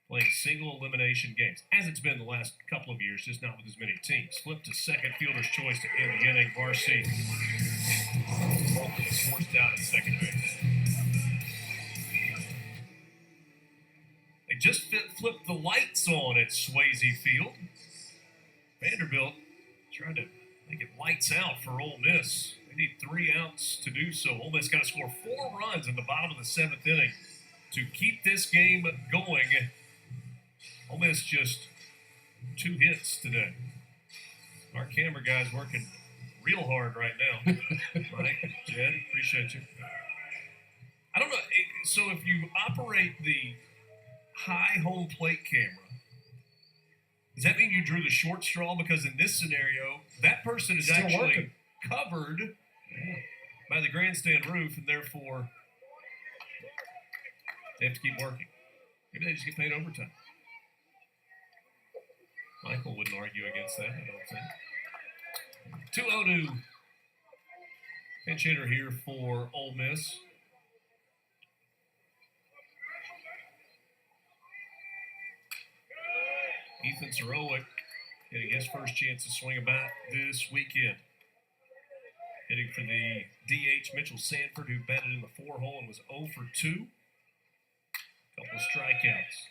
playing single elimination games, as it's been the last couple of years, just not with as many teams. Flip to second fielder's choice to end the inning. Varsity is forced out at second base. They just flipped the lights on at Swayze Field. Vanderbilt trying to make it lights out for Ole Miss. They need 3 outs to do so. Ole Miss got to score 4 runs in the bottom of the 7th inning to keep this game going. Ole Miss just 2 hits today. Our camera guy's working real hard right now. Mike, Jed, appreciate you. I don't know. So if you operate the high home plate camera, does that mean you drew the short straw? Because in this scenario, that person is Still actually working. covered by the grandstand roof, and therefore they have to keep working. Maybe they just get paid overtime. Michael wouldn't argue against that, I don't think. 2-0 to pinch hitter here for Ole Miss. Ethan Sorowick getting his first chance to swing a bat this weekend. Hitting for the DH Mitchell Sanford, who batted in the 4-hole and was 0 for 2. Couple of strikeouts.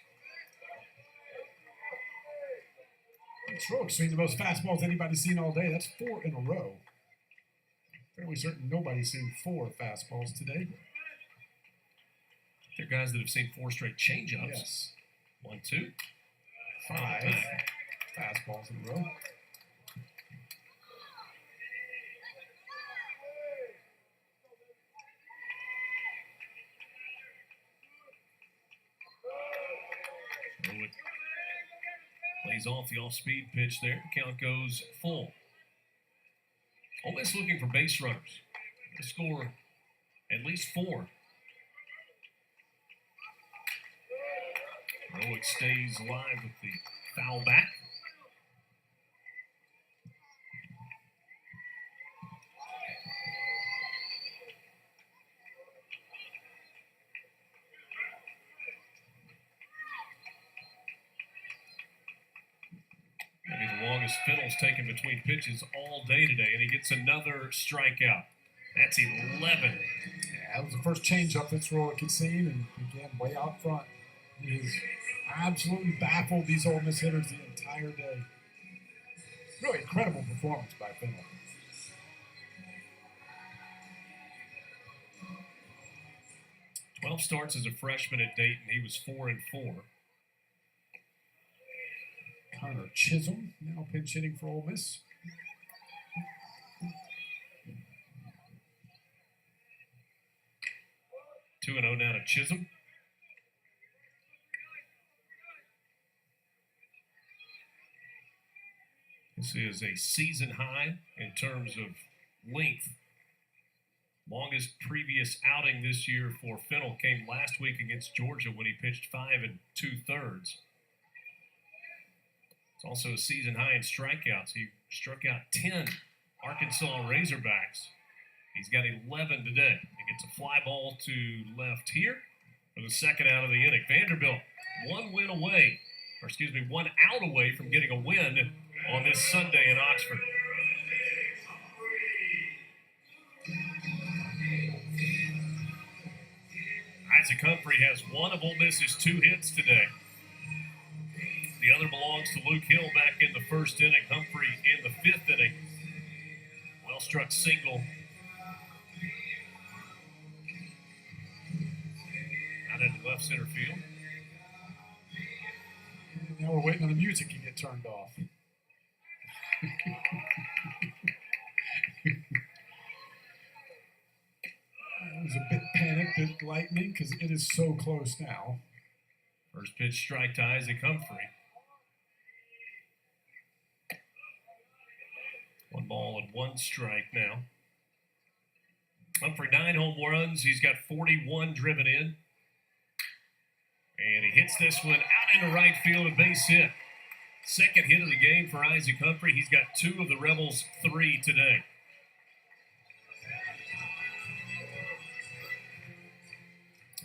Sorowick's seen the most fastballs anybody's seen all day. That's 4 in a row. Fairly certain nobody's seen 4 fastballs today. There are guys that have seen 4 straight changeups. Yes. 1, 2. 5 fastballs in a row. Sorowick plays off the off-speed pitch there. Count goes full. Ole Miss looking for base runners to score at least 4. Sorowick stays alive with the foul back. Maybe the longest Fennell's taken between pitches all day today, and he gets another strikeout. That's 11. Yeah, that was the first changeup that Sorowick had seen, and again, way out front. He has absolutely baffled these Ole Miss hitters the entire day. Really incredible performance by Fennell. 12 starts as a freshman at Dayton. He was 4-4. Connor Chisholm now pinch hitting for Ole Miss. Two and 0 now to Chisholm. This is a season high in terms of length. Longest previous outing this year for Fennell came last week against Georgia when he pitched 5 2/3. It's also a season high in strikeouts. He struck out 10 Arkansas Razorbacks. He's got 11 today. He gets a fly ball to left here for the second out of the inning. Vanderbilt one out away from getting a win on this Sunday in Oxford. Isaac Humphrey has one of Ole Miss's 2 hits today. The other belongs to Luke Hill back in the first inning. Humphrey in the 5th inning. Well-struck single. Out into left center field. Now we're waiting on the music to get turned off. I was a bit panicked at Lightning because it is so close now. First pitch strike to Isaac Humphrey. 1 ball and 1 strike now. Humphrey 9 home runs. He's got 41 driven in. And he hits this one out into right field, a base hit. Second hit of the game for Isaac Humphrey. He's got 2 of the Rebels' 3 today.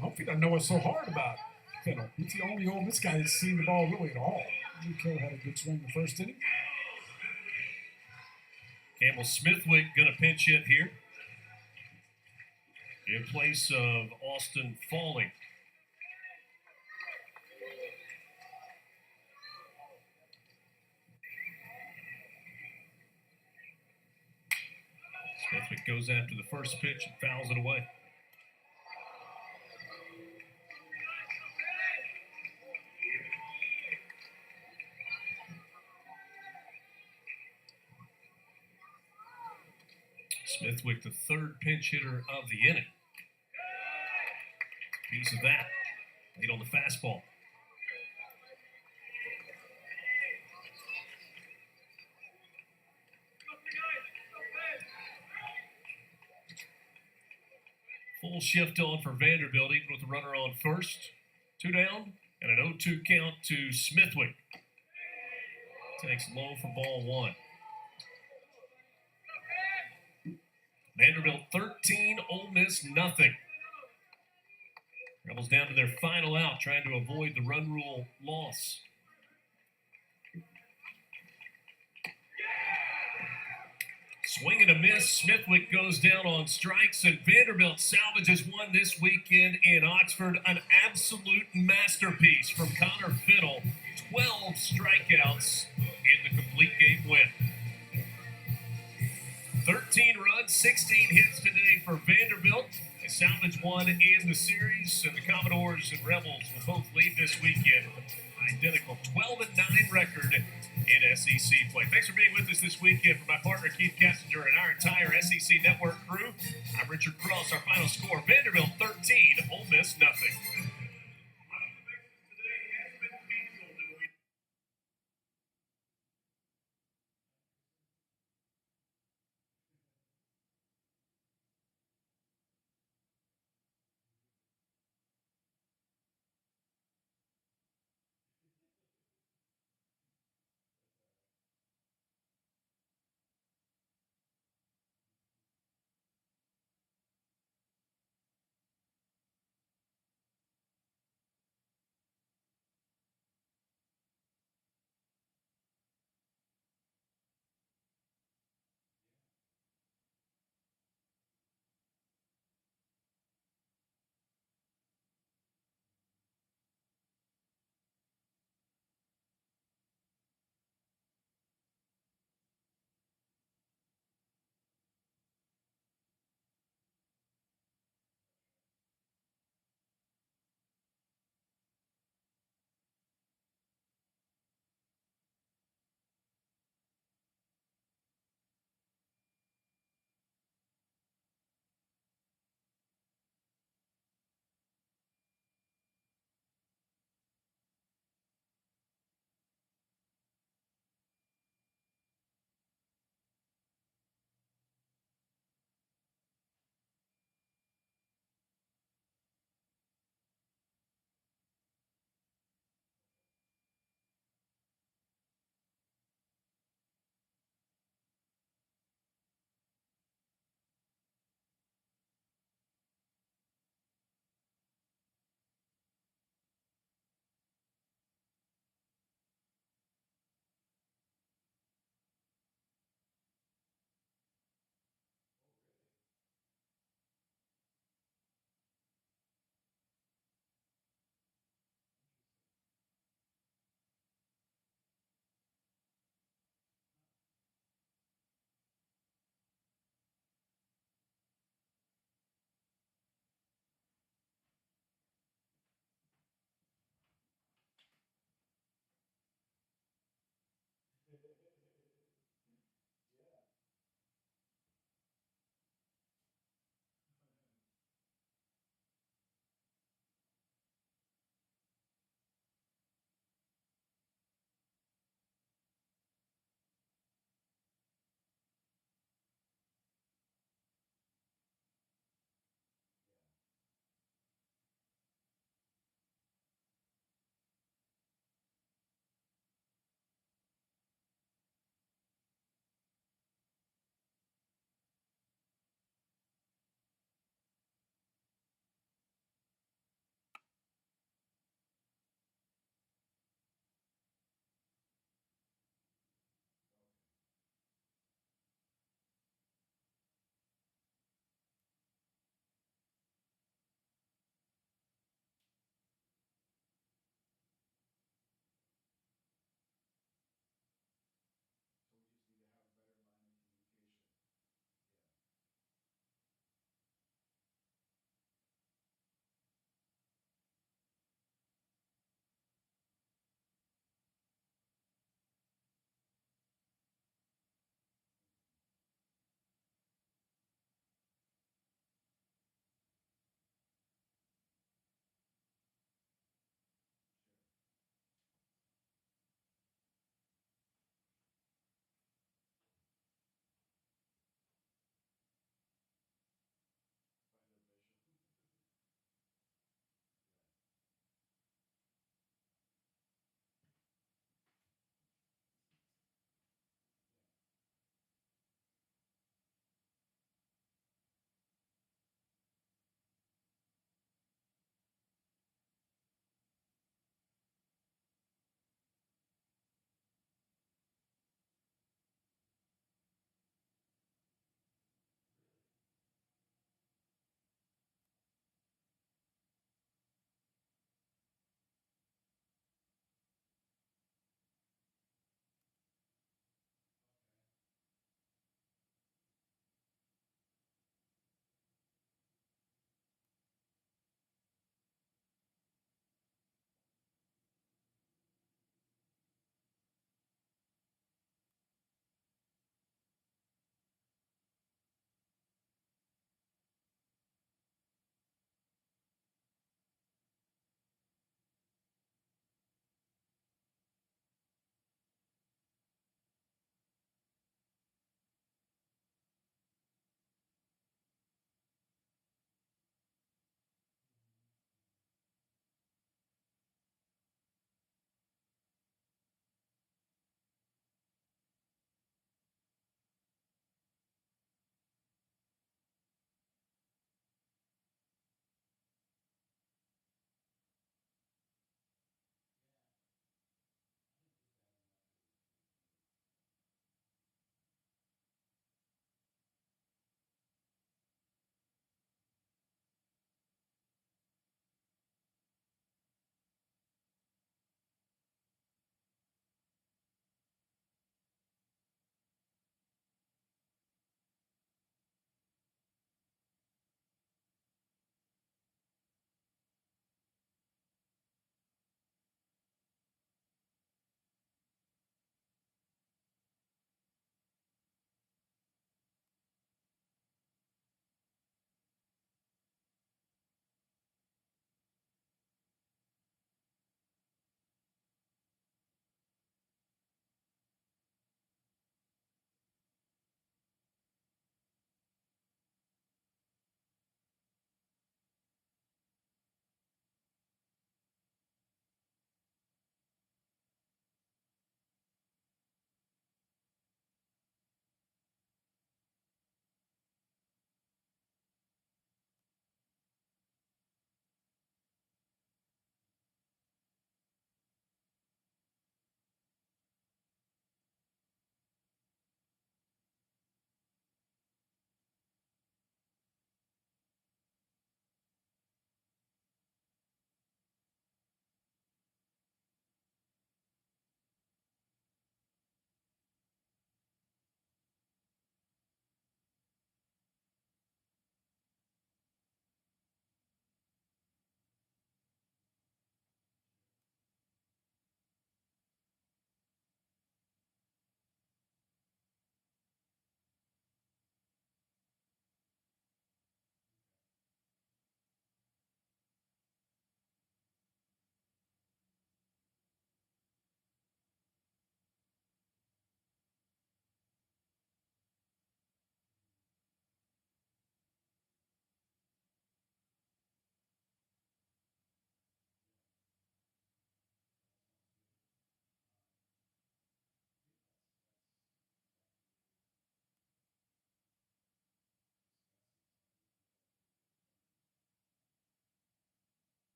Humphrey doesn't know what's so hard about Fennell. He's the only Ole Miss guy that's seen the ball really at all. Luke Hill had a good swing in the first inning. Campbell Smithwick going to pinch hit here in place of Austin Falling. Smithwick goes after the first pitch and fouls it away. Smithwick, the 3rd pinch hitter of the inning. Piece of that. Late on the fastball. Full shift on for Vanderbilt, even with the runner on first. 2 down, and an 0-2 count to Smithwick. Takes low for ball 1. Vanderbilt 13, Ole Miss nothing. Rebels down to their final out, trying to avoid the run rule loss. Swing and a miss. Smithwick goes down on strikes, and Vanderbilt salvages one this weekend in Oxford. An absolute masterpiece from Connor Fennell. 12 strikeouts in the complete game win. 13 runs, 16 hits today for Vanderbilt. They salvage one in the series, and the Commodores and Rebels will both leave this weekend with an identical 12-9 record in SEC play. Thanks for being with us this weekend. For my partner Keith Kessinger and our entire SEC Network crew, I'm Richard Cross. Our final score, Vanderbilt 13, Ole Miss nothing.